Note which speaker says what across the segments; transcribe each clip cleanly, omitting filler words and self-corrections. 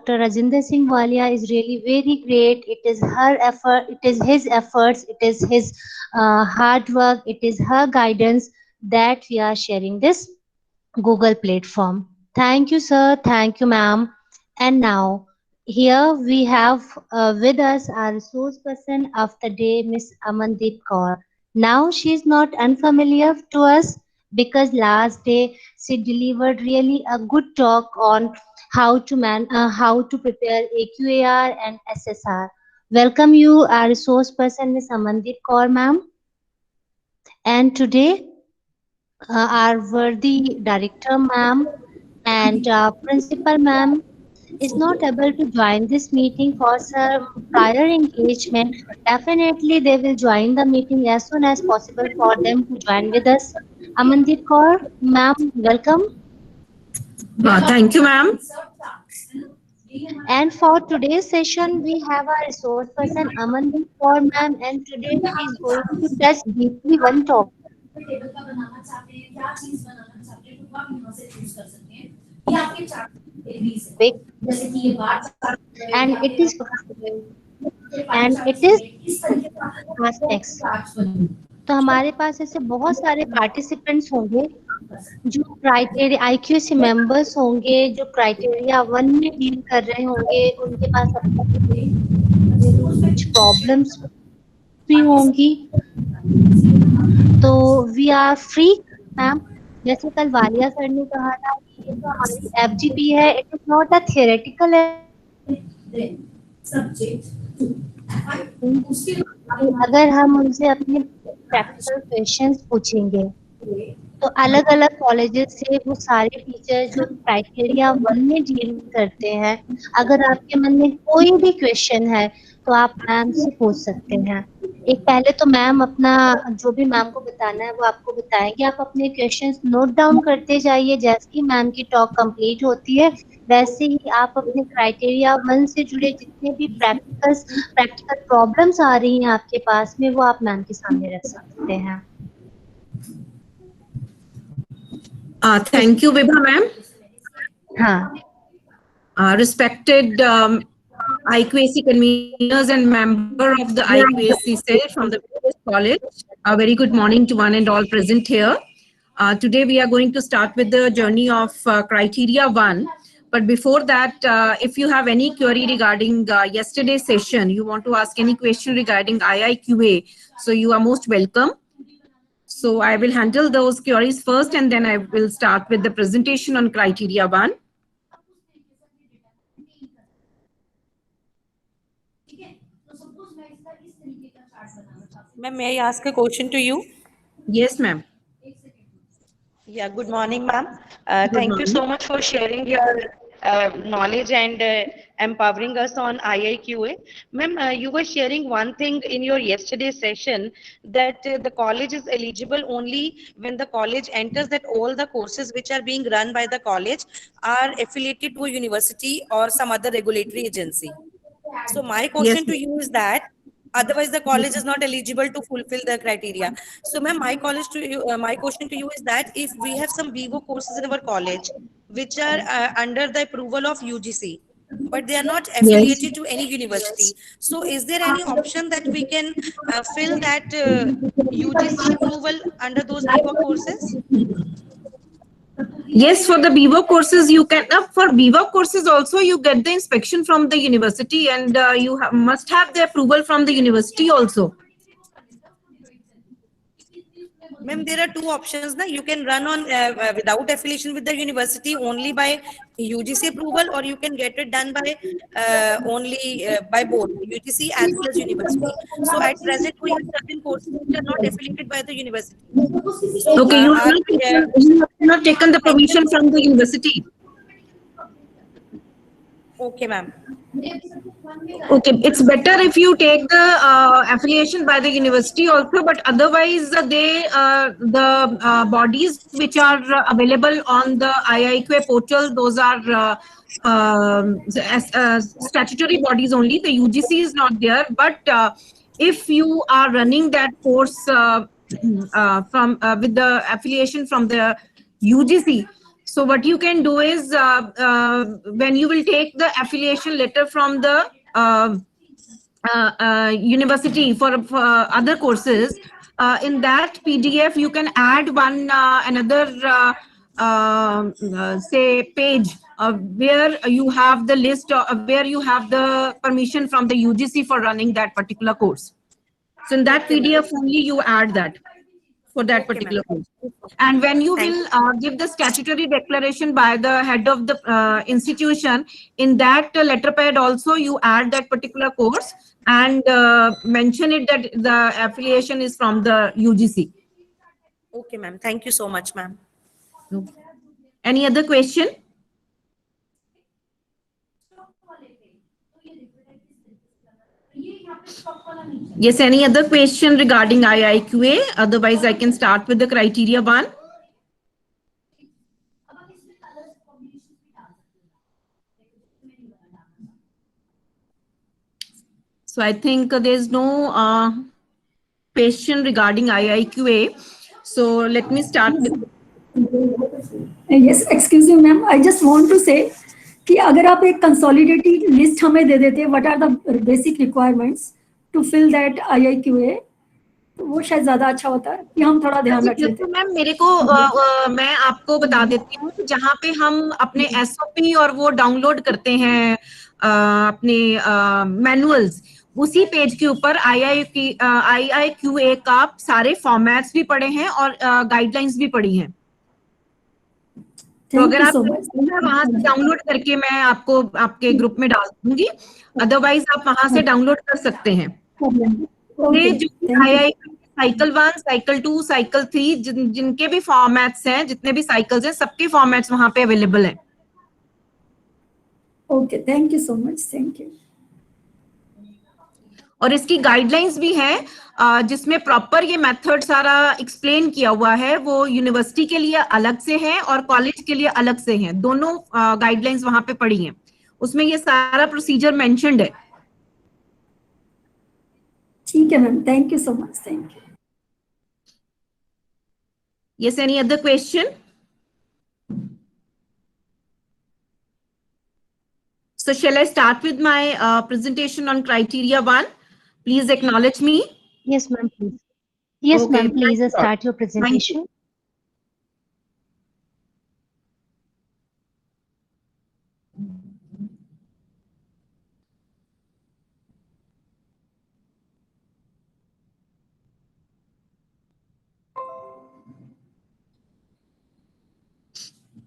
Speaker 1: Dr. Rajinder Singh Walia is really very great. It is her effort, it is his efforts, it is his hard work, it is her guidance that we are sharing this Google platform. Thank you, sir. Thank you, ma'am. And now, here we have with us our resource person of the day, Miss Amandeep Kaur. Now, she is not unfamiliar to us because last day she delivered really a good talk on how to prepare AQAR and SSR. Welcome you, our resource person, Miss Amandeep Kaur, ma'am. And today our worthy director ma'am and principal ma'am is not able to join this meeting for some prior engagement. Definitely they will join the meeting as soon as possible for them to join with us. Amandeep Kaur, ma'am, welcome.
Speaker 2: Thank you, ma'am.
Speaker 1: And for today's session, we have our resource person Amandeep Kaur, ma'am, and today she is going to touch deeply one topic. And it is aspects. तो हमारे पास ऐसे बहुत सारे participants होंगे जो criteria आईक्यूसी members होंगे जो criteria one में डील कर रहे होंगे उनके पास कुछ प्रॉब्लम्स भी होंगी तो वी आर फ्री मैम जैसे कल वालिया सर ने कहा था कि ये तो हमारी एफजीपी है it is not a theoretical अगर हम उनसे अपने प्रैक्टिकल क्वेश्चंस पूछेंगे तो अलग अलग कॉलेजेस से वो सारे टीचर जो क्राइटेरिया वन में डील करते हैं अगर आपके मन में कोई भी क्वेश्चन है तो आप मैम से पूछ सकते हैं एक पहले तो मैम अपना जो भी मैम को बताना है वो आपको बताएंगे आप अपने क्वेश्चंस नोट डाउन करते जाइए जैसे ही मैम की टॉक कंप्लीट होती है वैसे ही आप अपने क्राइटेरिया वन से जुड़े जितने भी प्रैक्टिकल प्रॉब्लम्स आ रही हैं आपके पास में वो आप मैम के सामने रख सकते हैं
Speaker 2: Thank you, Vibha, ma'am.
Speaker 1: हाँ
Speaker 2: Respected IQAC conveners and member of the IQAC cell from the college. A very good morning to one and all present here. Today we are going to start with the journey of criteria 1. But before that, if you have any query regarding yesterday's session, you want to ask any question regarding IIQA, so you are most welcome. So I will handle those queries first and then I will start with the presentation on criteria 1.
Speaker 3: Ma'am, may I ask a question to you?
Speaker 2: Yes, ma'am.
Speaker 3: Yeah, good morning, ma'am. Thank you so much for sharing your knowledge and empowering us on IIQA. Ma'am, you were sharing one thing in your yesterday's session that the college is eligible only when the college enters that all the courses which are being run by the college are affiliated to a university or some other regulatory agency. So my question to you is that otherwise the college is not eligible to fulfill the criteria. So ma'am, my question to you is that if we have some vivo courses in our college which are under the approval of UGC but they are not
Speaker 2: Yes.
Speaker 3: affiliated to any university, so is there any option that we can fill that UGC approval under those vivo courses?
Speaker 2: Yes, for the Vivo courses, you can, for Vivo courses also, you get the inspection from the university and you must have the approval from the university also.
Speaker 3: Ma'am, there are two options. Na? You can run on without affiliation with the university only by UGC approval, or you can get it done by only by both UGC as well as university. So at present, we have certain courses which are not affiliated by the university. So
Speaker 2: Okay, you have not taken the permission from the university.
Speaker 3: Okay, ma'am.
Speaker 2: Okay, it's better if you take the affiliation by the university also, but otherwise the bodies which are available on the IIQA portal, those are statutory bodies only. The UGC is not there, but if you are running that course from with the affiliation from the UGC, So what you can do is when you will take the affiliation letter from the university for other courses, in that PDF you can add one another say page where you have the list where you have the permission from the UGC for running that particular course. So in that PDF only you add that for that particular course. And when you will give the statutory declaration by the head of the institution, in that letterpad also you add that particular course and mention it that the affiliation is from the UGC.
Speaker 4: Okay, ma'am. Thank you so much, ma'am.
Speaker 2: Any other question? Yes, any other question regarding IIQA? Otherwise, I can start with the criteria one. So I think there's no question regarding IIQA. So let me start with.
Speaker 5: Yes, excuse me, ma'am. I just want to say कि अगर आप एक consolidated list हमें दे देते, what are the basic requirements to fill that IIQA, तो वो शायद ज़्यादा अच्छा होता है कि हम थोड़ा ध्यान रख लेते।
Speaker 2: मैम मेरे को मैं आपको बता देती हूँ जहाँ पे हम अपने SOP और वो डाउनलोड करते हैं अपने मैनुअल्स, उसी पेज के ऊपर IIQA का सारे फॉर्मेट्स भी पड़े हैं और गाइडलाइंस भी पड़ी हैं। तो अगर आप वहां से डाउनलोड करके मैं आपको आपके ग्रुप में डाल दूंगी, अदरवाइज आप वहां से डाउनलोड कर सकते हैं। साइकिल 1, साइकिल 2, साइकिल 3 जिनके भी फॉर्मेट्स हैं, जितने भी साइकिल्स हैं, सबके फॉर्मेट्स वहां पे अवेलेबल हैं।
Speaker 5: Okay, thank you so much, thank you.
Speaker 2: और इसकी गाइडलाइंस भी है जिसमें प्रॉपर ये मेथड सारा एक्सप्लेन किया हुआ है। वो यूनिवर्सिटी के लिए अलग से है और कॉलेज के लिए अलग से है, दोनों गाइडलाइंस वहां पे पड़ी हैं, उसमें ये सारा प्रोसीजर मेंशन्ड है।
Speaker 5: ठीक है ma'am, thank you so much, thank you.
Speaker 2: Yes, any other question? So shall I start with my presentation on criteria 1? Please acknowledge me.
Speaker 1: Yes, ma'am, please. Yes,
Speaker 2: Okay,
Speaker 1: ma'am, please
Speaker 2: thank you.
Speaker 1: start your presentation.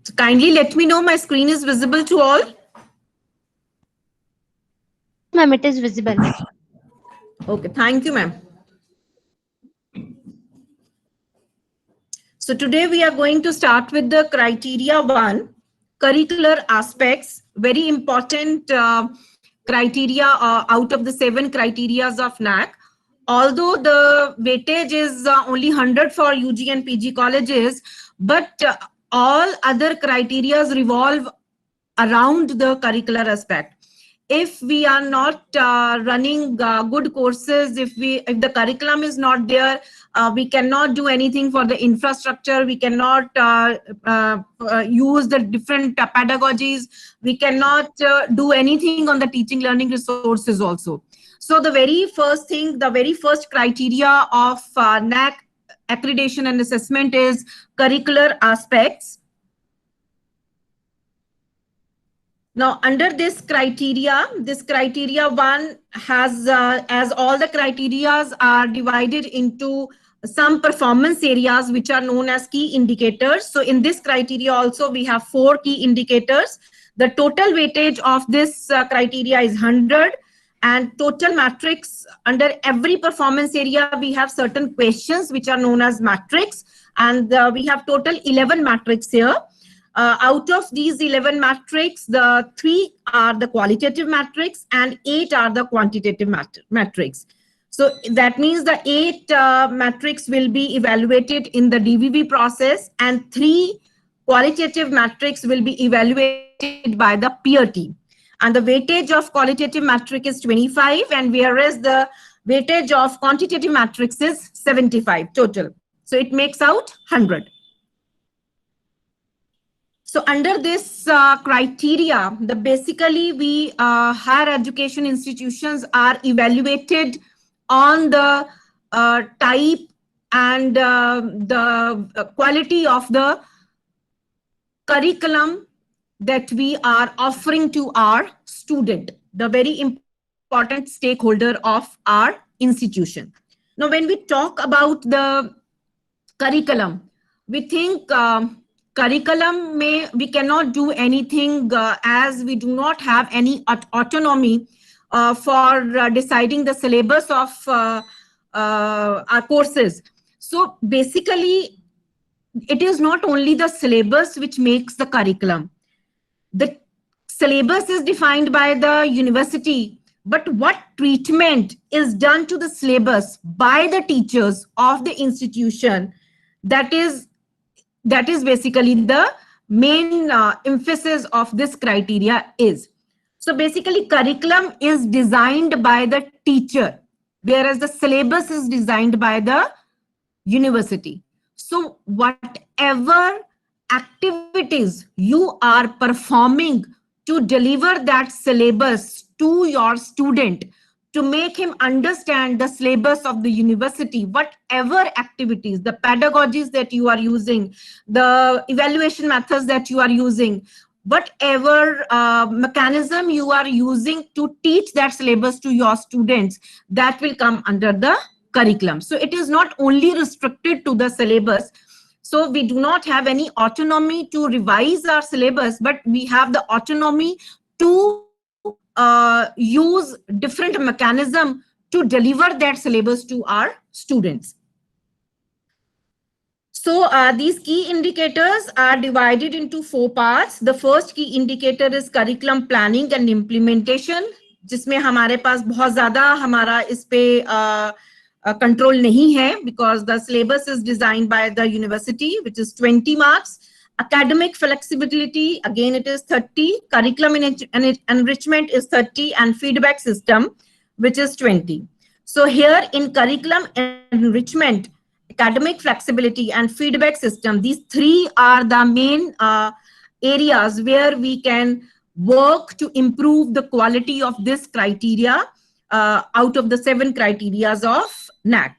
Speaker 2: So kindly let me know my screen is visible to all.
Speaker 1: Ma'am, it is visible.
Speaker 2: Okay, thank you, ma'am. So today we are going to start with the criteria 1, curricular aspects, very important criteria out of the 7 criterias of NAAC. Although the weightage is only 100 for UG and PG colleges, but all other criterias revolve around the curricular aspect. If we are not running good courses, if the curriculum is not there, we cannot do anything for the infrastructure. We cannot use the different pedagogies. We cannot do anything on the teaching learning resources also. So the very first thing, the very first criteria of NAAC accreditation and assessment is curricular aspects. Now, under this criteria 1 has, as all the criterias are divided into some performance areas which are known as key indicators. So in this criteria also we have 4 key indicators. The total weightage of this criteria is 100, and total matrix under every performance area we have certain questions which are known as matrix, and we have total 11 matrix here. Out of these 11 matrix, the 3 are the qualitative matrix and 8 are the quantitative matrix. So that means the 8 matrix will be evaluated in the DVV process, and 3 qualitative matrix will be evaluated by the peer team. And the weightage of qualitative matrix is 25, and whereas the weightage of quantitative matrix is 75 total. So it makes out 100. So under this criteria, basically we higher education institutions are evaluated on the type and the quality of the curriculum that we are offering to our student, the very important stakeholder of our institution. Now, when we talk about the curriculum, we think curriculum we cannot do anything as we do not have any autonomy for deciding the syllabus of our courses. So basically, it is not only the syllabus which makes the curriculum. The syllabus is defined by the university, but what treatment is done to the syllabus by the teachers of the institution, that is basically the main emphasis of this criteria is. So basically, curriculum is designed by the teacher, whereas the syllabus is designed by the university. So whatever activities you are performing to deliver that syllabus to your student, to make him understand the syllabus of the university, whatever activities, the pedagogies that you are using, the evaluation methods that you are using, whatever mechanism you are using to teach that syllabus to your students, that will come under the curriculum. So it is not only restricted to the syllabus. So we do not have any autonomy to revise our syllabus, but we have the autonomy to use different mechanism to deliver that syllabus to our students. So these key indicators are divided into 4 parts. The first key indicator is curriculum planning and implementation, जिसमें हमारे पास बहुत ज़्यादा हमारा इस पे control nahi hai, because the syllabus is designed by the university, which is 20 marks. Academic flexibility, again it is 30. Curriculum enrichment is 30, and feedback system, which is 20. So here in curriculum enrichment, academic flexibility and feedback system, these 3 are the main areas where we can work to improve the quality of this criteria out of the 7 criterias of NAAC.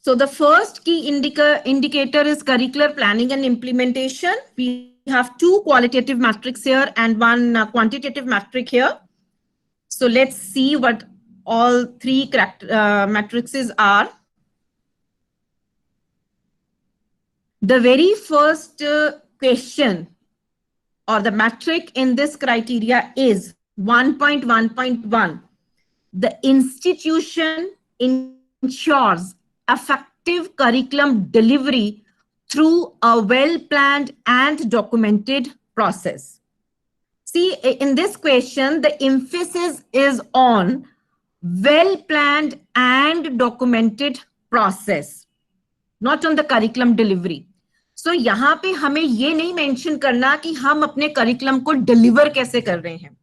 Speaker 2: So the first key indicator is curricular planning and implementation. We have 2 qualitative metrics here and 1 quantitative metric here. So let's see what all 3 matrices are. The very first question or the metric in this criteria is 1.1.1. The institution ensures effective curriculum delivery through a well-planned and documented process. See, in this question, the emphasis is on well-planned and documented process, not on the curriculum delivery. So यहाँ पे हमें ये नहीं mention करना कि हम अपने curriculum को डिलीवर कैसे कर रहे हैं.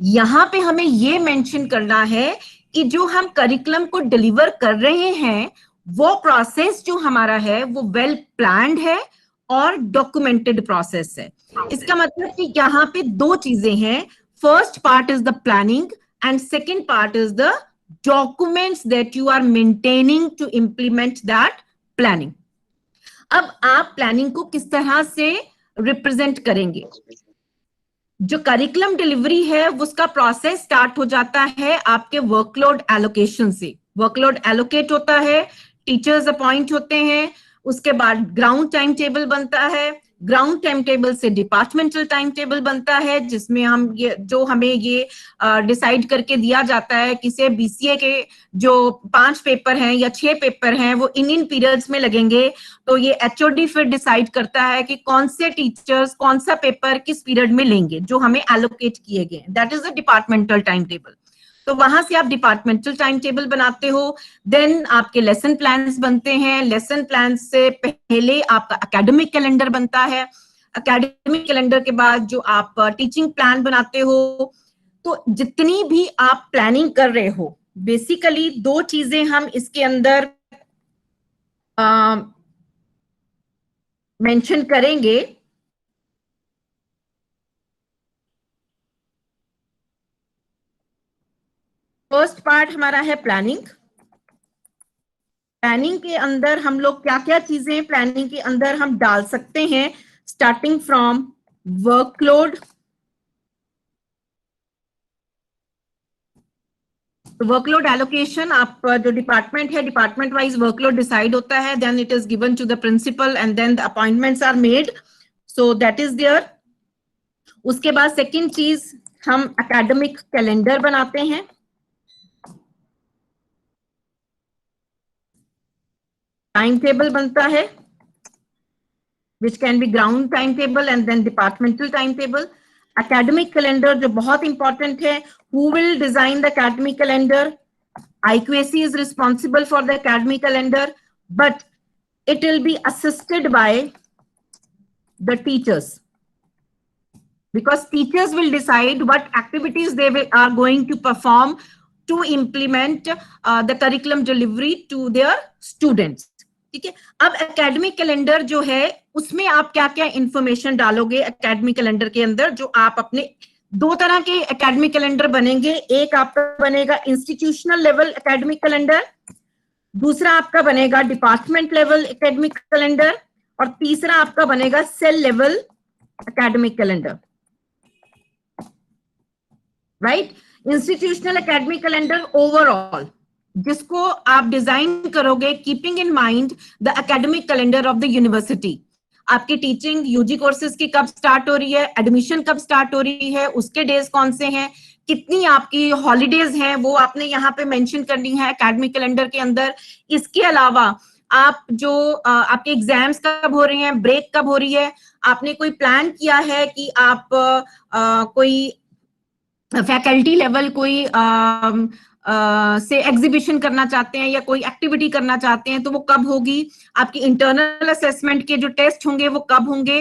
Speaker 2: यहाँ पे हमें ये मेंशन करना है कि जो हम करिकुलम को डिलीवर कर रहे हैं, वो प्रोसेस जो हमारा है वो वेल प्लान्ड है और डॉक्यूमेंटेड प्रोसेस है. इसका मतलब कि यहाँ पे 2 चीजें हैं. First part is the planning and second part is the documents that you are maintaining to implement that planning. अब आप प्लानिंग को किस तरह से रिप्रेजेंट करेंगे? जो करिकुलम डिलीवरी है उसका प्रोसेस स्टार्ट हो जाता है आपके वर्कलोड एलोकेशन से. वर्कलोड एलोकेट होता है, टीचर्स अपॉइंट होते हैं, उसके बाद ग्राउंड टाइम टेबल बनता है, ग्राउंड टाइम टेबल से डिपार्टमेंटल टाइम टेबल बनता है, जिसमें हम ये जो हमें ये डिसाइड करके दिया जाता है कि से बीसीए के जो 5 पेपर हैं या 6 पेपर हैं वो इन पीरियड्स में लगेंगे. तो ये एचओडी फिर डिसाइड करता है कि कौन से टीचर्स कौन सा पेपर किस पीरियड में लेंगे जो हमें एलोकेट किए गए. That is the departmental time table. तो वहां से आप डिपार्टमेंटल टाइम टेबल बनाते हो. देन आपके लेसन प्लान्स बनते हैं. लेसन प्लान से पहले आपका एकेडमिक कैलेंडर बनता है. एकेडमिक कैलेंडर के बाद जो आप टीचिंग प्लान बनाते हो. तो जितनी भी आप प्लानिंग कर रहे हो, बेसिकली 2 चीजें हम इसके अंदर मेंशन करेंगे। फर्स्ट पार्ट हमारा है प्लानिंग। प्लानिंग के अंदर हम लोग क्या क्या चीजें प्लानिंग के अंदर हम डाल सकते हैं, starting from workload. Workload allocation, आप जो डिपार्टमेंट है, डिपार्टमेंट वाइज वर्कलोड डिसाइड होता है, then it is given to the principal and then the appointments are made, so that is there. उसके बाद सेकंड चीज, हम एकेडमिक कैलेंडर बनाते हैं। टाइम टेबल बनता है, which can be ground timetable and then departmental timetable. Academic calendar जो बहुत important है, who will design the academic calendar? IQAC is responsible for the academic calendar, but it will be assisted by the teachers, because teachers will decide what activities they are going to perform to implement the curriculum delivery to their students. ठीक है, अब academic calendar जो है उसमें आप क्या क्या information डालोगे एकेडमिक कैलेंडर के अंदर, जो आप अपने दो तरह के एकेडमिक कैलेंडर बनेंगे। एक आपका बनेगा इंस्टीट्यूशनल लेवल एकेडमिक कैलेंडर, दूसरा आपका बनेगा डिपार्टमेंट लेवल एकेडमिक कैलेंडर, और तीसरा आपका बनेगा cell level academic calendar. Right, institutional academic calendar overall, जिसको आप डिजाइन करोगे keeping in mind the academic calendar of the university. आपकी टीचिंग यूजी कोर्सेज की कब स्टार्ट हो रही है, एडमिशन कब स्टार्ट हो रही है, उसके डेज कौन से हैं, कितनी आपकी हॉलीडेज हैं, वो आपने यहाँ पे मेंशन करनी है एकेडमिक कैलेंडर के अंदर। इसके अलावा आप जो आपके एग्जाम्स कब हो रहे हैं, ब्रेक कब हो रही है, आपने कोई प्लान किया है कि आप कोई फैकल्टी लेवल कोई से एग्जीबिशन करना चाहते हैं या कोई एक्टिविटी करना चाहते हैं, तो वो कब होगी। आपकी इंटरनल असेसमेंट के जो टेस्ट होंगे वो कब होंगे,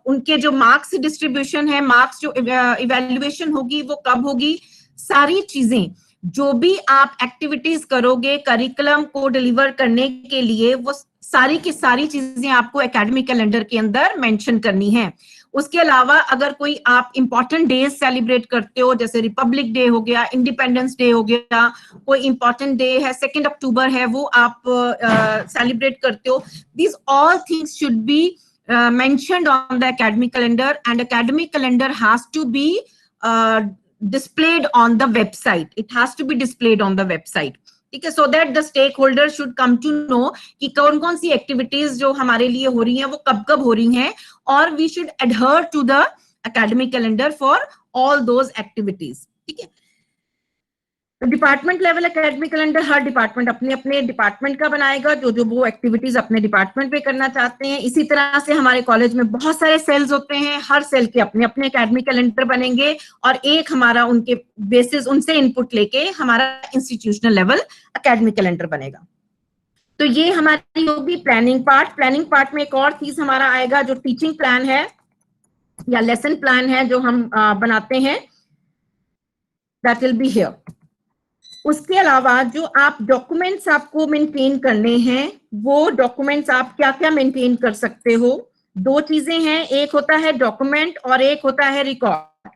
Speaker 2: उनके जो मार्क्स डिस्ट्रीब्यूशन है, मार्क्स जो इवैल्यूएशन होगी वो कब होगी। सारी चीजें जो भी आप एक्टिविटीज करोगे करिकुलम को डिलीवर करने के लिए, वो सारी की सारी चीजें आपको एकेडमिक कैलेंडर के अंदर मेंशन करनी है। उसके अलावा अगर कोई आप इंपॉर्टेंट डेज सेलिब्रेट करते हो, जैसे रिपब्लिक डे हो गया, इंडिपेंडेंस डे हो गया, कोई इंपॉर्टेंट डे है, 2 अक्टूबर है, वो आप सेलिब्रेट करते हो, these all things should be mentioned on the academic calendar, and academic calendar has to be displayed on the website. It has to be displayed on the website. ठीक है, so that the stakeholder should come to know कि कौन कौन सी activities जो हमारे लिए हो रही हैं वो कब कब हो रही हैं, और we should adhere to the academic calendar for all those activities. ठीक है, डिपार्टमेंट लेवल एकेडमिक कैलेंडर हर डिपार्टमेंट अपने अपने डिपार्टमेंट का बनाएगा, जो जो वो एक्टिविटीज अपने डिपार्टमेंट पे करना चाहते हैं। इसी तरह से हमारे कॉलेज में बहुत सारे सेल्स होते हैं, हर सेल के अपने अपने एकेडमिक कैलेंडर बनेंगे, और एक हमारा उनके बेसिस उनसे इनपुट लेके हमारा इंस्टीट्यूशनल लेवल एकेडमिक कैलेंडर बनेगा। तो ये हमारी होगी प्लानिंग पार्ट। प्लानिंग पार्ट में एक और चीज हमारा आएगा जो टीचिंग प्लान है या लेसन प्लान है जो हम बनाते हैं, दैट विल बी हियर। उसके अलावा जो आप डॉक्यूमेंट्स आपको मेंटेन करने हैं, वो डॉक्यूमेंट्स आप क्या क्या मेंटेन कर सकते हो। दो चीजें हैं, एक होता है डॉक्यूमेंट और एक होता है record.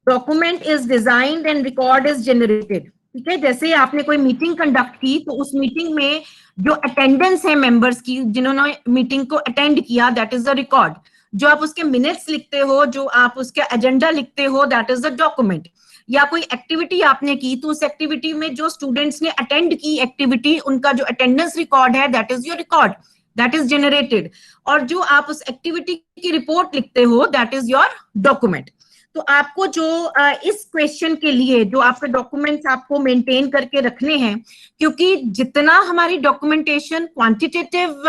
Speaker 2: Document is designed and record is generated. ठीक है, जैसे आपने कोई मीटिंग कंडक्ट की तो उस मीटिंग में जो अटेंडेंस है मेंबर्स की, जिन्होंने मीटिंग को अटेंड किया, दैट इज द रिकॉर्ड। जो आप उसके मिनट्स लिखते हो, जो आप उसके एजेंडा लिखते हो, दैट इज द डॉक्यूमेंट। या कोई एक्टिविटी आपने की तो उस एक्टिविटी में जो स्टूडेंट्स ने अटेंड की एक्टिविटी, उनका जो अटेंडेंस रिकॉर्ड है, that is your record, that is generated. और जो आप उस एक्टिविटी की रिपोर्ट लिखते हो, दैट इज योर डॉक्यूमेंट। तो आपको जो इस क्वेश्चन के लिए जो आपके डॉक्यूमेंट्स आपको मेंटेन करके रखने हैं, क्योंकि जितना हमारी डॉक्यूमेंटेशन क्वांटिटेटिव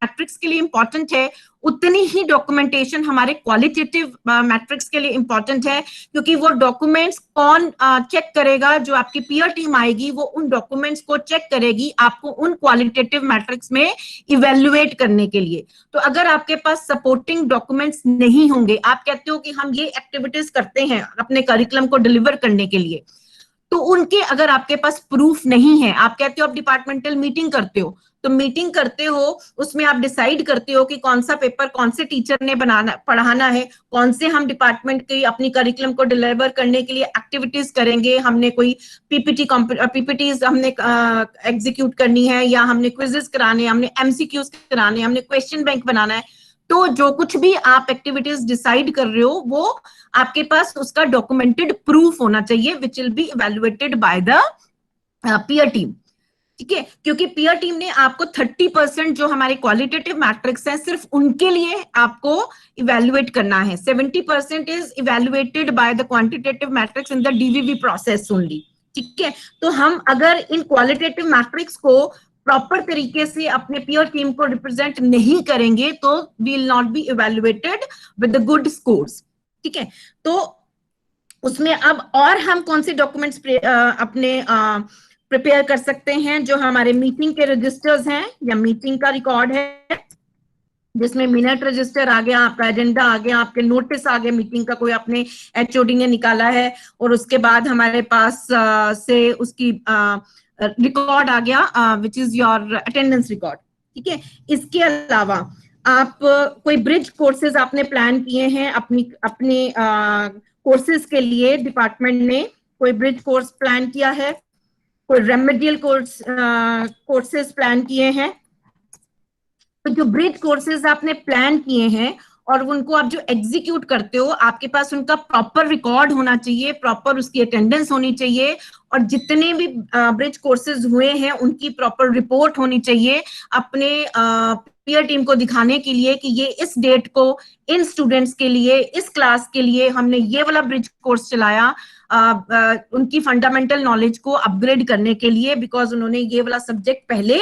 Speaker 2: मैट्रिक्स के लिए इंपॉर्टेंट है, उतनी ही डॉक्यूमेंटेशन हमारे क्वालिटेटिव मैट्रिक्स के लिए इंपॉर्टेंट है। क्योंकि वो डॉक्यूमेंट्स कौन चेक करेगा, जो आपकी पीयर टीम आएगी वो उन डॉक्यूमेंट्स को चेक करेगी आपको उन क्वालिटेटिव मैट्रिक्स में इवेल्युएट करने के लिए। तो अगर आपके पास सपोर्टिंग डॉक्यूमेंट्स नहीं होंगे, आप कहते हो कि हम ये एक्टिविटीज करते हैं अपने करिकुलम को डिलीवर करने के लिए, तो उनके अगर आपके पास प्रूफ नहीं है, आप कहते हो आप डिपार्टमेंटल मीटिंग करते हो, तो मीटिंग करते हो, उसमें आप डिसाइड करते हो कि कौन सा पेपर कौन से टीचर ने पढ़ाना है, कौन से हम डिपार्टमेंट की अपनी करिकुलम को डिलीवर करने के लिए एक्टिविटीज करेंगे, हमने कोई पीपीटीज हमने एग्जीक्यूट करनी है, या हमने क्विजेस कराने, हमने एमसीक्यूज कराने, हमने क्वेश्चन बैंक बनाना है। तो जो कुछ भी आप एक्टिविटीज डिसाइड कर रहे हो वो आपके पास उसका डॉक्यूमेंटेड प्रूफ होना चाहिए, which will be evaluated by the peer team. ठीक है, क्योंकि पीयर टीम ने आपको 30% जो हमारे क्वालिटेटिव मैट्रिक्स हैं सिर्फ उनके लिए आपको इवेलुएट करना है, 70% is evaluated by the quantitative metrics in the DVV process only. ठीक है, तो हम अगर इन क्वालिटेटिव मैट्रिक्स को प्रॉपर तरीके से अपने पीयर टीम को रिप्रेजेंट नहीं करेंगे तो we will not be evaluated with the good scores. ठीक है, तो उसमें अब और हम कौन से डॉक्यूमेंट्स अपने प्रिपेयर कर सकते हैं, जो हमारे मीटिंग के रजिस्टर्स हैं या मीटिंग का रिकॉर्ड है, जिसमें मिनट रजिस्टर आ गया, आपका एजेंडा आ गया, आपके नोटिस आ गए मीटिंग का, कोई अपने एचओडी ने निकाला है, और उसके बाद हमारे पास से उसकी रिकॉर्ड आ गया which is your attendance record. ठीक है, इसके अलावा आप कोई ब्रिज कोर्सेज आपने प्लान किए हैं अपनी कोर्सेज के लिए, डिपार्टमेंट ने कोई ब्रिज कोर्स प्लान किया है, कोई रेमेडियल कोर्सेज प्लान किए हैं। तो जो ब्रिज कोर्सेज आपने प्लान किए हैं और उनको आप जो एग्जीक्यूट करते हो, आपके पास उनका प्रॉपर रिकॉर्ड होना चाहिए, प्रॉपर उसकी अटेंडेंस होनी चाहिए, और जितने भी ब्रिज कोर्सेज हुए हैं उनकी प्रॉपर रिपोर्ट होनी चाहिए अपने पीयर टीम को दिखाने के लिए कि ये इस डेट को इन स्टूडेंट्स के लिए, इस क्लास के लिए हमने ये वाला ब्रिज कोर्स चलाया, उनकी फंडामेंटल नॉलेज को अपग्रेड करने के लिए, बिकॉज उन्होंने ये वाला सब्जेक्ट पहले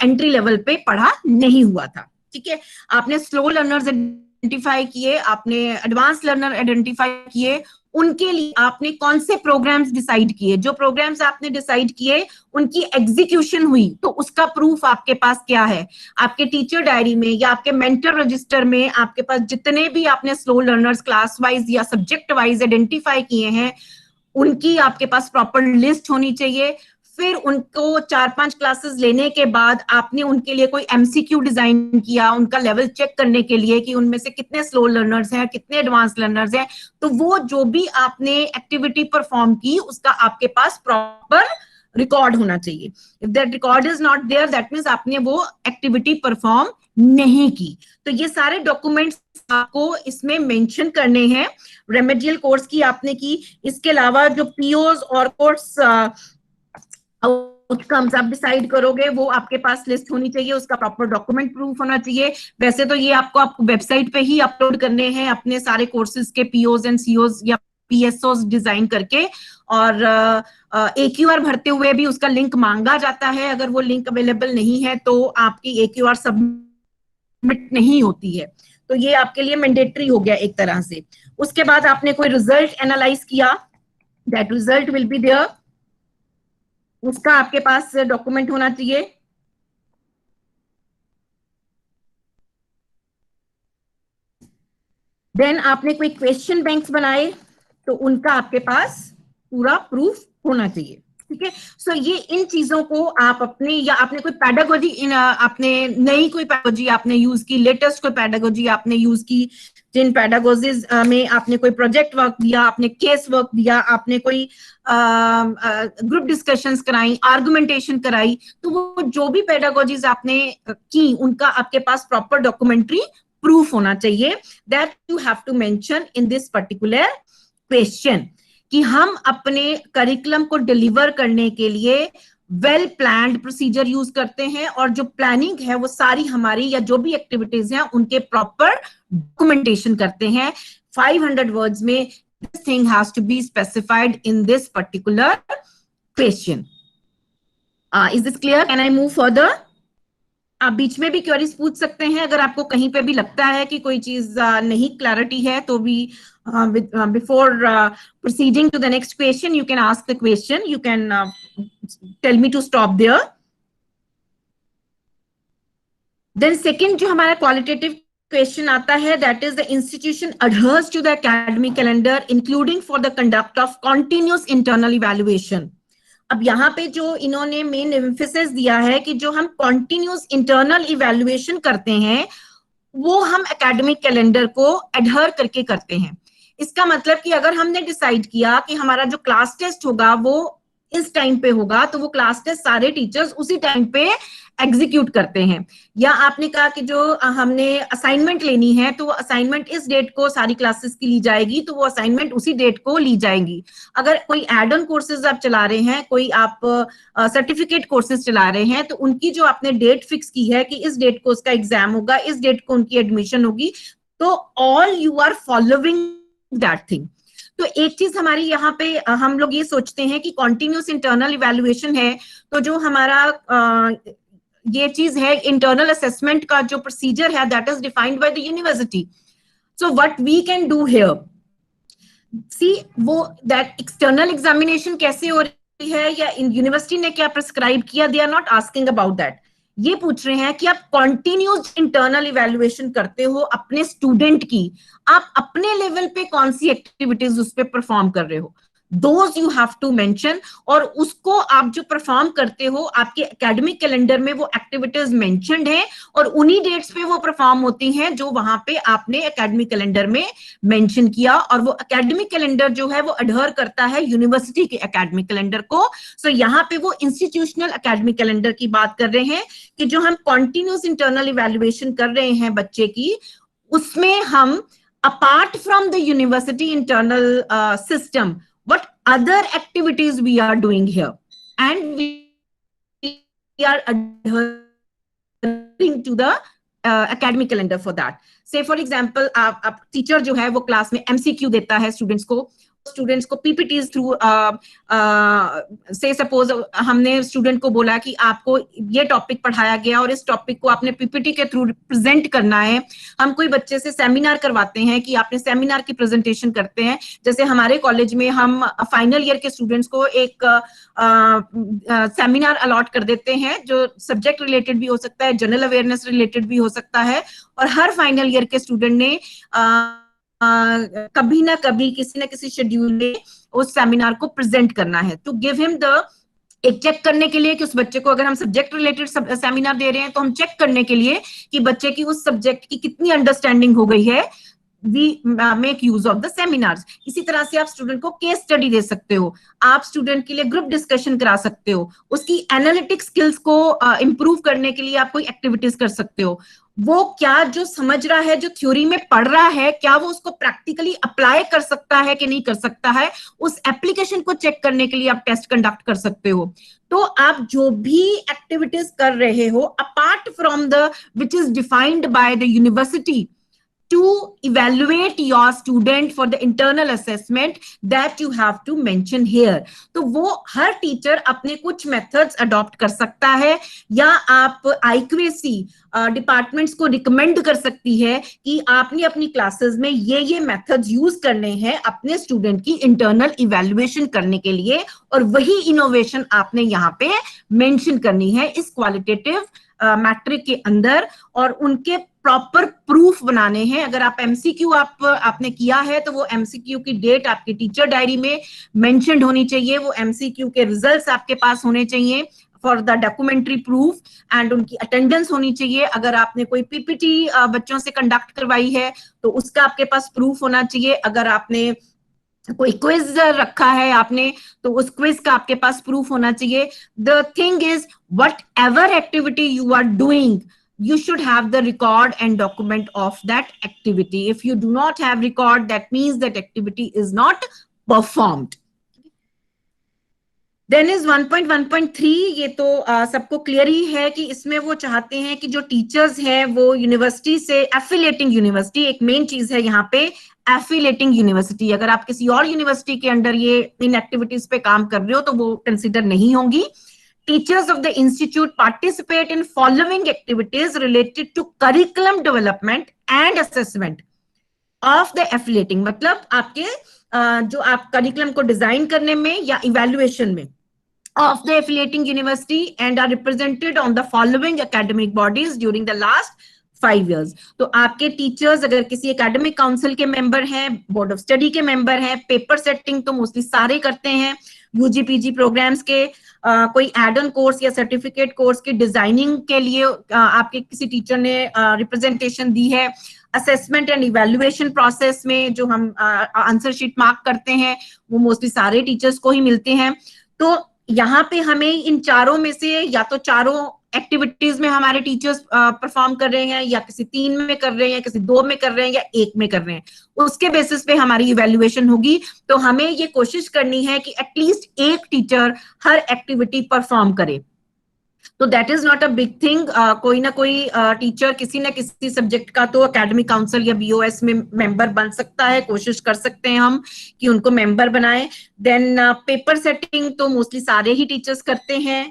Speaker 2: एंट्री लेवल पे पढ़ा नहीं हुआ था। ठीक है, आपने स्लो लर्नर्स आइडेंटिफाई किए, आपने एडवांस लर्नर आइडेंटिफाई किए, उनके लिए आपने कौन से प्रोग्राम्स डिसाइड किए, जो प्रोग्राम्स आपने डिसाइड किए उनकी एग्जीक्यूशन हुई, तो उसका प्रूफ आपके पास क्या है, आपके टीचर डायरी में या आपके मेंटर रजिस्टर में आपके पास जितने भी आपने स्लो लर्नर्स क्लास वाइज या सब्जेक्ट वाइज आइडेंटिफाई किए हैं उनकी आपके पास प्रॉपर लिस्ट होनी चाहिए। फिर उनको 4-5 क्लासेस लेने के बाद आपने उनके लिए कोई एमसीक्यू डिजाइन किया, उनका लेवल चेक करने के लिए कि उनमें से कितने स्लो लर्नर्स हैं, कितने एडवांस लर्नर्स हैं। तो वो जो भी आपने एक्टिविटी परफॉर्म की उसका आपके पास प्रॉपर रिकॉर्ड होना चाहिए। If that record is not there, that means आपने वो एक्टिविटी परफॉर्म नहीं की। तो ये सारे डॉक्यूमेंट्स आपको इसमें मेंशन करने हैं। रेमेडियल कोर्स की आपने की, इसके अलावा जो पीओज और कोर्स आउटकम्स आप डिसाइड करोगे वो आपके पास लिस्ट होनी चाहिए, उसका प्रॉपर डॉक्यूमेंट प्रूफ होना चाहिए। वैसे तो ये आपको वेबसाइट पे ही अपलोड करने हैं अपने सारे कोर्सेज के पीओज एंड सीओज या पीएसओज डिजाइन करके, और AQR भरते हुए भी उसका लिंक मांगा जाता है। अगर वो लिंक अवेलेबल नहीं है तो आपकी AQR सबमिट नहीं होती है, तो ये आपके लिए मैंडेटरी हो गया एक तरह से। उसके बाद आपने कोई रिजल्ट एनालाइज किया, that result will be there, उसका आपके पास डॉक्यूमेंट होना चाहिए। देन आपने कोई क्वेश्चन बैंक्स बनाए तो उनका आपके पास पूरा प्रूफ होना चाहिए। ठीक है, सो ये इन चीजों को आप अपने, या आपने कोई पैडागोजी, आपने नई कोई पैडागोजी आपने यूज की, लेटेस्ट कोई पैडागोजी आपने यूज की, जिन पैडागोजीज में आपने कोई प्रोजेक्ट वर्क दिया, आपने केस वर्क दिया, आपने कोई ग्रुप डिस्कशंस कराई, आर्गुमेंटेशन कराई, तो वो जो भी पैडागोजीज आपने की उनका आपके पास प्रॉपर डॉक्यूमेंट्री प्रूफ होना चाहिए, that you have to mention in this particular question, कि हम अपने करिकुलम को डिलीवर करने के लिए वेल प्लान्ड प्रोसीजर यूज करते हैं, और जो प्लानिंग है वो सारी हमारी या जो भी एक्टिविटीज हैं उनके प्रॉपर डॉक्यूमेंटेशन करते हैं। 500 वर्ड्स में this thing has to be specified in this particular question. Is this clear? Can I move further? आप बीच में भी क्वेरीज पूछ सकते हैं, अगर आपको कहीं पे भी लगता है कि कोई चीज नहीं क्लैरिटी है तो भी before proceeding to the next question you can ask the question, you can tell me to stop there. Then second जो हमारा क्वालिटेटिव क्वेश्चन आता है, that is the institution adheres to the academic calendar including for the conduct of continuous internal evaluation. अब यहाँ पे जो इन्होंने main emphasis दिया है कि जो हम कॉन्टिन्यूस इंटरनल इवैल्यूएशन करते हैं वो हम एकेडमिक कैलेंडर को एडहर करके करते हैं। इसका मतलब कि अगर हमने डिसाइड किया कि हमारा जो क्लास टेस्ट होगा वो इस टाइम पे होगा, तो वो क्लास टेस्ट सारे टीचर्स उसी टाइम पे एग्जीक्यूट करते हैं। या आपने कहा कि जो हमने असाइनमेंट लेनी है तो वो असाइनमेंट इस डेट को सारी क्लासेस की ली जाएगी, तो वो असाइनमेंट उसी डेट को ली जाएगी। अगर कोई एड ऑन कोर्सेज आप चला रहे हैं, कोई आप सर्टिफिकेट कोर्सेज चला रहे हैं, तो उनकी जो आपने डेट फिक्स की है कि इस डेट को उसका एग्जाम होगा, इस डेट को उनकी एडमिशन होगी, तो all you are following that thing. तो एक चीज हमारी यहाँ पे हम लोग ये सोचते हैं कि कॉन्टिन्यूस इंटरनल इवैल्यूएशन है, तो जो हमारा ये चीज है इंटरनल असेसमेंट का जो प्रोसीजर है that is defined by the university. So what we can do here, see वो दैट एक्सटर्नल एग्जामिनेशन कैसे हो रही है या यूनिवर्सिटी ने क्या प्रिस्क्राइब किया, they are not asking about that. ये पूछ रहे हैं कि आप कॉन्टिन्यूस इंटरनल इवैल्यूएशन करते हो अपने स्टूडेंट की, आप अपने लेवल पे कौन सी एक्टिविटीज उस पे परफॉर्म कर रहे हो, those you have to mention, और उसको आप जो परफॉर्म करते हो आपके एकेडमिक कैलेंडर में वो एक्टिविटीज मेंशन्ड है और उन्हीं डेट्स पे वो परफॉर्म होती हैं जो वहां पे आपने एकेडमिक कैलेंडर में मेंशन किया। और वो एकेडमिक कैलेंडर जो है वो अडहर करता है यूनिवर्सिटी के एकेडमिक कैलेंडर को। सो यहाँ पे वो इंस्टीट्यूशनल एकेडमिक कैलेंडर की बात कर रहे हैं कि जो हम कॉन्टिन्यूस इंटरनल इवैल्यूएशन कर रहे हैं बच्चे की, उसमें हम apart from the university internal system what other activities we are doing here, and we are adhering to the academic calendar for that. Say for example, आप टीचर जो है वो क्लास में MCQ देता है स्टूडेंट्स को PPTs थ्रू, से suppose हमने स्टूडेंट को बोला कि आपको ये टॉपिक पढ़ाया गया और इस टॉपिक को आपने PPT के थ्रू प्रेजेंट करना है। हम कोई बच्चे से सेमिनार करवाते हैं कि आपने सेमिनार की प्रेजेंटेशन करते हैं। जैसे हमारे कॉलेज में हम फाइनल ईयर के स्टूडेंट्स को एक सेमिनार अलॉट कर देते हैं जो सब्जेक्ट रिलेटेड भी हो सकता है, जनरल अवेयरनेस रिलेटेड भी हो सकता है, और हर फाइनल ईयर के स्टूडेंट ने कभी ना कभी किसी ना किसी शेड्यूल में उस सेमिनार को प्रेजेंट करना है। टू गिव हिम द, एक चेक करने के लिए कि उस बच्चे को, अगर हम सब्जेक्ट रिलेटेड सेमिनार दे रहे हैं तो हम चेक करने के लिए कि बच्चे की उस सब्जेक्ट की कितनी अंडरस्टैंडिंग हो गई है, we make use of the seminars. इसी तरह से आप स्टूडेंट को केस स्टडी दे सकते हो, आप स्टूडेंट के लिए ग्रुप डिस्कशन करा सकते हो, उसकी एनालिटिक स्किल्स को इम्प्रूव करने के लिए आप कोई एक्टिविटीज कर सकते हो। वो क्या जो समझ रहा है, जो थ्योरी में पढ़ रहा है, क्या वो उसको प्रैक्टिकली अप्लाई कर सकता है कि नहीं कर सकता है, उस एप्लीकेशन को चेक करने के लिए आप टेस्ट कंडक्ट कर सकते हो। तो आप जो भी एक्टिविटीज कर रहे हो apart from the which is defined by the university to evaluate your student for the internal assessment, that you have to mention here. तो वो हर टीचर अपने कुछ मेथड्स अडॉप्ट कर सकता है, या आप IQAC डिपार्टमेंट्स को रिकमेंड कर सकती है कि आपने अपनी क्लासेस में ये मेथड्स यूज करने हैं अपने स्टूडेंट की इंटरनल इवैल्यूएशन करने के लिए, और वही इनोवेशन आपने यहाँ पे मेंशन करनी है इस क्वालिटेटिव मैट्रिक के अंदर, और उनके प्रॉपर प्रूफ बनाने हैं। अगर आप MCQ आपने किया है तो वो MCQ की डेट आपकी टीचर डायरी में मेंशन्ड होनी चाहिए, वो MCQ के रिजल्ट्स आपके पास होने चाहिए for the documentary proof, and उनकी अटेंडेंस होनी चाहिए। अगर आपने कोई PPT बच्चों से कंडक्ट करवाई है तो उसका आपके पास प्रूफ होना चाहिए। अगर आपने कोई क्विज रखा है आपने, तो उस क्विज का आपके पास प्रूफ होना चाहिए। The thing is, whatever activity you are doing, you should have the record and document of that activity. If you do not have record, that means that activity is not performed. Then is 1.1.3, ये तो सबको clear ही है कि इसमें वो चाहते हैं कि जो टीचर्स हैं वो यूनिवर्सिटी से, एफिलिएटिंग यूनिवर्सिटी एक मेन चीज है यहाँ पे, एफिलिएटिंग यूनिवर्सिटी। अगर आप किसी और यूनिवर्सिटी के अंडर ये इन एक्टिविटीज पे काम कर रहे हो तो वो कंसिडर नहीं होंगी। Teachers of the institute participate in following activities related to curriculum development and assessment of the affiliating, मतलब आपके जो आप करिकुलम को डिजाइन करने में या इवैल्यूएशन में of the affiliating university, and are represented on the following academic bodies during the last 5 years। तो आपके टीचर्स अगर किसी एकेडमिक काउंसिल के मेंबर हैं, बोर्ड ऑफ स्टडी के मेंबर हैं, पेपर सेटिंग तो मोस्टली सारे करते हैं, यूजी पीजी प्रोग्राम्स के कोई एड ऑन कोर्स या सर्टिफिकेट कोर्स की डिजाइनिंग के लिए आपके किसी टीचर ने रिप्रेजेंटेशन दी है, असेसमेंट एंड इवैल्यूएशन प्रोसेस में जो हम आंसर शीट मार्क करते हैं वो मोस्टली सारे टीचर्स को ही मिलते हैं। तो यहाँ पे हमें इन चारों में से या तो चारों एक्टिविटीज में हमारे टीचर्स परफॉर्म कर रहे हैं, या किसी 3 में कर रहे हैं, किसी 2 में कर रहे हैं, या 1 में कर रहे हैं, उसके बेसिस पे हमारी इवैल्यूएशन होगी। तो हमें ये कोशिश करनी है कि एटलीस्ट एक टीचर हर एक्टिविटी परफॉर्म करे। तो that is not a big thing. कोई ना कोई टीचर किसी न किसी सब्जेक्ट का तो एकेडमिक काउंसिल या बीओएस में मेंबर बन सकता है, कोशिश कर सकते हैं हम कि उनको मेंबर बनाएं। देन पेपर सेटिंग तो मोस्टली सारे ही टीचर्स करते हैं।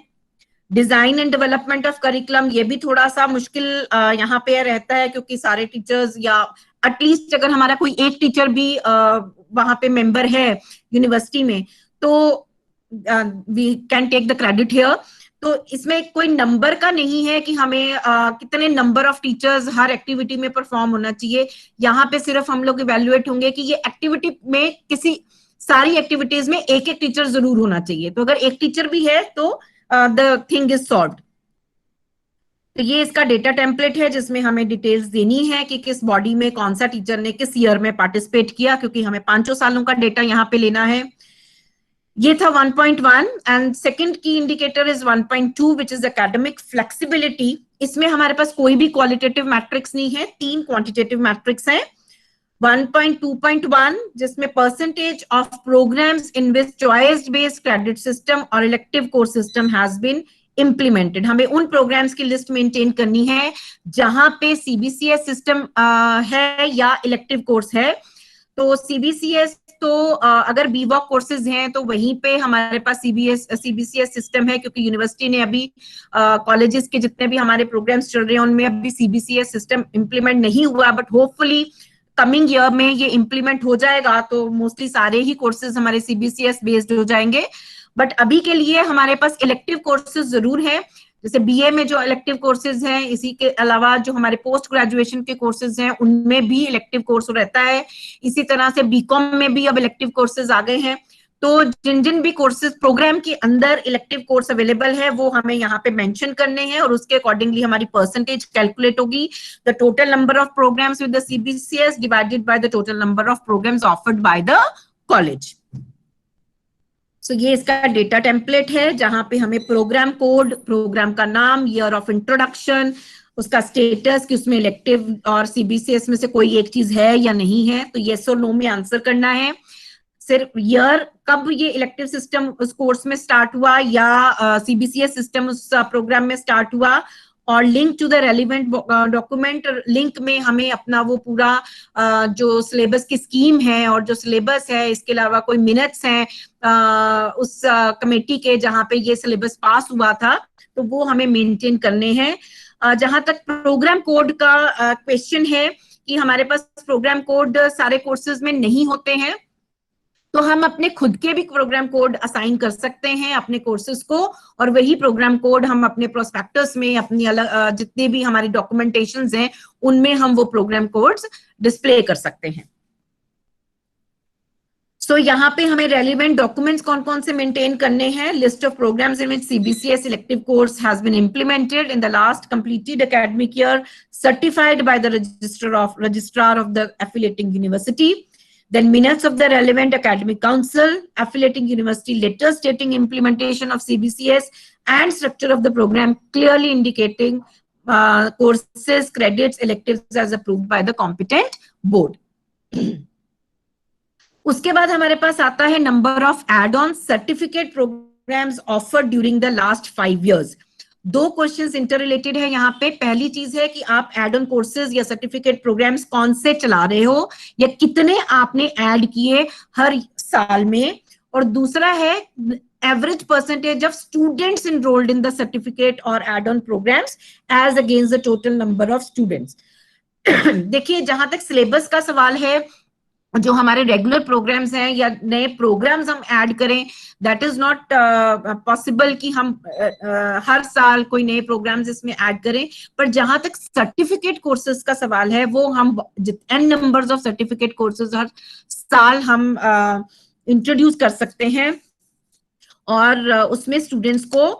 Speaker 2: Design and development of curriculum, ये भी थोड़ा सा मुश्किल यहाँ पे रहता है, क्योंकि सारे टीचर्स या एटलीस्ट अगर हमारा कोई एक टीचर भी वहां पे मेंबर है यूनिवर्सिटी में तो we can take the credit here. तो इसमें कोई नंबर का नहीं है कि हमें कितने number of teachers her activity में परफॉर्म होना चाहिए। यहाँ पे सिर्फ हम लोग इवेल्युएट होंगे कि ये एक्टिविटी में किसी सारी एक्टिविटीज में एक एक टीचर जरूर होना चाहिए। तो अगर एक टीचर भी है तो द थिंग इज सॉल्व्ड। तो ये इसका डेटा टेम्पलेट है जिसमें हमें डिटेल्स देनी है कि किस बॉडी में कौन सा टीचर ने किस ईयर में पार्टिसिपेट किया, क्योंकि हमें 5 सालों का डेटा यहाँ पे लेना है। ये था 1.1 एंड सेकंड की indicator is 1.2 which is academic flexibility. इसमें हमारे पास कोई भी क्वालिटेटिव मैट्रिक्स नहीं है, 3 क्वांटिटेटिव मैट्रिक्स हैं। 1.2.1 जिसमें percentage of programmes in which choice based credit system और elective course system has been implemented. हमें उन प्रोग्राम्स की लिस्ट मेंटेन करनी है जहां पे सीबीसीएस सिस्टम है या इलेक्टिव कोर्स है। तो सीबीसीएस तो अगर बीवॉक कोर्सेज हैं तो वहीं पे हमारे पास सीबीसीएस सिस्टम है, क्योंकि यूनिवर्सिटी ने अभी कॉलेजेस के जितने भी हमारे प्रोग्राम्स चल रहे हैं उनमें अभी सीबीसीएस सिस्टम इम्प्लीमेंट नहीं हुआ, बट होपफुली कमिंग ईयर में ये इम्प्लीमेंट हो जाएगा। तो मोस्टली सारे ही कोर्सेज हमारे सीबीसीएस बेस्ड हो जाएंगे। बट अभी के लिए हमारे पास इलेक्टिव कोर्सेज जरूर हैं, जैसे बीए में जो इलेक्टिव कोर्सेज हैं, इसी के अलावा जो हमारे पोस्ट ग्रेजुएशन के कोर्सेज हैं उनमें भी इलेक्टिव कोर्स रहता है। इसी तरह से बीकॉम में भी अब इलेक्टिव कोर्सेज आ गए हैं। तो जिन जिन भी कोर्सेज प्रोग्राम के अंदर इलेक्टिव कोर्स अवेलेबल है वो हमें यहाँ पे मेंशन करने हैं और उसके अकॉर्डिंगली हमारी परसेंटेज कैलकुलेट होगी। The total number of programmes with the CBCS divided by the total number of programmes offered by the college. So ये इसका डेटा टेम्पलेट है जहां पे हमें प्रोग्राम कोड, प्रोग्राम का नाम, ईयर ऑफ इंट्रोडक्शन, उसका स्टेटस कि उसमें इलेक्टिव और सीबीसीएस में से कोई एक चीज है या नहीं है, तो येस और नो में आंसर करना है। सिर्फ ईयर कब ये इलेक्टिव सिस्टम उस कोर्स में स्टार्ट हुआ या सीबीसीएस सिस्टम उस प्रोग्राम में स्टार्ट हुआ, और link to the relevant document link में हमें अपना वो पूरा जो सिलेबस की स्कीम है और जो सिलेबस है, इसके अलावा कोई मिनट्स हैं उस कमेटी के जहां पे ये सिलेबस पास हुआ था, तो वो हमें मेंटेन करने हैं। जहां तक प्रोग्राम कोड का क्वेश्चन है कि हमारे पास प्रोग्राम कोड सारे कोर्सेज में नहीं होते हैं, तो हम अपने खुद के भी प्रोग्राम कोड असाइन कर सकते हैं अपने कोर्सेज को, और वही प्रोग्राम कोड हम अपने प्रोस्पेक्टस में, अपनी अलग जितने भी हमारी डॉक्यूमेंटेशंस हैं उनमें हम वो प्रोग्राम कोड्स डिस्प्ले कर सकते हैं। सो यहाँ पे हमें रेलिवेंट डॉक्यूमेंट्स कौन कौन से मेंटेन करने हैं। List of programmes in which CBCS elective course has been implemented in the last completed academic year, certified by the registrar of the affiliating university. Then minutes of the relevant academic council, affiliating university letter stating implementation of CBCS and structure of the program clearly indicating courses, credits, electives as approved by the competent board. उसके बाद हमारे पास आता है number of add-on certificate programs offered during the last 5 years. 2 questions inter related है यहाँ पे। पहली चीज है कि आप एड ऑन कोर्सेज या सर्टिफिकेट प्रोग्राम्स कौन से चला रहे हो या कितने आपने ऐड किए हर साल में, और दूसरा है average percentage of students enrolled in the certificate और add on programmes as against the total number of students. देखिए जहां तक सिलेबस का सवाल है जो हमारे रेगुलर प्रोग्राम्स हैं या नए प्रोग्राम्स हम ऐड करें, दैट इज नॉट पॉसिबल कि हम हर साल कोई नए प्रोग्राम्स इसमें ऐड करें। पर जहां तक सर्टिफिकेट कोर्सेज का सवाल है, वो हम n numbers of certificate courses हर साल हम इंट्रोड्यूस कर सकते हैं, और उसमें स्टूडेंट्स को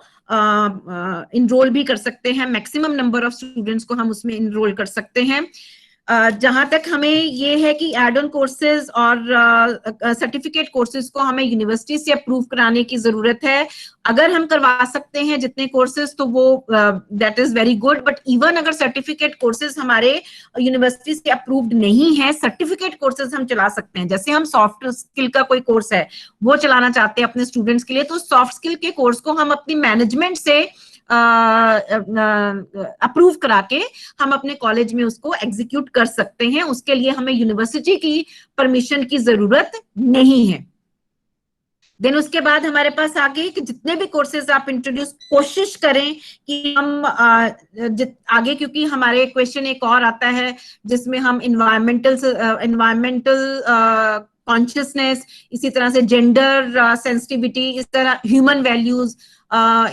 Speaker 2: इनरोल भी कर सकते हैं। मैक्सिमम नंबर ऑफ स्टूडेंट्स को हम उसमें इनरोल कर सकते हैं। जहां तक हमें ये है कि एड ऑन कोर्सेज और सर्टिफिकेट कोर्सेज को हमें यूनिवर्सिटी से अप्रूव कराने की जरूरत है। अगर हम करवा सकते हैं जितने कोर्सेज, तो वो that is very good. But even अगर सर्टिफिकेट कोर्सेज हमारे यूनिवर्सिटी से अप्रूव्ड नहीं है, सर्टिफिकेट कोर्सेज हम चला सकते हैं। जैसे हम सॉफ्ट स्किल का कोई कोर्स है वो चलाना चाहते हैं अपने स्टूडेंट्स के लिए, तो सॉफ्ट स्किल के कोर्स को हम अपनी मैनेजमेंट से अप्रूव करा के हम अपने कॉलेज में उसको एग्जीक्यूट कर सकते हैं। उसके लिए हमें यूनिवर्सिटी की परमिशन की जरूरत नहीं है। देन उसके बाद हमारे पास आगे कि जितने भी कोर्सेज आप इंट्रोड्यूस कोशिश करें कि हम आगे, क्योंकि हमारे क्वेश्चन एक और आता है जिसमें हम इन्वायरमेंटल कॉन्शियसनेस, इसी तरह से जेंडर सेंसिटिविटी, इस तरह ह्यूमन वैल्यूज,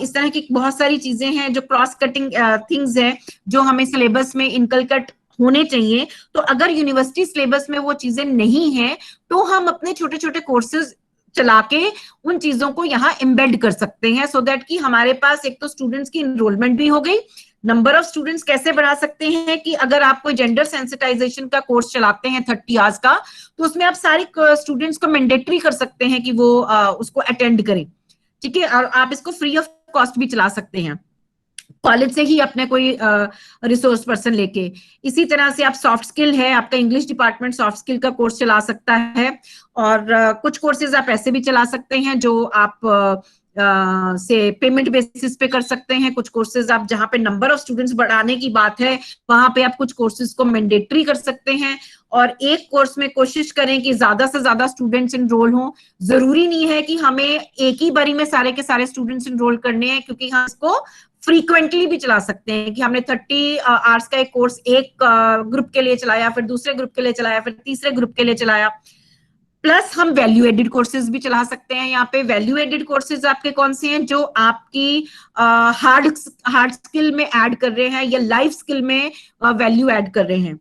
Speaker 2: इस तरह की बहुत सारी चीजें हैं जो क्रॉस कटिंग थिंग्स हैं जो हमें सिलेबस में इनकलकेट होने चाहिए। तो अगर यूनिवर्सिटी सिलेबस में वो चीजें नहीं है, तो हम अपने छोटे छोटे कोर्सेज चला के उन चीजों को यहाँ एम्बेड कर सकते हैं, सो दैट कि हमारे पास एक तो स्टूडेंट्स की इनरोलमेंट भी हो गई। नंबर ऑफ स्टूडेंट्स कैसे बढ़ा सकते हैं कि अगर आप कोई जेंडर सेंसिटाइजेशन का कोर्स चलाते हैं 30 आवर्स का, तो उसमें आप सारे स्टूडेंट्स को मैंडेटरी कर सकते हैं कि वो उसको अटेंड करें, ठीक है। और आप इसको फ्री ऑफ कॉस्ट भी चला सकते हैं कॉलेज से ही अपने कोई रिसोर्स पर्सन लेके। इसी तरह से आप सॉफ्ट स्किल है, आपका इंग्लिश डिपार्टमेंट सॉफ्ट स्किल का कोर्स चला सकता है, और कुछ कोर्सेज आप ऐसे भी चला सकते हैं जो आप से पेमेंट बेसिस पे कर सकते हैं। कुछ कोर्सेज आप जहाँ पे नंबर ऑफ स्टूडेंट्स बढ़ाने की बात है, वहां पे आप कुछ कोर्सेज को मैंडेटरी कर सकते हैं, और एक कोर्स में कोशिश करें कि ज्यादा से ज्यादा स्टूडेंट्स इनरोल हों। जरूरी नहीं है कि हमें एक ही बारी में सारे के सारे स्टूडेंट्स इनरोल करने हैं, क्योंकि हम इसको फ्रीक्वेंटली भी चला सकते हैं कि हमने 30 आवर्स का एक कोर्स एक ग्रुप के लिए चलाया, फिर दूसरे ग्रुप के लिए चलाया, फिर तीसरे ग्रुप के लिए चलाया। प्लस हम वैल्यू एडेड कोर्सेज भी चला सकते हैं। यहाँ पे वैल्यू एडेड कोर्सेज आपके कौन से हैं? जो आपकी हार्ड स्किल में ऐड कर रहे हैं या लाइफ स्किल में वैल्यू ऐड कर रहे हैं।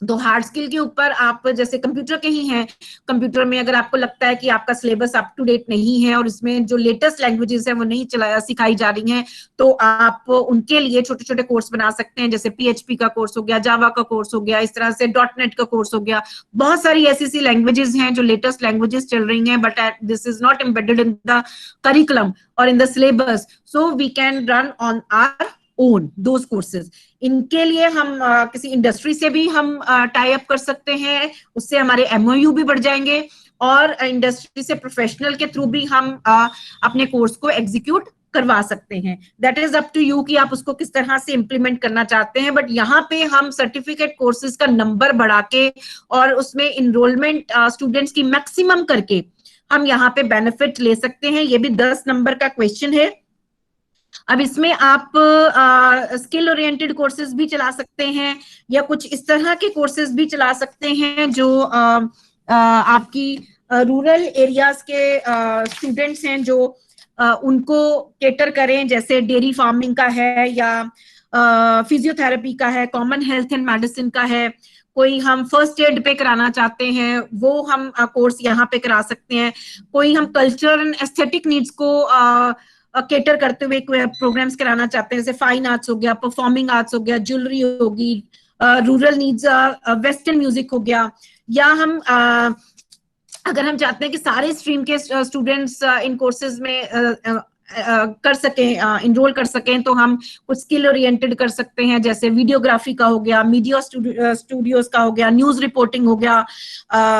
Speaker 2: तो हार्ड स्किल के ऊपर आप जैसे कंप्यूटर के ही हैं, कंप्यूटर में अगर आपको लगता है कि आपका सिलेबस अप टू डेट नहीं है और इसमें जो लेटेस्ट लैंग्वेजेस है वो नहीं सिखाई जा रही हैं, तो आप उनके लिए छोटे छोटे कोर्स बना सकते हैं। जैसे PHP का कोर्स हो गया, जावा का कोर्स हो गया, इस तरह से .NET का कोर्स हो गया। बहुत सारी ऐसी लैंग्वेजेस हैं जो लेटेस्ट लैंग्वेजेस चल रही हैं, but this is not embedded in the curriculum और in the syllabus, so we can run on our own those courses. इनके लिए हम किसी इंडस्ट्री से भी हम टाई अप कर सकते हैं, उससे हमारे MOU भी बढ़ जाएंगे, और इंडस्ट्री से प्रोफेशनल के थ्रू भी हम अपने कोर्स को एग्जीक्यूट करवा सकते हैं। That is up to you कि आप उसको किस तरह से इम्प्लीमेंट करना चाहते हैं। बट यहाँ पे हम सर्टिफिकेट कोर्सेज का नंबर बढ़ा के और उसमें इनरोलमेंट स्टूडेंट्स की मैक्सिमम करके हम यहाँ पे बेनिफिट ले सकते हैं। ये भी 10 नंबर का क्वेश्चन है। अब इसमें आप स्किल ओरिएंटेड कोर्सेज भी चला सकते हैं, या कुछ इस तरह के कोर्सेज भी चला सकते हैं जो आपकी रूरल एरियाज के स्टूडेंट्स हैं, जो उनको केटर करें। जैसे डेयरी फार्मिंग का है, या फिजियोथेरेपी का है, कॉमन हेल्थ एंड मेडिसिन का है, कोई हम फर्स्ट एड पे कराना चाहते हैं वो हम कोर्स यहाँ पे करा सकते हैं। कोई हम कल्चर एंड एस्थेटिक नीड्स को केटर करते हुए प्रोग्राम्स कराना चाहते हैं, जैसे फाइन आर्ट्स हो गया, परफॉर्मिंग आर्ट्स हो गया, ज्वेलरी होगी, रूरल नीड्स, वेस्टर्न म्यूजिक हो गया। या हम अगर हम चाहते हैं कि सारे स्ट्रीम के स्टूडेंट्स इन कोर्सेज में कर सकें, इनरोल कर सकें, तो हम कुछ स्किल ओरिएंटेड कर सकते हैं। जैसे वीडियोग्राफी का हो गया, मीडिया स्टूडियोज का हो गया, न्यूज रिपोर्टिंग हो गया,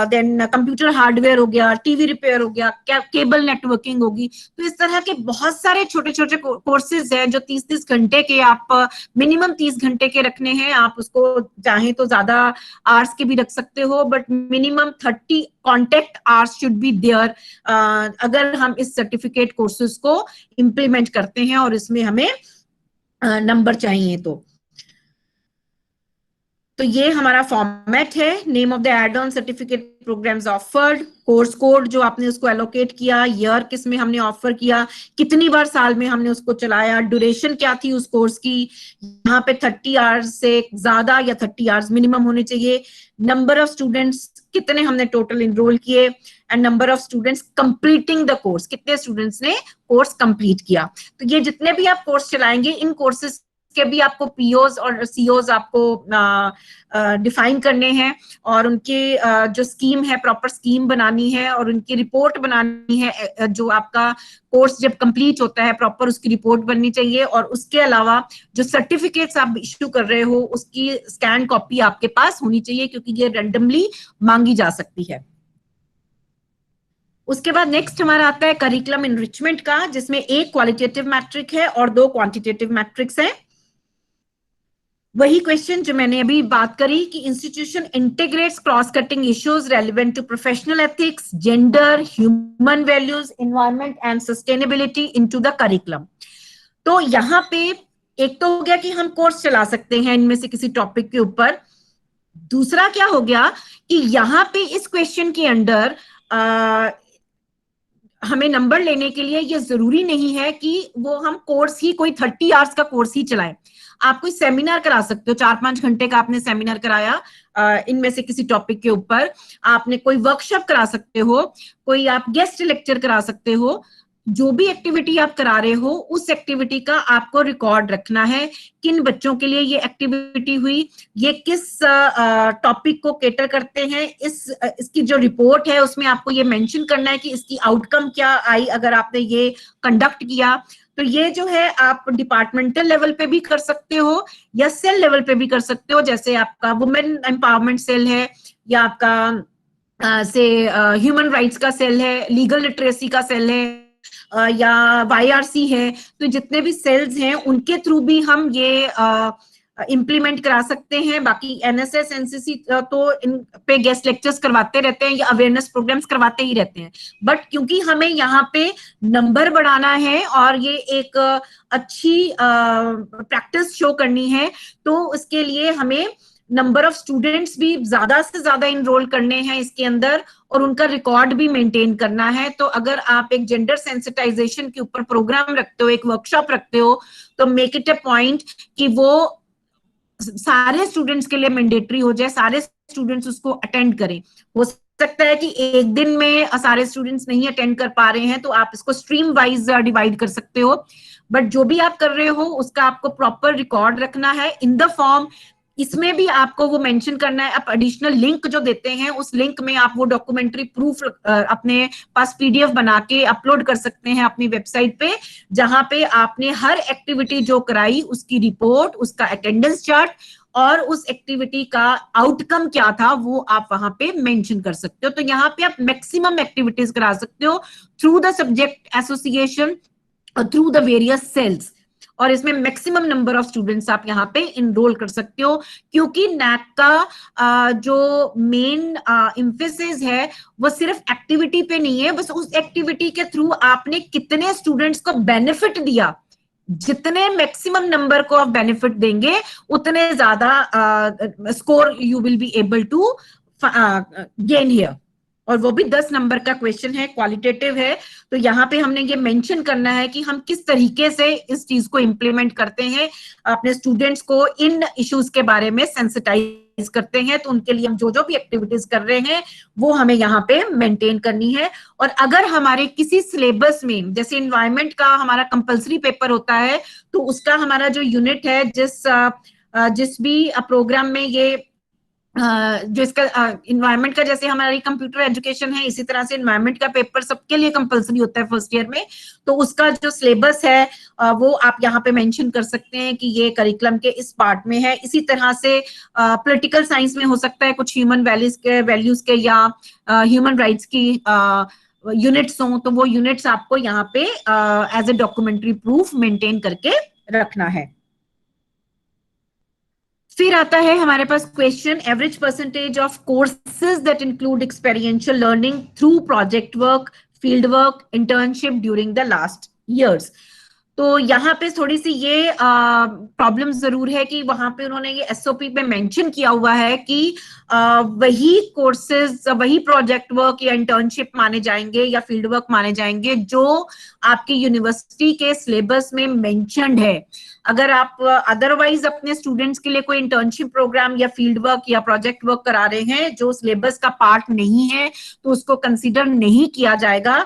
Speaker 2: देन कंप्यूटर हार्डवेयर हो गया, टीवी रिपेयर हो गया, केबल नेटवर्किंग होगी। तो इस तरह के बहुत सारे छोटे छोटे कोर्सेज हैं जो 30-30 घंटे के, आप मिनिमम 30 घंटे के रखने हैं। आप उसको चाहें तो ज्यादा आवर्स के भी रख सकते हो, but minimum 30 contact hours should be there अगर हम इस सर्टिफिकेट कोर्सेज को इम्प्लीमेंट करते हैं और इसमें हमें नंबर चाहिए। तो तो ये हमारा फॉर्मेट है, name of the add on, certificate, programmes offered, course code जो आपने उसको एलोकेट किया, ईयर किस में हमने ऑफर किया, कितनी बार साल में हमने उसको चलाया, ड्यूरेशन क्या थी उस कोर्स की, यहाँ पे 30 आवर्स से ज्यादा या 30 आवर्स मिनिमम होने चाहिए, नंबर ऑफ स्टूडेंट्स कितने हमने टोटल इनरोल किए, and number of students completing the course, कितने स्टूडेंट्स ने कोर्स कंप्लीट किया। तो ये जितने भी आप कोर्स चलाएंगे, इन कोर्सेज के भी आपको पीओज और सीओज आपको डिफाइन करने हैं, और उनके जो स्कीम है, प्रॉपर स्कीम बनानी है, और उनकी रिपोर्ट बनानी है। जो आपका कोर्स जब कंप्लीट होता है, प्रॉपर उसकी रिपोर्ट बननी चाहिए, और उसके अलावा जो सर्टिफिकेट्स आप इश्यू कर रहे हो उसकी स्कैन कॉपी आपके पास होनी चाहिए, क्योंकि ये रैंडमली मांगी जा सकती है। उसके बाद नेक्स्ट हमारा आता है करिकुलम इनरिचमेंट का, जिसमें एक क्वालिटेटिव मैट्रिक है और 2 क्वांटिटेटिव मैट्रिक्स हैं। वही क्वेश्चन जो मैंने अभी बात करी कि institution integrates cross cutting issues relevant to professional ethics, gender, human values, environment and sustainability into the curriculum. तो यहाँ पे एक तो हो गया कि हम कोर्स चला सकते हैं इनमें से किसी टॉपिक के ऊपर, दूसरा क्या हो गया कि यहाँ पे इस क्वेश्चन के अंडर हमें नंबर लेने के लिए ये जरूरी नहीं है कि वो हम कोर्स ही कोई 30 आवर्स का कोर्स ही चलाएं। आप कोई सेमिनार करा सकते हो, 4-5 घंटे का आपने सेमिनार कराया इनमें से किसी टॉपिक के ऊपर, आपने कोई वर्कशॉप करा सकते हो, कोई आप गेस्ट लेक्चर करा सकते हो, जो भी एक्टिविटी आप करा रहे हो उस एक्टिविटी का आपको रिकॉर्ड रखना है, किन बच्चों के लिए ये एक्टिविटी हुई, ये किस टॉपिक को केटर करते हैं, इसकी जो रिपोर्ट है उसमें आपको ये मेंशन करना है कि इसकी आउटकम क्या आई अगर आपने ये कंडक्ट किया। तो ये जो है आप डिपार्टमेंटल लेवल पे भी कर सकते हो या सेल लेवल पे भी कर सकते हो, जैसे आपका वुमेन एम्पावरमेंट सेल है, या आपका से ह्यूमन राइट्स का सेल है, लीगल लिटरेसी का सेल है, या YRC है। तो जितने भी सेल्स हैं उनके थ्रू भी हम ये इम्प्लीमेंट करा सकते हैं। बाकी NSS NCC तो इन पे गेस्ट लेक्चर्स करवाते रहते हैं या अवेयरनेस प्रोग्राम्स करवाते ही रहते हैं, बट क्योंकि हमें यहाँ पे नंबर बढ़ाना है और ये एक अच्छी प्रैक्टिस शो करनी है, तो उसके लिए हमें नंबर ऑफ स्टूडेंट्स भी ज्यादा से ज्यादा इनरोल करने हैं इसके अंदर, और उनका रिकॉर्ड भी मेंटेन करना है। तो अगर आप एक जेंडर सेंसिटाइजेशन के ऊपर प्रोग्राम रखते हो, एक वर्कशॉप रखते हो, तो मेक इट अ पॉइंट कि वो सारे स्टूडेंट्स के लिए मैंडेटरी हो जाए, सारे स्टूडेंट्स उसको अटेंड करें। हो सकता है कि एक दिन में सारे स्टूडेंट्स नहीं अटेंड कर पा रहे हैं, तो आप इसको स्ट्रीम वाइज डिवाइड कर सकते हो, बट जो भी आप कर रहे हो उसका आपको प्रॉपर रिकॉर्ड रखना है इन द फॉर्म। इसमें भी आपको वो मेंशन करना है, आप एडिशनल लिंक जो देते हैं उस लिंक में आप वो डॉक्यूमेंट्री प्रूफ अपने पास PDF बना के अपलोड कर सकते हैं अपनी वेबसाइट पे, जहां पे आपने हर एक्टिविटी जो कराई उसकी रिपोर्ट, उसका अटेंडेंस चार्ट और उस एक्टिविटी का आउटकम क्या था वो आप वहां पे मेंशन कर सकते हो। तो यहाँ पे आप मैक्सिमम एक्टिविटीज करा सकते हो थ्रू द सब्जेक्ट एसोसिएशन और थ्रू द वेरियस सेल्स, और इसमें मैक्सिमम नंबर ऑफ स्टूडेंट्स आप यहाँ पे इनरोल कर सकते हो, क्योंकि NAAC का जो मेन एम्फेसिस है वो सिर्फ एक्टिविटी पे नहीं है, बस उस एक्टिविटी के थ्रू आपने कितने स्टूडेंट्स को बेनिफिट दिया, जितने मैक्सिमम नंबर को आप बेनिफिट देंगे उतने ज्यादा score you will be able to gain here. और वो भी 10 नंबर का क्वेश्चन है, क्वालिटेटिव है, तो यहाँ पे हमने ये मेंशन करना है कि हम किस तरीके से इस चीज को इम्प्लीमेंट करते हैं, अपने स्टूडेंट्स को इन इश्यूज के बारे में सेंसिटाइज करते हैं। तो उनके लिए हम जो जो भी एक्टिविटीज कर रहे हैं वो हमें यहाँ पे मेंटेन करनी है। और अगर हमारे किसी सिलेबस में, जैसे इन्वायरमेंट का हमारा कंपल्सरी पेपर होता है, तो उसका हमारा जो यूनिट है, जिस भी प्रोग्राम में ये जो इसका इन्वायरमेंट का, जैसे हमारी कंप्यूटर एजुकेशन है, इसी तरह से इन्वायरमेंट का पेपर सबके लिए कंपलसरी होता है फर्स्ट ईयर में, तो उसका जो सिलेबस है वो आप यहाँ पे मेंशन कर सकते हैं कि ये करिकुलम के इस पार्ट में है। इसी तरह से पॉलिटिकल साइंस में हो सकता है कुछ ह्यूमन वैल्यूज के या ह्यूमन राइट्स की यूनिट्स हों, तो वो यूनिट्स आपको यहाँ पे as a documentary proof maintain करके रखना है। फिर आता है हमारे पास question, average percentage of courses that include experiential learning through project work, field work, internship during the last years. तो यहाँ पे थोड़ी सी ये प्रॉब्लम जरूर है कि वहां पे उन्होंने ये एसओपी पे मेंशन किया हुआ है कि वही कोर्सेज, वही प्रोजेक्ट वर्क या इंटर्नशिप माने जाएंगे या फील्ड वर्क माने जाएंगे जो आपकी यूनिवर्सिटी के सिलेबस में मेंशन्ड है। अगर आप अदरवाइज अपने स्टूडेंट्स के लिए कोई इंटर्नशिप प्रोग्राम या फील्ड वर्क या प्रोजेक्ट वर्क करा रहे हैं जो सिलेबस का पार्ट नहीं है, तो उसको कंसीडर नहीं किया जाएगा।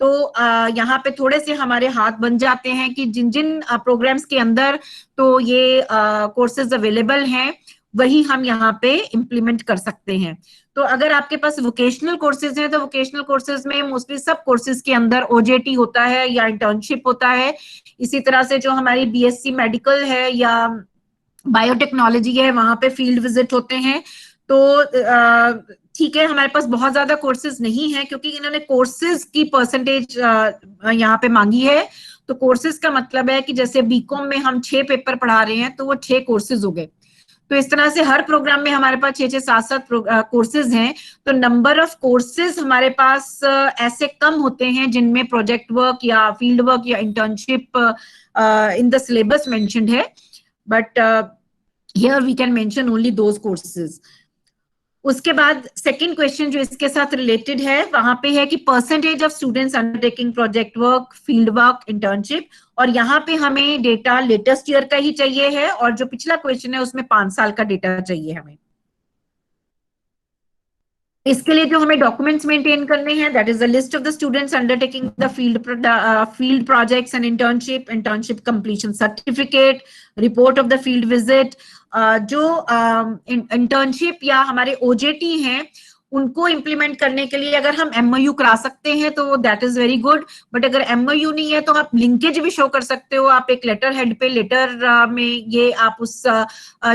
Speaker 2: तो यहाँ पे थोड़े से हमारे हाथ बन जाते हैं कि जिन जिन प्रोग्राम्स के अंदर तो ये कोर्सेज अवेलेबल हैं वही हम यहाँ पे इम्प्लीमेंट कर सकते हैं। तो अगर आपके पास वोकेशनल कोर्सेज हैं तो वोकेशनल कोर्सेज में मोस्टली सब कोर्सेज के अंदर ओजेटी होता है या इंटर्नशिप होता है। इसी तरह से जो हमारी बीएससी मेडिकल है या बायोटेक्नोलॉजी है वहां पे फील्ड विजिट होते हैं। तो ठीक है, हमारे पास बहुत ज्यादा कोर्सेज नहीं है क्योंकि इन्होंने कोर्सेज की परसेंटेज यहाँ पे मांगी है। तो कोर्सेज का मतलब है कि जैसे बीकॉम में हम 6 पेपर पढ़ा रहे हैं तो वो 6 कोर्सेज हो गए। तो इस तरह से हर प्रोग्राम में हमारे पास 6-6, 7-7 कोर्सेज हैं। तो नंबर ऑफ कोर्सेज हमारे पास ऐसे कम होते हैं जिनमें प्रोजेक्ट वर्क या फील्ड वर्क या internship in the syllabus mentioned है। But here we can mention only those courses. उसके बाद सेकंड क्वेश्चन जो इसके साथ रिलेटेड है वहां पे है कि percentage of students undertaking project work, field work, internship, और यहाँ पे हमें डेटा लेटेस्ट ईयर का ही चाहिए है और जो पिछला क्वेश्चन है उसमें 5 साल का डेटा चाहिए हमें। इसके लिए जो हमें डॉक्यूमेंट्स मेंटेन करने हैं that is the list of the students undertaking the field projects and internship completion certificate, report of the field visit. जो इंटर्नशिप या हमारे ओजेटी हैं उनको इम्प्लीमेंट करने के लिए अगर हम एमओयू करा सकते हैं तो that is very good. But अगर एमओयू नहीं है तो आप लिंकेज भी शो कर सकते हो। आप एक लेटर हेड पे लेटर में ये आप उस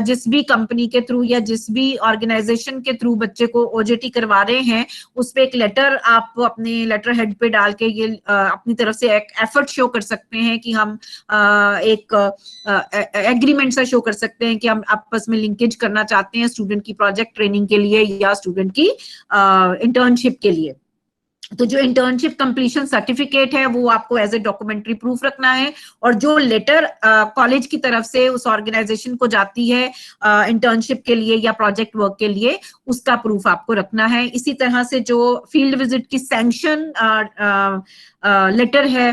Speaker 2: जिस भी कंपनी के थ्रू या जिस भी ऑर्गेनाइजेशन के थ्रू बच्चे को ओजेटी करवा रहे हैं उस पे एक लेटर आप अपने लेटर हेड पे डाल के ये अपनी तरफ से एक एफर्ट शो कर सकते हैं कि हम एक एग्रीमेंट सा शो कर सकते हैं कि हम आपस में लिंकेज करना चाहते हैं स्टूडेंट की प्रोजेक्ट ट्रेनिंग के लिए या स्टूडेंट की इंटर्नशिप के लिए। तो जो इंटर्नशिप कंप्लीशन सर्टिफिकेट है वो आपको एज ए डॉक्यूमेंट्री प्रूफ रखना है और जो लेटर कॉलेज की तरफ से उस ऑर्गेनाइजेशन को जाती है इंटर्नशिप के लिए या प्रोजेक्ट वर्क के लिए उसका प्रूफ आपको रखना है। इसी तरह से जो फील्ड विजिट की सैंक्शन लेटर है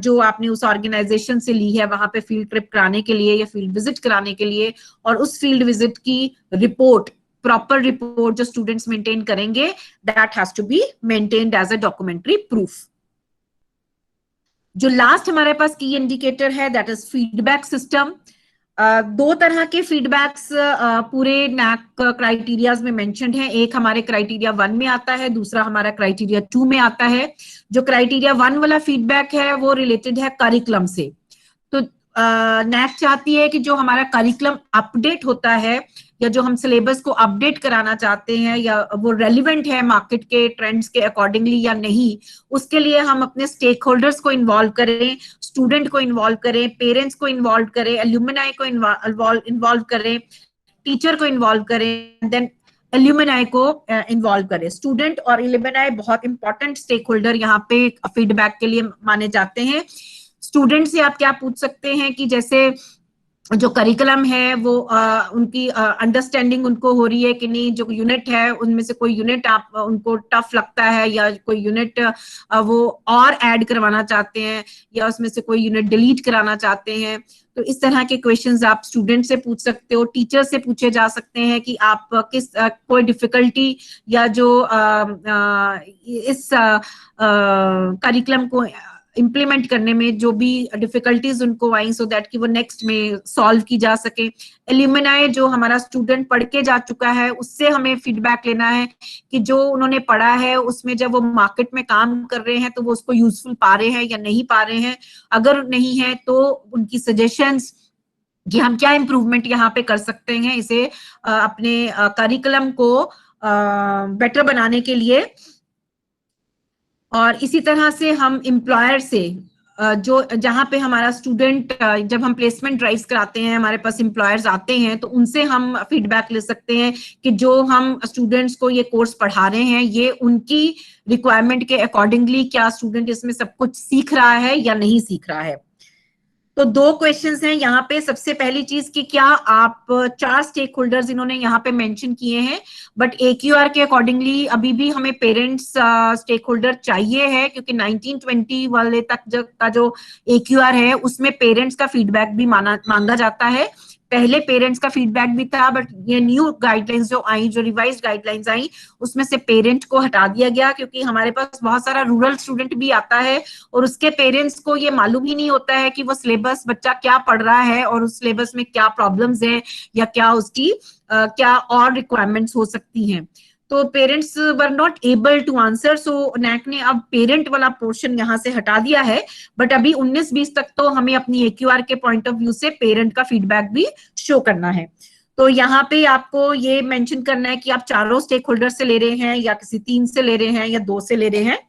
Speaker 2: जो आपने उस ऑर्गेनाइजेशन से ली है वहां पे फील्ड ट्रिप कराने के लिए या फील्ड विजिट कराने के लिए, और उस फील्ड विजिट की रिपोर्ट, प्रॉपर रिपोर्ट जो स्टूडेंट्स मेंटेन करेंगे that has to be maintained as a documentary proof. जो लास्ट हमारे पास की इंडिकेटर है दैट इज फीडबैक सिस्टम। 2 तरह के फीडबैक्स पूरे नैक क्राइटेरियाज में मेंशन्ड हैं। एक हमारे क्राइटेरिया 1 में आता है, दूसरा हमारा क्राइटेरिया 2 में आता है। जो क्राइटेरिया 1 वाला फीडबैक है वो रिलेटेड है करिकुलम से। तो नैक चाहती है कि जो हमारा करिकुलम अपडेट होता है या जो हम सिलेबस को अपडेट कराना चाहते हैं या वो रेलिवेंट है मार्केट के ट्रेंड्स के अकॉर्डिंगली या नहीं, उसके लिए हम अपने स्टेक होल्डर्स को इन्वॉल्व करें, स्टूडेंट को इन्वॉल्व करें, पेरेंट्स को इन्वॉल्व करें, एल्यूमिनाई को इन्वॉल्व करें, टीचर को इन्वॉल्व करें, देन एल्यूमिनाई को इन्वॉल्व करें। स्टूडेंट और एल्यूमिनाई बहुत इंपॉर्टेंट स्टेक होल्डर यहाँ पे फीडबैक के लिए माने जाते हैं। स्टूडेंट से आप क्या पूछ सकते हैं कि जैसे जो करिकुलम है वो उनकी अंडरस्टैंडिंग उनको हो रही है कि नहीं, जो यूनिट है उनमें से कोई यूनिट आप उनको टफ लगता है या कोई यूनिट वो और ऐड करवाना चाहते हैं या उसमें से कोई यूनिट डिलीट कराना चाहते हैं। तो इस तरह के क्वेश्चंस आप स्टूडेंट से पूछ सकते हो। टीचर से पूछे जा सकते हैं कि आप किस कोई डिफिकल्टी या जो इस करिकुलम को इम्प्लीमेंट करने में जो भी डिफिकल्टीज उनको आई सो दैट कि वो नेक्स्ट में सॉल्व की जा सके। एल्यूमिनाई जो हमारा स्टूडेंट पढ़ के जा चुका है उससे हमें फीडबैक लेना है कि जो उन्होंने पढ़ा है उसमें जब वो मार्केट में काम कर रहे हैं तो वो उसको यूजफुल पा रहे हैं या नहीं पा रहे हैं। अगर नहीं है तो उनकी सजेशंस कि हम क्या इम्प्रूवमेंट यहाँ पे कर सकते हैं इसे अपने करिकुलम को बेटर बनाने के लिए। और इसी तरह से हम एम्प्लॉयर से जो जहाँ पे हमारा स्टूडेंट जब हम प्लेसमेंट ड्राइव्स कराते हैं हमारे पास एम्प्लॉयर्स आते हैं तो उनसे हम फीडबैक ले सकते हैं कि जो हम स्टूडेंट्स को ये कोर्स पढ़ा रहे हैं ये उनकी रिक्वायरमेंट के अकॉर्डिंगली क्या स्टूडेंट इसमें सब कुछ सीख रहा है या नहीं सीख रहा है। तो 2 क्वेश्चंस हैं यहाँ पे। सबसे पहली चीज कि क्या आप 4 स्टेक होल्डर्स इन्होंने यहाँ पे मेंशन किए हैं, बट AQR के अकॉर्डिंगली अभी भी हमें पेरेंट्स स्टेक होल्डर चाहिए है, क्योंकि 1920 वाले तक का जो AQR है उसमें पेरेंट्स का फीडबैक भी मांगा जाता है। पहले पेरेंट्स का फीडबैक भी था, बट ये न्यू गाइडलाइंस जो आई, जो रिवाइज्ड गाइडलाइंस आई, उसमें से पेरेंट को हटा दिया गया, क्योंकि हमारे पास बहुत सारा रूरल स्टूडेंट भी आता है और उसके पेरेंट्स को ये मालूम ही नहीं होता है कि वो सिलेबस बच्चा क्या पढ़ रहा है और उस सिलेबस में क्या प्रॉब्लम्स हैं या क्या उसकी क्या और रिक्वायरमेंट्स हो सकती हैं। तो parents were not able to answer, so NAC ने अब पेरेंट वाला पोर्शन यहाँ से हटा दिया है, बट अभी 19-20 तक तो हमें अपनी AQR के पॉइंट ऑफ व्यू से पेरेंट का फीडबैक भी शो करना है। तो यहाँ पे आपको ये मेंशन करना है कि आप चारों स्टेक होल्डर से ले रहे हैं या किसी 3 से ले रहे हैं या 2 से ले रहे हैं।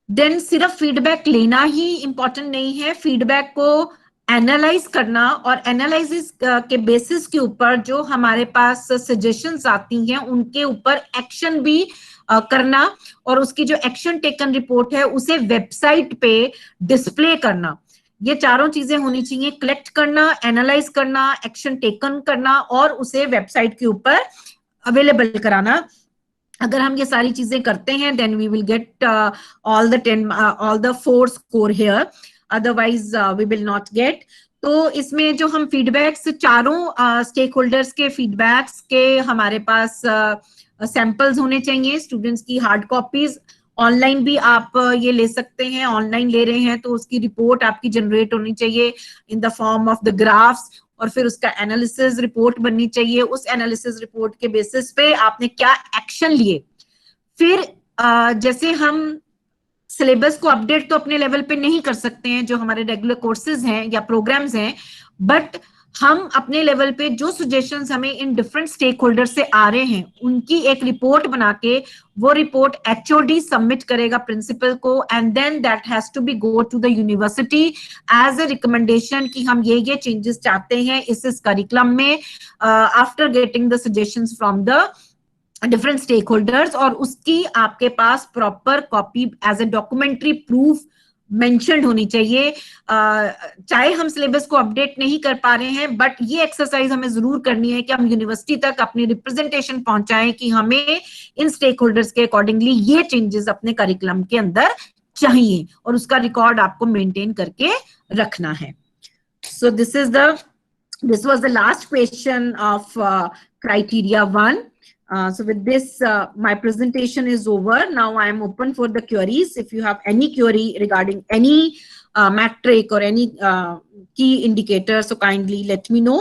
Speaker 2: देन सिर्फ फीडबैक लेना ही इंपॉर्टेंट नहीं है, फीडबैक को एनालाइज करना और एनालिसिस के बेसिस के ऊपर जो हमारे पास सजेशंस आती हैं उनके ऊपर एक्शन भी करना और उसकी जो एक्शन टेकन रिपोर्ट है उसे वेबसाइट पे डिस्प्ले करना। ये चारों चीजें होनी चाहिए, कलेक्ट करना, एनालाइज करना, एक्शन टेकन करना और उसे वेबसाइट के ऊपर अवेलेबल कराना। अगर हम ये सारी चीजें करते हैं then we will get all the 4 score here, otherwise we will not get. तो इसमें जो हम फीडबैक्स चारों स्टेक होल्डर्स के फीडबैक्स के हमारे पास सैंपल्स होने चाहिए, स्टूडेंट्स की हार्ड कॉपीज। ऑनलाइन भी आप ये ले सकते हैं, ऑनलाइन ले रहे हैं तो उसकी रिपोर्ट आपकी जनरेट होनी चाहिए in the form of the graphs और फिर उसका एनालिसिस रिपोर्ट बननी चाहिए। उस एनालिसिस रिपोर्ट के बेसिस पे आपने क्या एक्शन लिए। फिर जैसे हम सिलेबस को अपडेट तो अपने लेवल पे नहीं कर सकते हैं जो हमारे रेगुलर कोर्सेज हैं या प्रोग्राम्स हैं, बट हम अपने लेवल पे जो सजेशंस हमें इन डिफरेंट स्टेक होल्डर से आ रहे हैं उनकी एक रिपोर्ट बना के वो रिपोर्ट HOD सबमिट करेगा प्रिंसिपल को, and then that has to be go to the university as a recommendation कि हम ये चेंजेस चाहते हैं इस करिकुलम में, after getting the suggestions from the different stakeholders. और उसकी आपके पास proper copy as a documentary proof mentioned होनी चाहिए। चाहे हम सिलेबस को अपडेट नहीं कर पा रहे हैं, बट ये एक्सरसाइज हमें जरूर करनी है कि हम यूनिवर्सिटी तक अपनी रिप्रेजेंटेशन पहुंचाएं कि हमें इन स्टेक होल्डर्स के अकॉर्डिंगली ये चेंजेस अपने करिकुलम के अंदर चाहिए और उसका रिकॉर्ड आपको मेंटेन करके रखना है। So this was the last question of criteria 1. So with this, my presentation is over. Now I am open for the queries. If you have any query regarding any metric or any key indicator, so kindly let me know.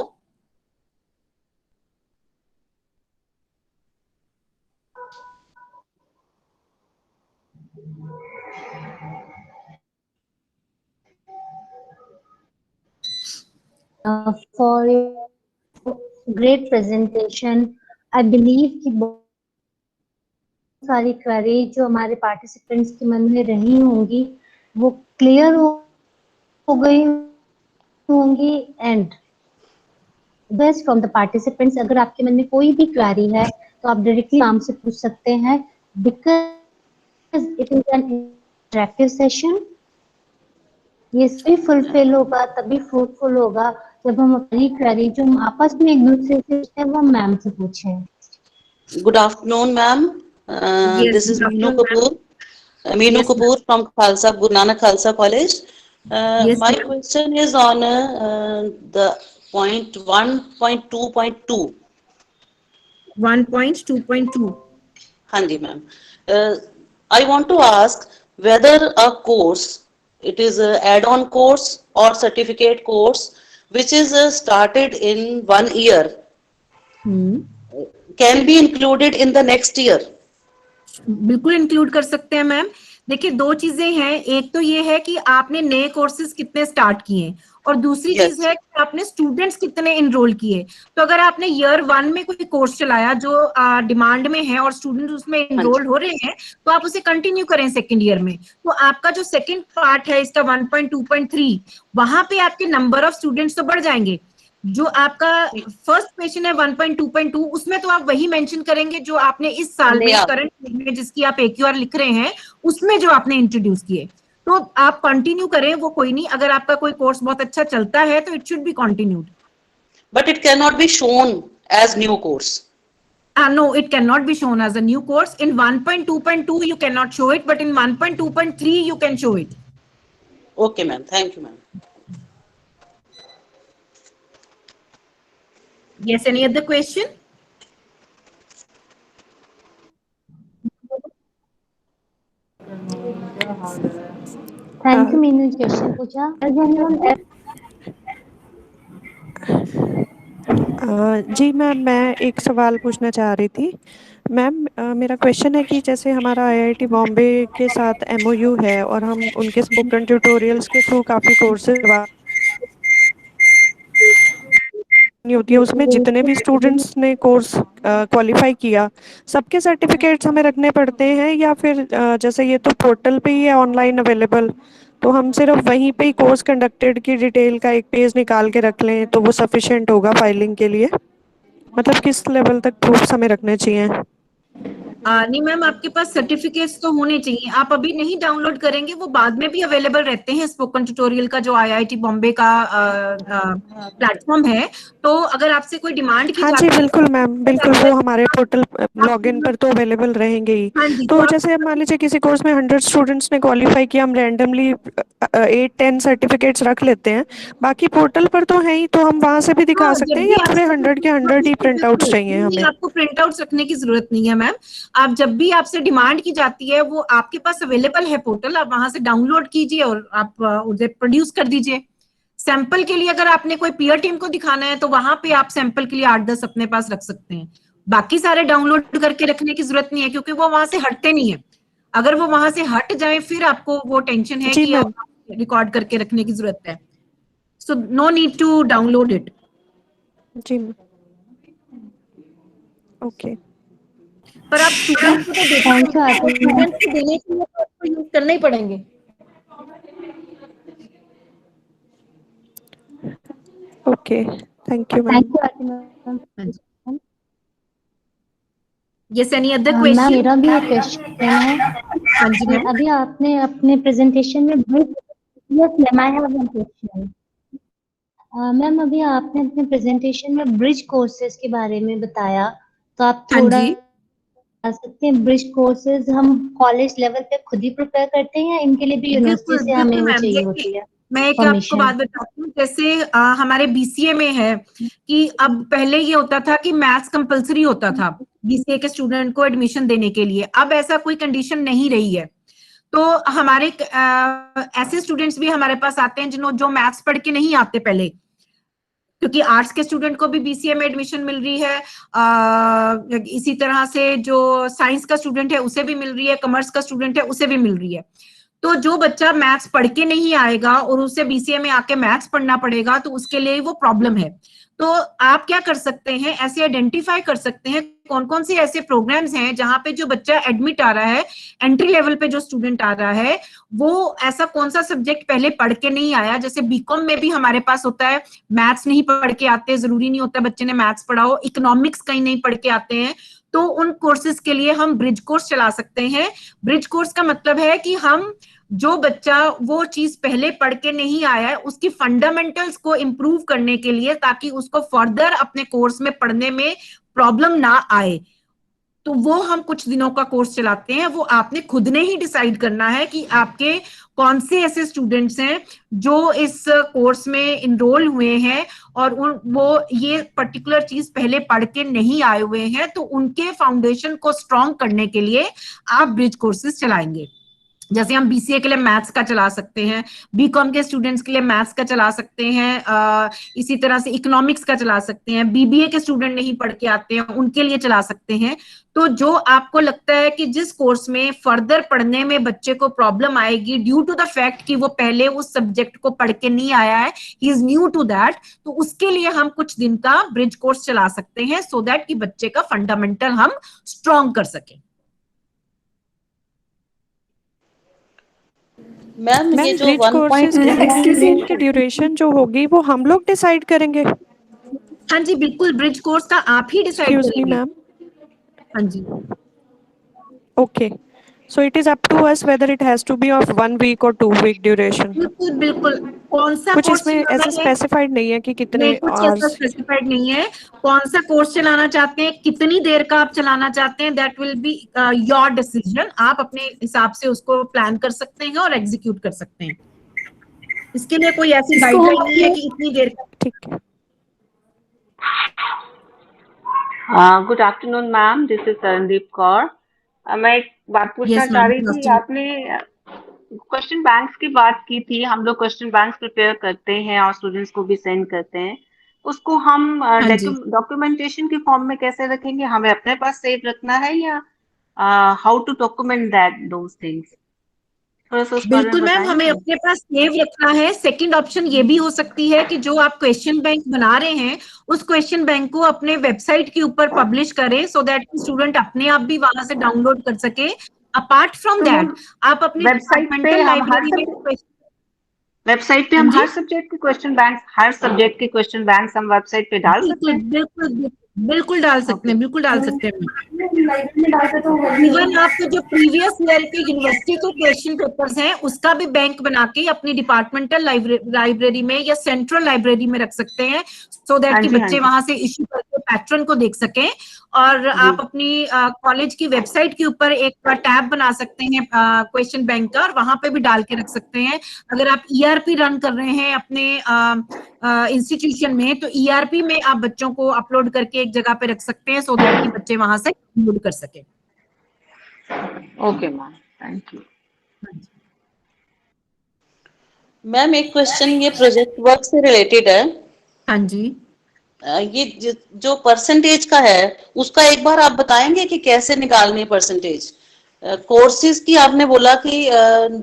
Speaker 1: For great presentation, I believe कि बहुत सारी query जो हमारे participants के मन में रही होंगी वो क्लियर हो गई होंगी। And best from the participants, अगर आपके मन में कोई भी क्वेरी है तो आप डायरेक्टली मैम से पूछ सकते हैं, because it is an interactive session. ये सभी फुलफिल होगा, तभी फ्रूटफुल होगा जब हम अपनी क्वेरी जो हम आपस में एक दूसरे से पूछते हैं वो मैम से पूछें।
Speaker 6: Good afternoon, ma'am.
Speaker 2: Yes,
Speaker 6: This is
Speaker 2: good
Speaker 6: Meenu
Speaker 2: afternoon,
Speaker 6: Kapoor. Meenu
Speaker 2: Yes,
Speaker 6: Kapoor from Khalsa, Guru Nanak Khalsa College.
Speaker 2: Yes,
Speaker 6: My
Speaker 2: ma'am.
Speaker 6: question is on the point 1.2.2.
Speaker 2: 1.2.2.
Speaker 6: हाँ जी, ma'am. I want to ask whether a course, it is a add-on course or certificate course, which is started in 1 year, can be included in the next year.
Speaker 2: बिल्कुल include कर सकते हैं ma'am. देखिए 2 चीजें हैं, एक तो ये है कि आपने नए कोर्सेज कितने स्टार्ट किए और दूसरी
Speaker 6: Yes.
Speaker 2: चीज है कि आपने स्टूडेंट्स कितने इनरोल किए। तो अगर आपने ईयर 1 में कोई कोर्स चलाया जो डिमांड में है और स्टूडेंट उसमें इनरोल हो रहे हैं तो आप उसे कंटिन्यू करें सेकंड ईयर में। तो आपका जो सेकंड पार्ट है इसका 1.2.3, वहां पे आपके नंबर ऑफ स्टूडेंट्स तो बढ़ जाएंगे। जो आपका फर्स्ट क्वेश्चन है 1.2.2 उसमें तो आप वही मेंशन करेंगे जो आपने इस साल में
Speaker 6: नया।
Speaker 2: करंट में जिसकी आप AQR लिख रहे हैं उसमें जो आपने इंट्रोड्यूस किए। तो आप कंटिन्यू करें, वो कोई नहीं, अगर आपका कोई कोर्स बहुत अच्छा चलता है तो it should be continued.
Speaker 6: But it cannot be shown as new course.
Speaker 2: No, it cannot be shown as a new course. In 1.2.2 you cannot show it, but in 1.2.3 you can show it.
Speaker 6: Okay, ma'am. Thank you, ma'am.
Speaker 2: Yes, any other question?
Speaker 1: Thank you Meenu, question पूछा.
Speaker 7: जी ma'am, मैं एक सवाल पूछना चाह रही थी. Ma'am, मेरा question है कि जैसे हमारा आईआईटी बॉम्बे के साथ एमओयू है और हम उनके स्पोकन ट्यूटोरियल्स के थ्रू काफ़ी कोर्सेज नहीं होती है, उसमें जितने भी स्टूडेंट्स ने कोर्स क्वालिफाई किया सबके सर्टिफिकेट्स हमें रखने पड़ते हैं, या फिर जैसे ये तो पोर्टल पे ही है ऑनलाइन अवेलेबल, तो हम सिर्फ वहीं पे ही कोर्स कंडक्टेड की डिटेल का एक पेज निकाल के रख लें तो वो सफिशिएंट होगा फाइलिंग के लिए? मतलब किस लेवल तक प्रूफ्स हमें रखने चाहिए?
Speaker 2: नहीं मैम, आपके पास सर्टिफिकेट्स तो होने चाहिए. आप अभी नहीं डाउनलोड करेंगे, वो बाद में भी अवेलेबल रहते हैं. स्पोकन ट्यूटोरियल का जो आईआईटी बॉम्बे का प्लेटफॉर्म है, तो अगर आपसे कोई डिमांड की
Speaker 7: हाँ जी,
Speaker 2: जाती है,
Speaker 7: बिल्कुल मैम, बिल्कुल वो हमारे पोर्टल लॉगिन पर तो अवेलेबल रहेंगे ही.
Speaker 2: हाँ जी,
Speaker 7: तो जैसे मान लीजिए किसी कोर्स में 100 स्टूडेंट्स ने क्वालिफाई किया, हम रैंडमली 8-10 सर्टिफिकेट्स रख लेते हैं, बाकी पोर्टल पर तो है ही, तो हम वहां से भी दिखा
Speaker 2: हाँ,
Speaker 7: सकते
Speaker 2: जब
Speaker 7: हैं,
Speaker 2: भी
Speaker 7: या पूरे
Speaker 2: आपसे
Speaker 7: 100 के 100 ही प्रिंट आउट्स चाहिए
Speaker 2: नहीं,
Speaker 7: हमें?
Speaker 2: आपको प्रिंट आउट रखने की जरूरत नहीं है मैम. आप जब भी आपसे डिमांड की जाती है, वो आपके पास अवेलेबल है पोर्टल, आप वहां से डाउनलोड कीजिए और आप उसे प्रोड्यूस कर दीजिए. सैंपल के लिए अगर आपने कोई पीयर टीम को दिखाना है तो वहां पे आप सैंपल के लिए 8-10 अपने पास रख सकते हैं. बाकी सारे डाउनलोड करके रखने की जरूरत नहीं है, क्योंकि वो वहां से हटते नहीं है. अगर वो वहां से हट जाए फिर आपको वो टेंशन है
Speaker 7: जी
Speaker 2: कि
Speaker 7: मैम.
Speaker 2: रिकॉर्ड करके रखने की जरूरत है. So no need to download it.
Speaker 7: जी मैम. ओके.
Speaker 2: पर आप स्टूडेंट्स को तो देते हैं,
Speaker 1: thank you Aarti ma'am.
Speaker 2: Students को देने के लिए तो आपको यूज करना ही पड़ेंगे.
Speaker 7: Okay, thank you ma'am.
Speaker 1: Thank you Aarti ma'am.
Speaker 2: Yes, any other
Speaker 1: ma'am,
Speaker 2: question?
Speaker 1: मेरा भी एक क्वेश्चन है
Speaker 2: हाँ जी
Speaker 1: कि
Speaker 2: मैम.
Speaker 1: अभी आपने अपने प्रेजेंटेशन में yes ma'am, I have one question. Ma'am, अभी आपने अपने प्रेजेंटेशन में ब्रिज कोर्सेज के बारे में बताया, तो आप
Speaker 2: हाँ
Speaker 1: थोड़ा
Speaker 2: जी.
Speaker 1: बता सकते हैं ब्रिज कोर्सेज हम कॉलेज लेवल पे खुद ही प्रिपेयर करते हैं या इनके लिए भी यूनिवर्सिटी
Speaker 2: बिल्कुल
Speaker 1: से हमें
Speaker 2: बिल्कुल
Speaker 1: वो
Speaker 2: मैम.
Speaker 1: चाहिए
Speaker 2: देखिए,
Speaker 1: होती है
Speaker 2: मैं एक आपको
Speaker 1: परमिशन?
Speaker 2: बात बताती हूँ. जैसे हमारे बीसीए में है कि अब पहले ये होता था कि मैथ्स कंपलसरी होता था बीसीए के स्टूडेंट को एडमिशन देने के लिए. अब ऐसा कोई कंडीशन नहीं रही है. तो हमारे ऐसे स्टूडेंट्स भी हमारे पास आते हैं जिन्हों जो मैथ्स पढ़ के नहीं आते पहले, क्योंकि आर्ट्स के स्टूडेंट को भी बीसीए में एडमिशन मिल रही है. इसी तरह से जो साइंस का स्टूडेंट है उसे भी मिल रही है, कॉमर्स का स्टूडेंट है उसे भी मिल रही है. तो जो बच्चा मैथ्स पढ़ के नहीं आएगा और उसे बीसीए में आके मैथ्स पढ़ना पड़ेगा, तो उसके लिए वो प्रॉब्लम है. तो आप क्या कर सकते हैं, ऐसे आइडेंटिफाई कर सकते हैं कौन कौन से ऐसे प्रोग्राम्स हैं जहां पे जो बच्चा एडमिट आ रहा है, एंट्री लेवल पे जो स्टूडेंट आ रहा है, वो ऐसा कौन सा सब्जेक्ट पहले पढ़ के नहीं आया. जैसे बीकॉम में भी हमारे पास होता है, मैथ्स नहीं पढ़ के आते, जरूरी नहीं होता बच्चे ने मैथ्स पढ़ा हो. इकोनॉमिक्स कहीं नहीं पढ़ के आते हैं, तो उन कोर्सेज के लिए हम ब्रिज कोर्स चला सकते हैं. ब्रिज कोर्स का मतलब है कि हम जो बच्चा वो चीज पहले पढ़ के नहीं आया है, उसकी फंडामेंटल्स को इम्प्रूव करने के लिए, ताकि उसको फर्दर अपने कोर्स में पढ़ने में प्रॉब्लम ना आए, तो वो हम कुछ दिनों का कोर्स चलाते हैं. वो आपने खुद ने ही डिसाइड करना है कि आपके कौन से ऐसे स्टूडेंट्स हैं जो इस कोर्स में इनरोल हुए हैं और वो ये पर्टिकुलर चीज पहले पढ़ के नहीं आए हुए हैं, तो उनके फाउंडेशन को स्ट्रॉन्ग करने के लिए आप ब्रिज कोर्सेज चलाएंगे. जैसे हम बीसीए के लिए मैथ्स का चला सकते हैं, बीकॉम के स्टूडेंट्स के लिए मैथ्स का चला सकते हैं, इसी तरह से इकोनॉमिक्स का चला सकते हैं, बीबीए के स्टूडेंट नहीं पढ़ के आते हैं उनके लिए चला सकते हैं. तो जो आपको लगता है कि जिस कोर्स में फर्दर पढ़ने में बच्चे को प्रॉब्लम आएगी ड्यू टू द फैक्ट कि वो पहले उस सब्जेक्ट को पढ़ के नहीं आया है, he is new to that, तो उसके लिए हम कुछ दिन का ब्रिज कोर्स चला सकते हैं, सो दैट कि बच्चे का फंडामेंटल हम स्ट्रॉन्ग कर सकें.
Speaker 6: मैम ये
Speaker 7: मैम,
Speaker 6: जो
Speaker 7: ब्रिज कोर्सेज की ड्यूरेशन जो होगी वो हम लोग डिसाइड करेंगे?
Speaker 2: हाँ जी बिल्कुल, ब्रिज कोर्स का आप ही डिसाइड
Speaker 7: एक्सक्यूज मी
Speaker 2: करेंगे.
Speaker 7: मैम.
Speaker 2: हाँ जी.
Speaker 7: Okay, So it is up to us whether it has to be of 1 week or 2 week duration.
Speaker 2: बिल्कुल बिल्कुल, कौन सा
Speaker 7: कुछ
Speaker 2: कोर्स
Speaker 7: इसमें
Speaker 2: चलाना
Speaker 7: ऐसा
Speaker 2: है
Speaker 7: स्पेसिफाइड नहीं है कि कितने
Speaker 2: नहीं, कुछ ऐसा
Speaker 7: आवर्स.
Speaker 2: स्पेसिफाइड नहीं है। कौन सा कोर्स चलाना चाहते हैं, कितनी देर का आप चलाना चाहते हैं, that will be your decision. आप अपने हिसाब से उसको प्लान कर सकते हैं और एग्जीक्यूट कर सकते हैं। इसके लिए कोई ऐसी
Speaker 5: इसको
Speaker 2: गाइडलाइन
Speaker 5: हम
Speaker 2: नहीं है कि इतनी देर का।
Speaker 7: ठीक है।
Speaker 8: Good afternoon ma'am, this is Sarandeep Kaur. मैं एक बात पूछना
Speaker 2: Yes,
Speaker 8: चाह
Speaker 2: ma'am.
Speaker 8: रही
Speaker 2: Good
Speaker 8: थी।
Speaker 2: afternoon.
Speaker 8: आपने क्वेश्चन बैंक्स की बात की थी। हम लोग क्वेश्चन बैंक्स प्रिपेयर करते हैं और स्टूडेंट्स को भी सेंड करते हैं। उसको हम
Speaker 2: हाँ जी।
Speaker 8: डॉक्यूमेंटेशन के फॉर्म में कैसे रखेंगे? हमें अपने पास सेव रखना है या how to document that those things? थोड़ा सा उस बारे में
Speaker 2: बिल्कुल मैम, हमें
Speaker 8: बताएंगे?
Speaker 2: अपने पास सेव रखना है। सेकंड ऑप्शन ये भी हो सकती है कि जो आप क्वेश्चन बैंक बना रहे हैं उस क्वेश्चन बैंक को अपने वेबसाइट के ऊपर पब्लिश करें, सो दैट स्टूडेंट अपने आप भी वहां से डाउनलोड कर सके। अपार्ट फ्रॉम
Speaker 8: तो
Speaker 2: दैट
Speaker 8: मैम
Speaker 2: आप अपनी
Speaker 8: वेबसाइट पे
Speaker 2: डिपार्टमेंटल
Speaker 8: हम हर
Speaker 2: लाइब्रेरी में
Speaker 8: वेबसाइट पे
Speaker 2: हाँ
Speaker 8: हम
Speaker 2: जी,
Speaker 8: हर सब्जेक्ट के क्वेश्चन बैंक हम वेबसाइट पे डाल सकते
Speaker 2: बिल्कुल
Speaker 8: हैं?
Speaker 2: बिल्कुल बिल्कुल डाल सकते
Speaker 8: ओके।
Speaker 2: हैं, बिल्कुल डाल सकते हैं।
Speaker 5: लाइब्रेरी में डालते तो वो भी
Speaker 2: इवन आपके जो प्रीवियस ईयर के यूनिवर्सिटी के क्वेश्चन पेपर्स हैं उसका भी बैंक बना के अपनी डिपार्टमेंटल लाइब्रेरी में या सेंट्रल लाइब्रेरी में रख सकते हैं, सो दैट
Speaker 8: हाँ
Speaker 2: कि
Speaker 8: जी, हाँ
Speaker 2: बच्चे
Speaker 8: जी।
Speaker 2: वहां से इश्यू करके पैटर्न को देख सकें। और आप
Speaker 8: जी।
Speaker 2: अपनी कॉलेज की वेबसाइट के ऊपर एक टैब बना सकते हैं क्वेश्चन बैंक का, और वहां पे भी डाल के रख सकते हैं। अगर आप ईआरपी रन कर रहे हैं अपने इंस्टीट्यूशन में, तो ईआरपी में आप बच्चों को अपलोड करके एक जगह पे रख सकते हैं, सो दैट कि बच्चे वहां से डाउनलोड कर सके।
Speaker 8: Okay ma'am, thank you.
Speaker 6: Ma'am एक क्वेश्चन ये प्रोजेक्ट वर्क से रिलेटेड है।
Speaker 2: हाँ जी।
Speaker 6: ये जो परसेंटेज का है उसका एक बार आप बताएंगे कि कैसे निकालनी है परसेंटेज? कोर्सेज की आपने बोला कि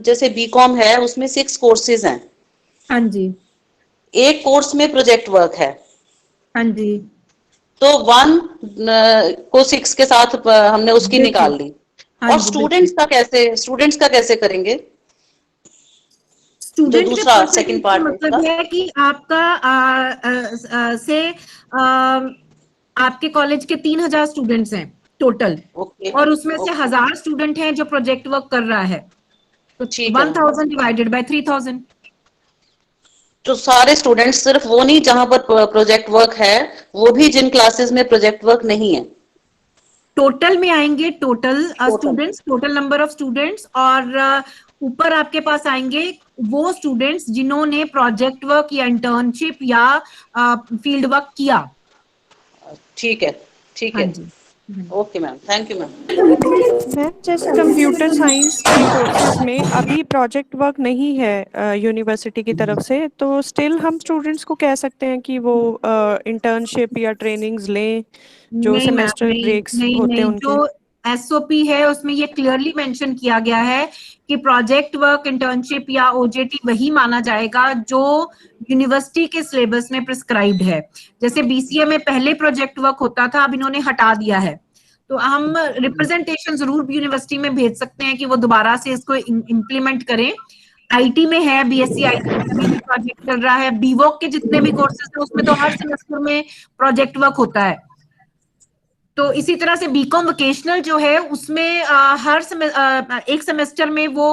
Speaker 6: जैसे बीकॉम है उसमें 6 कोर्सेज हैं,
Speaker 2: हाँ जी।
Speaker 6: एक कोर्स में प्रोजेक्ट वर्क है,
Speaker 2: हाँ जी।
Speaker 6: तो 1 को 6 के साथ हमने उसकी
Speaker 2: बिल्कुल।
Speaker 6: निकाल ली।
Speaker 2: हाँ
Speaker 6: और
Speaker 2: जी,
Speaker 6: स्टूडेंट्स का कैसे करेंगे? जो
Speaker 2: स्टूडेंट के
Speaker 6: दूसरा
Speaker 2: परसेंटेज
Speaker 6: सेकंड
Speaker 2: का
Speaker 6: पार्ट है
Speaker 2: मतलब
Speaker 6: उसका।
Speaker 2: है कि आपका आपके कॉलेज के 3000 स्टूडेंट्स हैं टोटल,
Speaker 6: ओके
Speaker 2: और उसमें से
Speaker 6: ओके
Speaker 2: 1000 स्टूडेंट हैं जो प्रोजेक्ट वर्क कर रहा है, तो
Speaker 6: ठीक है।
Speaker 2: 1000 डिवाइडेड बाय 3000।
Speaker 6: तो सारे स्टूडेंट्स, सिर्फ वो नहीं जहां पर प्रोजेक्ट वर्क है, वो भी जिन क्लासेस में प्रोजेक्ट वर्क नहीं है?
Speaker 2: टोटल में आएंगे, total
Speaker 6: total.
Speaker 2: Students, total number of students, और ऊपर आपके पास आएंगे वो स्टूडेंट्स जिन्होंने प्रोजेक्ट वर्क या इंटर्नशिप या फील्ड वर्क किया।
Speaker 6: ठीक है, ठीक
Speaker 2: हाँ
Speaker 6: है।
Speaker 2: जी।
Speaker 6: Okay ma'am, thank you ma'am.
Speaker 7: Ma'am जैसे कंप्यूटर साइंस के कोर्सेज में अभी प्रोजेक्ट वर्क नहीं है यूनिवर्सिटी की तरफ से, तो स्टिल हम स्टूडेंट्स को कह सकते हैं कि वो इंटर्नशिप या ट्रेनिंग्स लें जो
Speaker 2: नहीं मैम,
Speaker 7: सेमेस्टर
Speaker 2: नहीं
Speaker 7: ब्रेक्स
Speaker 2: नहीं
Speaker 7: होते हैं
Speaker 2: नहीं,
Speaker 7: उनके?
Speaker 2: जो एसओपी है उसमें ये क्लियरली मेंशन किया गया है कि प्रोजेक्ट वर्क, इंटर्नशिप या ओजेटी वही माना जाएगा जो यूनिवर्सिटी के सिलेबस में प्रिस्क्राइब्ड है। जैसे बीसीए में पहले प्रोजेक्ट वर्क होता था, अब इन्होंने हटा दिया है, तो हम रिप्रेजेंटेशन जरूर यूनिवर्सिटी में भेज सकते हैं कि वो दोबारा से इसको इम्प्लीमेंट करें। आईटी में है, बीएससी आईटी में भी प्रोजेक्ट चल रहा है, बीवॉक के जितने भी कोर्सेज हैं उसमें तो हर सेमेस्टर में प्रोजेक्ट वर्क होता है। तो इसी तरह से बीकॉम वोकेशनल जो है उसमें एक सेमेस्टर में वो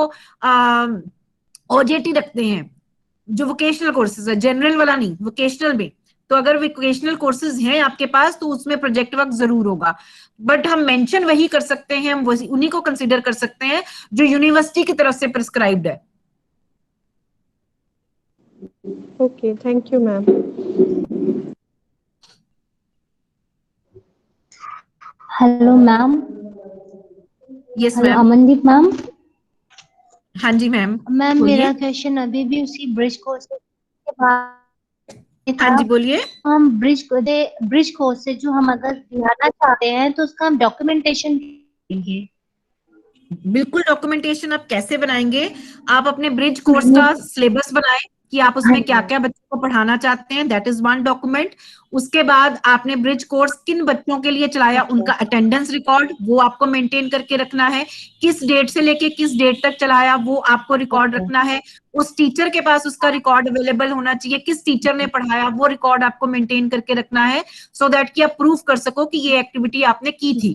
Speaker 2: ओजेटी रखते हैं, जो वोकेशनल कोर्सेज है, जनरल वाला नहीं, वोकेशनल में। तो अगर वोकेशनल कोर्सेज हैं आपके पास तो उसमें प्रोजेक्ट वर्क जरूर होगा, बट हम मेंशन वही कर सकते हैं, हम उन्हीं को कंसीडर कर सकते हैं जो यूनिवर्सिटी की तरफ से प्रिस्क्राइब्ड है।
Speaker 7: Okay, thank you ma'am.
Speaker 1: Hello ma'am.
Speaker 2: Yes
Speaker 1: hello
Speaker 2: ma'am.
Speaker 1: Amandeep ma'am.
Speaker 2: हाँ जी मैम,
Speaker 1: मैम
Speaker 2: बोलिए।
Speaker 1: मेरा क्वेश्चन अभी भी उसी ब्रिज कोर्स के बारे में
Speaker 2: हाँ
Speaker 1: था।
Speaker 2: जी, बोलिए।
Speaker 1: हम ब्रिज कोर्स से जो हम अगर दिलाना चाहते हैं तो उसका हम डॉक्यूमेंटेशन देंगे।
Speaker 2: बिल्कुल, डॉक्यूमेंटेशन आप कैसे बनाएंगे? आप अपने ब्रिज कोर्स का सिलेबस बनाएं कि आप उसमें क्या क्या बच्चों को पढ़ाना चाहते हैं, दैट इज वन डॉक्यूमेंट। उसके बाद आपने ब्रिज कोर्स किन बच्चों के लिए चलाया, उनका अटेंडेंस रिकॉर्ड वो आपको मेंटेन करके रखना है। किस डेट से लेके किस डेट तक चलाया वो आपको रिकॉर्ड रखना है। उस टीचर के पास उसका रिकॉर्ड अवेलेबल होना चाहिए, किस टीचर ने पढ़ाया वो रिकॉर्ड आपको मेंटेन करके रखना है, सो दैट कि आप प्रूफ कर सको कि ये एक्टिविटी आपने की थी।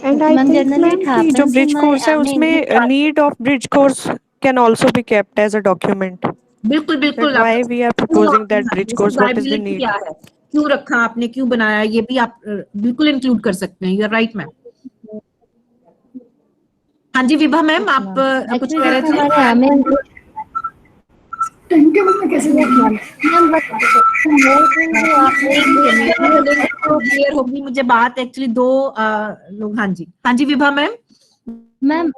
Speaker 7: And I
Speaker 1: Ma'am,
Speaker 7: think
Speaker 1: generally
Speaker 7: ma'am
Speaker 1: it
Speaker 7: कि जो
Speaker 1: happens
Speaker 7: bridge
Speaker 1: in my
Speaker 7: course है
Speaker 1: MA English
Speaker 7: उसमें
Speaker 1: class.
Speaker 7: Need of bridge course can also be kept as a document,
Speaker 2: बिल्कुल
Speaker 7: दैट
Speaker 2: बिल्कुल।
Speaker 7: व्हाई वी आर
Speaker 2: क्यों
Speaker 7: प्रपोजिंग
Speaker 2: आपने,
Speaker 7: that
Speaker 2: हाँ,
Speaker 7: bridge
Speaker 2: इसकी
Speaker 7: course, what is the
Speaker 2: viability
Speaker 7: need.
Speaker 2: क्या है, क्यों रखा आपने, क्यों बनाया, ये भी आप बिल्कुल इंक्लूड कर सकते हैं। You are right ma'am. हाँ जी विभा मैम,
Speaker 1: Yes,
Speaker 2: आप
Speaker 1: ma'am.
Speaker 2: कुछ
Speaker 1: Actually,
Speaker 2: कह रहे
Speaker 1: जैसे
Speaker 2: थे?
Speaker 1: हमारे MA English.
Speaker 5: टाइम टेबल में कैसे
Speaker 1: Yes,
Speaker 5: देखना
Speaker 1: ma'am. Ma'am, but more thing जो आपने remedial
Speaker 2: क्लियर होगी मुझे बात। एक्चुअली दो लोग। हाँ जी, हाँ जी Vibha ma'am.
Speaker 1: Ma'am,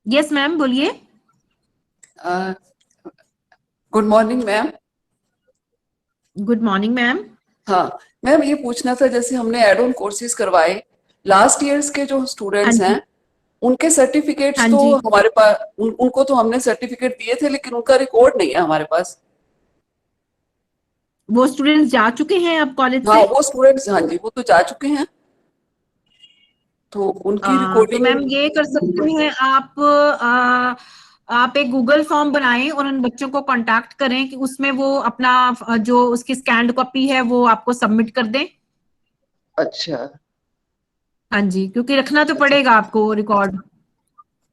Speaker 2: yes ma'am बोलिए।
Speaker 9: Good morning ma'am.
Speaker 2: Good morning ma'am.
Speaker 9: हाँ मैम, ये पूछना था, जैसे हमने एड ऑन कोर्सेज करवाए, लास्ट ईयर्स के जो
Speaker 2: हाँ
Speaker 9: स्टूडेंट्स
Speaker 2: जी,
Speaker 9: हैं उनके सर्टिफिकेट्स
Speaker 2: हाँ
Speaker 9: तो
Speaker 2: जी।
Speaker 9: हमारे पास, उनको तो हमने सर्टिफिकेट दिए थे, लेकिन उनका रिकॉर्ड नहीं है हमारे पास।
Speaker 2: वो स्टूडेंट्स जा चुके हैं अब कॉलेज
Speaker 9: हाँ
Speaker 2: से?
Speaker 9: वो स्टूडेंट्स, हाँ जी, वो तो जा चुके हैं, तो उनकी
Speaker 2: तो मैम
Speaker 9: रिकॉर्डिंग।
Speaker 2: ये कर सकते हैं आप एक गूगल फॉर्म बनाएं और उन बच्चों को कांटेक्ट करें कि उसमें वो अपना जो उसकी स्कैन्ड कॉपी है वो आपको सबमिट कर दें।
Speaker 9: अच्छा।
Speaker 2: हाँ जी, क्योंकि रखना तो
Speaker 9: अच्छा।
Speaker 2: पड़ेगा आपको रिकॉर्ड।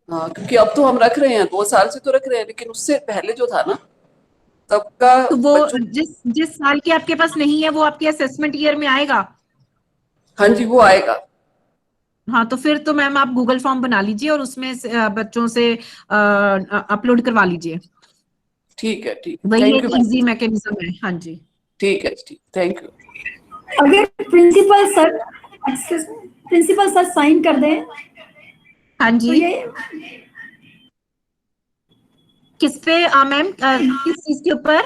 Speaker 9: हाँ, क्योंकि अब तो हम रख रहे हैं, 2 साल से तो रख रहे हैं, लेकिन उससे पहले जो था ना, तब का
Speaker 2: तो वो
Speaker 9: बच्चों।
Speaker 2: जिस जिस साल के आपके पास नहीं है वो आपके असेसमेंट ईयर में आएगा।
Speaker 9: हाँ जी, वो आएगा।
Speaker 2: हाँ, तो फिर तो मैम आप गूगल फॉर्म बना लीजिए और उसमें बच्चों से अपलोड करवा लीजिए।
Speaker 9: ठीक है, ठीक,
Speaker 2: वही
Speaker 9: थैंक
Speaker 2: एक
Speaker 9: यू मैम।
Speaker 2: इजी मैकेनिज्म है। हाँ जी।
Speaker 9: ठीक है, ठीक, थैंक यू।
Speaker 5: अगर प्रिंसिपल सर साइन कर दें
Speaker 2: हाँ
Speaker 5: तो
Speaker 2: जी।
Speaker 5: ये
Speaker 2: किस पे मैम, किस चीज के ऊपर?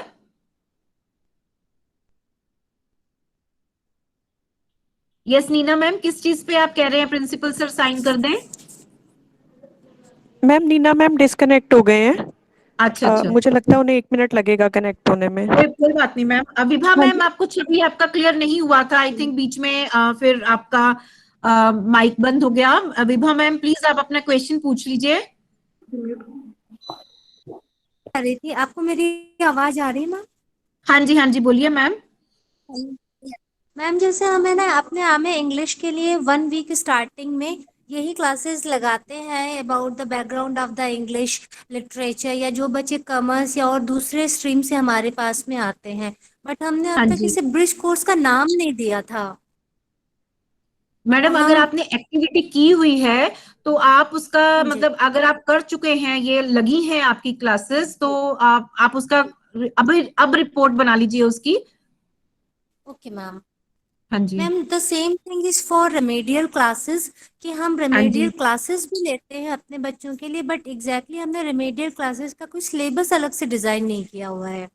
Speaker 2: यस नीना मैम, किस चीज पे आप कह रहे हैं प्रिंसिपल सर साइन कर दें?
Speaker 7: मैम नीना मैम डिस्कनेक्ट हो गए हैं,
Speaker 2: अच्छा अच्छा,
Speaker 7: मुझे लगता है उन्हें 1 मिनट लगेगा कनेक्ट होने में।
Speaker 2: कोई बात नहीं मैम। विभा
Speaker 5: हाँ
Speaker 2: मैम,
Speaker 5: जी।
Speaker 2: आपको छवि आपका क्लियर नहीं हुआ था आई थिंक, बीच में फिर आपका माइक बंद हो गया। विभा मैम प्लीज आप अपना क्वेश्चन पूछ लीजिए।
Speaker 10: आ रही थी, आपको मेरी आवाज आ रही है मैम?
Speaker 2: हाँ जी, हाँ जी बोलिए मैम।
Speaker 10: मैम जैसे हमें ना अपने हमें इंग्लिश के लिए 1 वीक स्टार्टिंग में यही क्लासेस लगाते हैं about the background of the English literature, या जो बच्चे कॉमर्स या और दूसरे स्ट्रीम से हमारे पास में आते हैं, बट हमने
Speaker 2: हाँ
Speaker 10: अब तक
Speaker 2: जी
Speaker 10: इसे ब्रिज कोर्स का नाम नहीं दिया था। तो
Speaker 2: मैडम, अगर
Speaker 10: हम
Speaker 2: आपने एक्टिविटी की हुई है तो आप उसका
Speaker 10: हाँ जी,
Speaker 2: मतलब अगर आप कर चुके हैं, ये लगी हैं आपकी क्लासेस, तो आप उसका अब रिपोर्ट बना लीजिए उसकी।
Speaker 10: Okay ma'am.
Speaker 2: हाँ जी,
Speaker 10: ma'am the same thing is for remedial classes, कि हम
Speaker 2: हाँ जी।
Speaker 10: रेमेडियल क्लासेस भी लेते हैं अपने बच्चों के लिए, बट एग्जैक्टली हमने रेमेडियल क्लासेस का कोई सिलेबस अलग से डिजाइन नहीं किया हुआ है,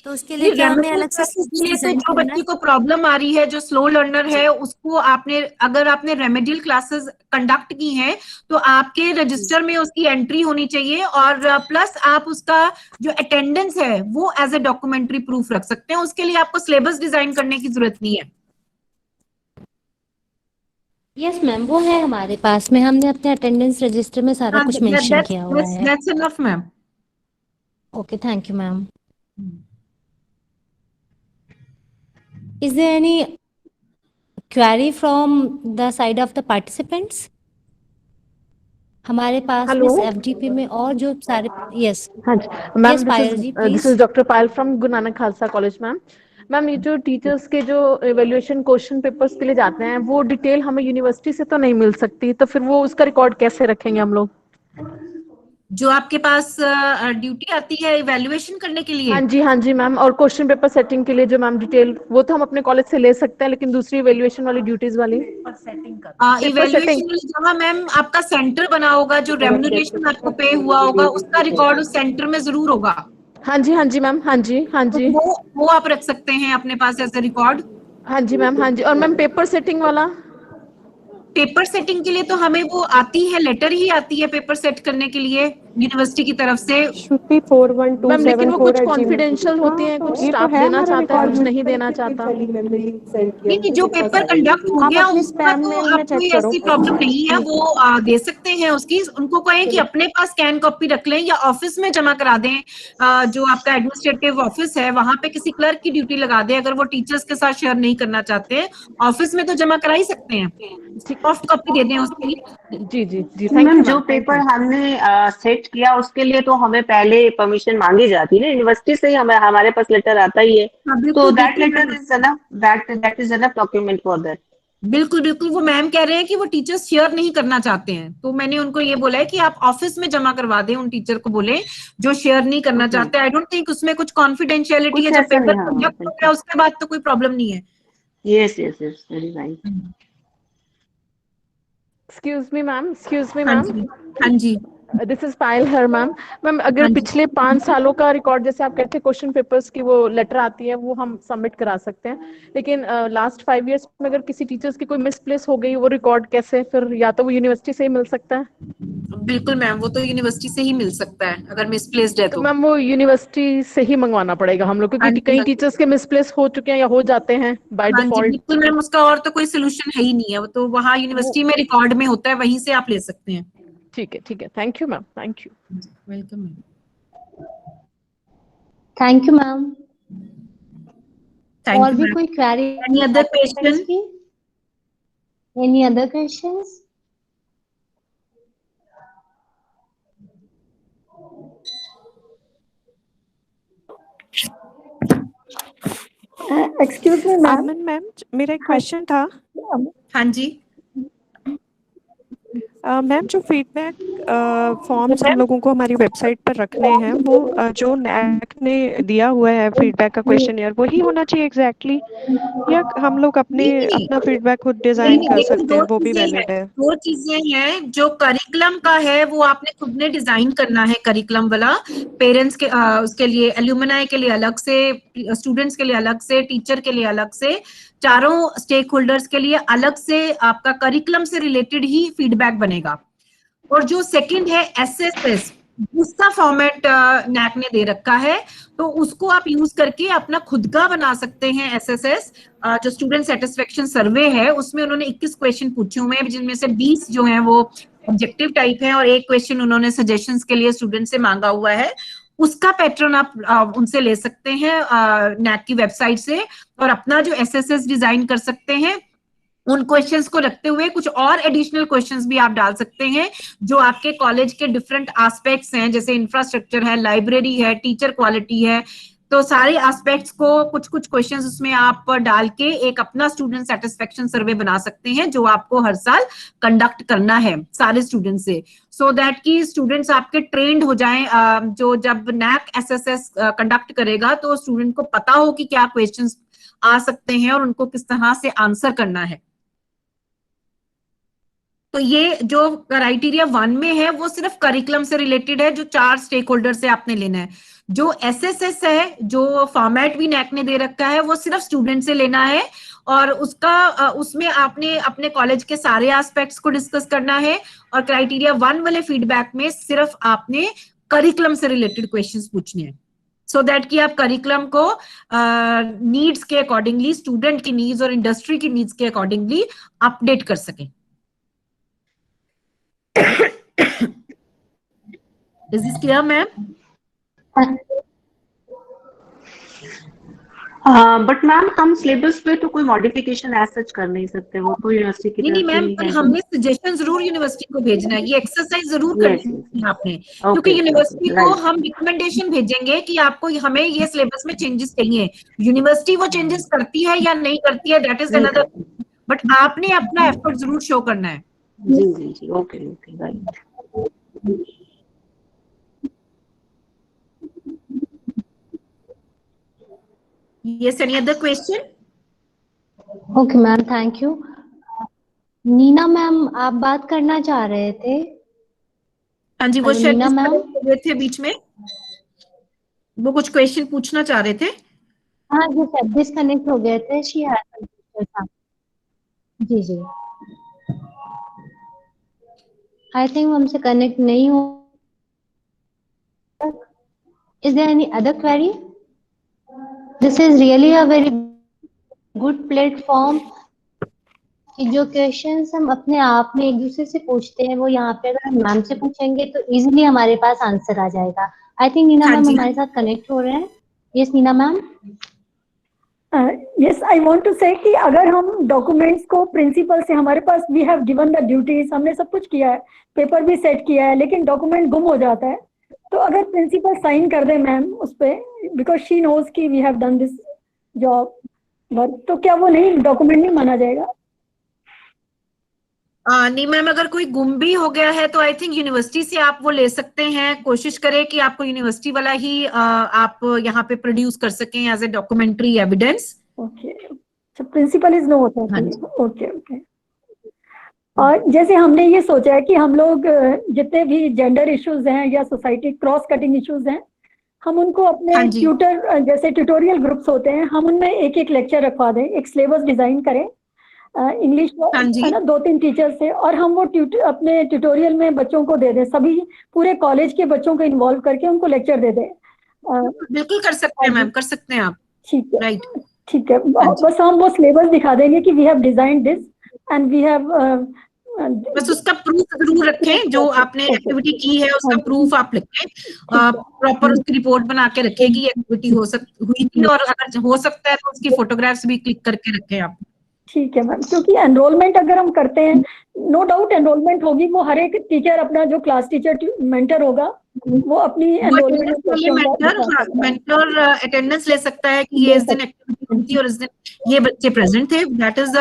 Speaker 10: तो उसके लिए
Speaker 2: ये
Speaker 10: क्या हमें
Speaker 2: रेमेडियल
Speaker 10: अलग से
Speaker 2: क्लासेस
Speaker 10: सिलेबस
Speaker 2: के लिए तो
Speaker 10: डिजाइन
Speaker 2: जो
Speaker 10: करना
Speaker 2: बच्चे
Speaker 10: है?
Speaker 2: को प्रॉब्लम आ रही है, जो स्लो लर्नर
Speaker 10: जी
Speaker 2: है, उसको आपने अगर आपने रेमेडियल क्लासेस कंडक्ट की हैं तो आपके
Speaker 10: जी
Speaker 2: रजिस्टर में उसकी एंट्री होनी चाहिए, और प्लस आप उसका जो अटेंडेंस है वो एज ए डॉक्यूमेंट्री प्रूफ रख सकते हैं। उसके लिए आपको सिलेबस डिजाइन करने की जरूरत नहीं है।
Speaker 1: यस मैम, वो है हमारे पास में, हमने अपने अटेंडेंस रजिस्टर में सारा
Speaker 2: हाँ,
Speaker 1: कुछ मेंशन किया हुआ है।
Speaker 2: That's enough ma'am.
Speaker 1: Okay, thank you ma'am. Is there any query from the side of the participants? हमारे पास में
Speaker 11: हेलो।
Speaker 1: एफडीपी में और जो सारे, यस
Speaker 11: हाँ जी ma'am,
Speaker 1: yes Payal ji
Speaker 11: this
Speaker 1: please.
Speaker 11: Is doctor Payal from Guru Nanak Khalsa college ma'am. Ma'am ये जो टीचर्स के जो एवेल्युएशन क्वेश्चन पेपर्स के लिए जाते हैं, वो डिटेल हमें यूनिवर्सिटी से तो नहीं मिल सकती, तो फिर वो उसका रिकॉर्ड कैसे रखेंगे हम लोग?
Speaker 2: जो आपके पास ड्यूटी आती है इवैल्यूएशन करने के लिए?
Speaker 11: हाँ जी मैम, और क्वेश्चन पेपर सेटिंग के लिए जो मैम डिटेल, वो तो हम अपने कॉलेज से ले सकते हैं, लेकिन दूसरी एवेल्युएशन वाली ड्यूटीज वाली पेपर सेटिंग।
Speaker 2: इवैल्यूएशन में जहाँ मैम आपका सेंटर बना होगा, जो रेम्युनरेशन आपको पे हुआ होगा, उसका रिकॉर्ड उस सेंटर में जरूर होगा।
Speaker 11: हाँ जी मैम, हाँ जी, हाँ
Speaker 2: तो
Speaker 11: जी।
Speaker 2: वो आप रख सकते हैं अपने पास एज ए रिकॉर्ड।
Speaker 11: हाँ जी मैम, हाँ जी। और मैम पेपर सेटिंग वाला?
Speaker 2: पेपर सेटिंग के लिए तो हमें वो आती है, लेटर ही आती है पेपर सेट करने के लिए। यूनिवर्सिटी की तरफ से।
Speaker 7: श्रुति
Speaker 11: मैम लेकिन वो
Speaker 7: 4127
Speaker 11: कुछ
Speaker 7: 4@gmail.com।
Speaker 11: कॉन्फिडेंशियल होती हैं, कुछ
Speaker 7: ये तो
Speaker 11: स्टाफ
Speaker 7: है
Speaker 11: देना
Speaker 7: हमारा
Speaker 11: चाहता है, कुछ
Speaker 7: रिक्वायरमेंट,
Speaker 11: नहीं
Speaker 7: पर
Speaker 11: देना
Speaker 7: फिर भी
Speaker 11: चाहता।
Speaker 7: पहली मेमोरी सेंड किया
Speaker 2: नहीं, जो
Speaker 7: मुझे
Speaker 2: पेपर
Speaker 7: फर्स्ट
Speaker 2: कंडक्ट हो
Speaker 7: आप
Speaker 2: गया
Speaker 7: अपने
Speaker 2: उसका
Speaker 7: स्पैम
Speaker 2: तो
Speaker 7: मेल
Speaker 2: अब
Speaker 7: में चेक
Speaker 2: कोई
Speaker 7: करो।
Speaker 2: ऐसी प्रॉब्लम नहीं है, वो दे सकते हैं उसकी। उनको कहें कि अपने पास स्कैन कॉपी रख लें या ऑफिस में जमा करा दें। जो आपका एडमिनिस्ट्रेटिव ऑफिस है वहां पे किसी क्लर्क की ड्यूटी लगा दें, अगर वो टीचर्स के साथ शेयर नहीं करना चाहते हैं। ऑफिस में तो जमा करा ही सकते हैं, सॉफ्ट कॉपी दे दें उसकी।
Speaker 11: जी जी जी, थैंक
Speaker 8: मैम
Speaker 11: यू
Speaker 8: जो
Speaker 11: मैम, थैंक
Speaker 8: पेपर
Speaker 11: यू।
Speaker 8: हमने सेट किया उसके लिए तो हमें पहले परमिशन मांगी जाती है ना, यूनिवर्सिटी से ही हमें हमारे पास लेटर आता ही है।
Speaker 2: हाँ
Speaker 8: तो
Speaker 2: बिल्कुल
Speaker 8: दैट
Speaker 2: बिल्कुल
Speaker 8: letter
Speaker 2: ma'am,
Speaker 8: is enough, that is enough document for that.
Speaker 2: बिल्कुल बिल्कुल। वो मैम कह रहे हैं कि वो टीचर्स शेयर नहीं करना चाहते हैं, तो मैंने उनको ये बोला है कि आप ऑफिस में जमा करवा दें, उन टीचर को बोले जो शेयर नहीं करना चाहते। आई डोंट थिंक उसमें कुछ कॉन्फिडेंशियलिटी है,
Speaker 8: कुछ
Speaker 2: जब
Speaker 8: ऐसा नहीं,
Speaker 2: पेपर
Speaker 8: हाँ
Speaker 2: कंडक्ट हो
Speaker 8: बिल्कुल।
Speaker 2: गया उसके बाद तो कोई प्रॉब्लम नहीं है।
Speaker 8: Yes yes yes, very right.
Speaker 11: Excuse me ma'am, excuse me
Speaker 2: हाँ
Speaker 11: मैम,
Speaker 2: जी, हाँ जी,
Speaker 11: this is Payal here ma'am. Ma'am अगर
Speaker 2: हाँ जी।
Speaker 11: पिछले 5 सालों का रिकॉर्ड, जैसे आप कहते हैं क्वेश्चन पेपर्स की वो लेटर आती है वो हम सबमिट करा सकते हैं, लेकिन लास्ट 5 years में अगर किसी टीचर्स की कोई मिसप्लेस हो गई, वो रिकॉर्ड कैसे फिर, या तो वो यूनिवर्सिटी से ही मिल सकता है?
Speaker 2: बिल्कुल मैम, वो तो यूनिवर्सिटी से ही मिल सकता है अगर मिसप्लेस्ड है
Speaker 11: तो
Speaker 2: तो।
Speaker 11: मैम वो यूनिवर्सिटी से ही मंगवाना पड़ेगा हम लोग को,
Speaker 2: हाँ
Speaker 11: क्योंकि
Speaker 2: जी,
Speaker 11: कई
Speaker 2: हाँ जी,
Speaker 11: टीचर्स के मिसप्लेस हो चुके हैं या हो जाते हैं बाय
Speaker 2: हाँ जी,
Speaker 11: डिफॉल्ट।
Speaker 2: बिल्कुल मैम, उसका और तो कोई सोल्यूशन है ही नहीं है, वो तो वहाँ
Speaker 11: वो
Speaker 2: यूनिवर्सिटी में रिकॉर्ड में होता है, वहीं से आप ले सकते हैं।
Speaker 11: ठीक है, thank you ma'am, thank you.
Speaker 2: Welcome ma'am.
Speaker 1: Thank you ma'am.
Speaker 2: Thank
Speaker 1: और
Speaker 2: यू
Speaker 1: भी
Speaker 2: मैम।
Speaker 1: कोई query
Speaker 2: any other
Speaker 1: participants
Speaker 2: question?
Speaker 1: की? Any other questions?
Speaker 5: Excuse me ma'am.
Speaker 7: Arman ma'am, मेरा एक क्वेश्चन था।
Speaker 2: हाँ जी।
Speaker 7: मैम, जो फीडबैक फॉर्म्स हम लोगों को हमारी वेबसाइट पर रखने हैं, वो जो नैक ने दिया हुआ है फीडबैक का क्वेश्चनर, वही होना चाहिए एग्जैक्टली, या हम लोग अपने
Speaker 2: नहीं नहीं
Speaker 7: अपना फीडबैक खुद
Speaker 2: नहीं
Speaker 7: डिजाइन
Speaker 2: नहीं,
Speaker 7: कर
Speaker 2: देखो
Speaker 7: सकते हैं, वो भी वैलिड है?
Speaker 2: दो चीजें हैं। जो करिकुलम का है वो आपने खुद ने डिजाइन करना है, करिकुलम वाला। पेरेंट्स के उसके लिए, एल्यूमिनाई के लिए अलग से, स्टूडेंट्स के लिए अलग से, टीचर के लिए अलग से, चारों स्टेक होल्डर्स के लिए अलग से आपका करिकुलम से रिलेटेड ही फीडबैक बनेगा। और जो सेकंड है एसएसएस, उसका फॉर्मेट नैक ने दे रखा है, तो उसको आप यूज करके अपना खुद का बना सकते हैं एसएसएस। जो स्टूडेंट सेटिस्फेक्शन सर्वे है उसमें उन्होंने 21 क्वेश्चन पूछे हुए हैं, जिनमें से 20 जो हैं वो ऑब्जेक्टिव टाइप है और एक क्वेश्चन उन्होंने सजेशंस के लिए स्टूडेंट से मांगा हुआ है। उसका पैटर्न आप उनसे ले सकते हैं नैक की वेबसाइट से, और अपना जो एसएसएस डिजाइन कर सकते हैं। उन क्वेश्चंस को रखते हुए कुछ और एडिशनल क्वेश्चंस भी आप डाल सकते हैं, जो आपके कॉलेज के डिफरेंट एस्पेक्ट्स हैं, जैसे इंफ्रास्ट्रक्चर है, लाइब्रेरी है, टीचर क्वालिटी है। तो सारे एस्पेक्ट्स को कुछ कुछ क्वेश्चंस उसमें आप डाल के एक अपना स्टूडेंट सेटिस्फेक्शन सर्वे बना सकते हैं, जो आपको हर साल कंडक्ट करना है सारे स्टूडेंट से, सो दैट कि स्टूडेंट्स आपके ट्रेंड हो जाएं। जो जब नैक एसएसएस कंडक्ट करेगा तो स्टूडेंट को पता हो कि क्या क्वेश्चंस आ सकते हैं और उनको किस तरह से आंसर करना है। तो ये जो क्राइटेरिया 1 में है वो सिर्फ करिकुलम से रिलेटेड है, जो 4 स्टेक होल्डर से आपने लेना है। जो एसएसएस है, जो फॉर्मेट भी नैक ने दे रखा है, वो सिर्फ स्टूडेंट से लेना है, और उसमें आपने अपने कॉलेज के सारे एस्पेक्ट्स को डिस्कस करना है। और क्राइटेरिया 1 वाले फीडबैक में सिर्फ आपने करिकुलम से रिलेटेड क्वेश्चंस पूछने हैं, सो दैट कि आप करिकुलम को नीड्स के अकॉर्डिंगली, स्टूडेंट की नीड्स और इंडस्ट्री की नीड्स के अकॉर्डिंगली अपडेट कर सकें। Is this clear, ma'am?
Speaker 8: But ma'am हम सिलेबस पे तो कोई मॉडिफिकेशन एज सच कर नहीं सकते, वो तो यूनिवर्सिटी की
Speaker 2: नहीं नहीं
Speaker 8: तरफ से
Speaker 2: मैम,
Speaker 8: ही
Speaker 2: पर
Speaker 8: है।
Speaker 2: हमने सजेशन जरूर यूनिवर्सिटी को भेजना है, ये एक्सरसाइज जरूर
Speaker 8: यस
Speaker 2: करनी
Speaker 8: यस,
Speaker 2: है आपने, क्योंकि
Speaker 8: ओके
Speaker 2: यूनिवर्सिटी
Speaker 8: ओके,
Speaker 2: को
Speaker 8: राइट।
Speaker 2: हम रिकमेंडेशन भेजेंगे कि आपको, हमें ये सिलेबस में चेंजेस चाहिए। यूनिवर्सिटी वो चेंजेस करती है या नहीं करती है, दैट इज
Speaker 8: नहीं
Speaker 2: अनदर,
Speaker 8: करती।
Speaker 2: बट आपने अपना एफर्ट जरूर शो करना है।
Speaker 8: जी जी जी, okay okay, right.
Speaker 2: Yes, any other question?
Speaker 1: Okay ma'am, thank you. Neena ma'am, आप बात करना चाह रहे थे?
Speaker 2: हाँ जी, वो
Speaker 1: हेलो
Speaker 2: शायद
Speaker 1: नीना मैम।
Speaker 2: डिस्कनेक्ट हो गए थे बीच में, वो कुछ क्वेश्चन पूछना चाह रहे थे।
Speaker 1: हाँ जी सर, डिस्कनेक्ट हो गए थे। शी हैड जी जी, आई थिंक हमसे कनेक्ट नहीं हो Is there any other query? This is really a very good platform कि जो क्वेश्चंस हम अपने आप में एक दूसरे से पूछते हैं वो यहाँ पे अगर हम मैम से पूछेंगे तो इजीली हमारे पास आंसर आ जाएगा. आई थिंक नीना
Speaker 2: हाँ
Speaker 1: मैम
Speaker 2: जी,
Speaker 1: हमारे साथ कनेक्ट हो रहे हैं. Yes Neena ma'am.
Speaker 5: Yes I want to say कि अगर हम डॉक्यूमेंट्स को प्रिंसिपल से हमारे पास we have given the duties, हमने सब कुछ किया है, पेपर भी सेट किया है, लेकिन डॉक्यूमेंट गुम हो जाता है, तो अगर प्रिंसिपल साइन कर दे मैम उस पे बिकॉज शी नोज कि we have done this job work, तो क्या वो नहीं डॉक्यूमेंट नहीं माना जाएगा?
Speaker 2: नहीं मैम, अगर कोई गुम भी हो गया है तो आई थिंक यूनिवर्सिटी से आप वो ले सकते हैं. कोशिश करें कि आपको यूनिवर्सिटी वाला ही आप यहाँ पे प्रोड्यूस कर सकें as a documentary evidence.
Speaker 5: Okay, तो प्रिंसिपल इज नो होता है. Okay okay. और जैसे हमने ये सोचा है कि हम लोग जितने भी जेंडर इश्यूज हैं या सोसाइटी क्रॉस कटिंग इश्यूज हैं, हम उनको अपने ट्यूटर जैसे ट्यूटोरियल ग्रुप्स होते हैं, हम उनमें एक एक लेक्चर रखवा दें, एक सिलेबस डिजाइन करें इंग्लिश है ना 2-3 टीचर से, और हम वो अपने ट्यूटोरियल में बच्चों को दे दें, सभी पूरे कॉलेज के बच्चों को इन्वॉल्व करके उनको लेक्चर दे दें.
Speaker 2: बिल्कुल कर सकते हैं मैम, कर सकते हैं आप.
Speaker 5: ठीक है,
Speaker 2: राइट,
Speaker 5: ठीक है. बस हम वो सिलेबस दिखा देंगे कि we have designed this and we have,
Speaker 2: बस उसका प्रूफ जरूर रखें, जो आपने एक्टिविटी की है उसका प्रूफ आप लिखें, प्रॉपर उसकी रिपोर्ट बना के रखें कि एक्टिविटी हुई थी, और अगर हो सकता है तो उसकी फोटोग्राफ्स भी क्लिक करके रखें आप.
Speaker 5: ठीक है मैम, क्योंकि एनरोलमेंट अगर हम करते हैं, नो डाउट एनरोलमेंट होगी, वो हर एक टीचर अपना जो क्लास टीचर मेंटर होगा वो अपनी
Speaker 2: मेंटर अटेंडेंस ले सकता है कि ये इस दिन एक्टिविटी हुई थी और इस दिन ये बच्चे प्रेजेंट थे. That is the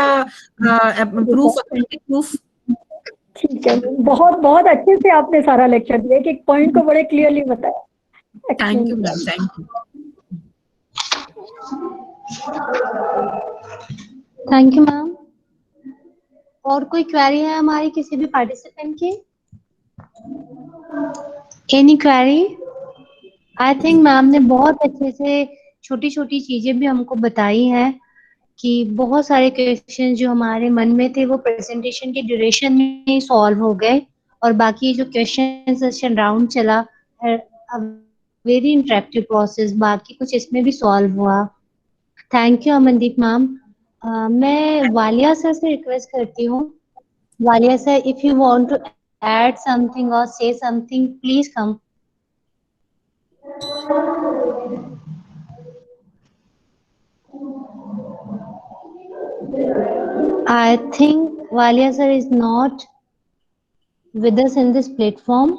Speaker 2: proof, authentic proof.
Speaker 5: ठीक है, बहुत बहुत अच्छे से आपने सारा लेक्चर दिया, एक पॉइंट को बड़े क्लियरली बताया.
Speaker 2: Thank you ma'am, thank you.
Speaker 1: Thank you ma'am. और कोई क्वेरी है हमारी किसी भी पार्टिसिपेंट की? Any query? I think ma'am ने बहुत अच्छे से छोटी छोटी चीजें भी हमको बताई हैं कि बहुत सारे क्वेश्चन जो हमारे मन में थे वो प्रेजेंटेशन के ड्यूरेशन में ही सॉल्व हो गए, और बाकी जो क्वेश्चन सेशन राउंड चला, वेरी इंटरेक्टिव प्रोसेस, बाकी कुछ इसमें भी सॉल्व हुआ. Thank you Amandeep ma'am. मैं वालिया सर से रिक्वेस्ट करती हूँ. Walia sir, if you want to add something और say something, please come. I think Walia sir is not with us in this platform.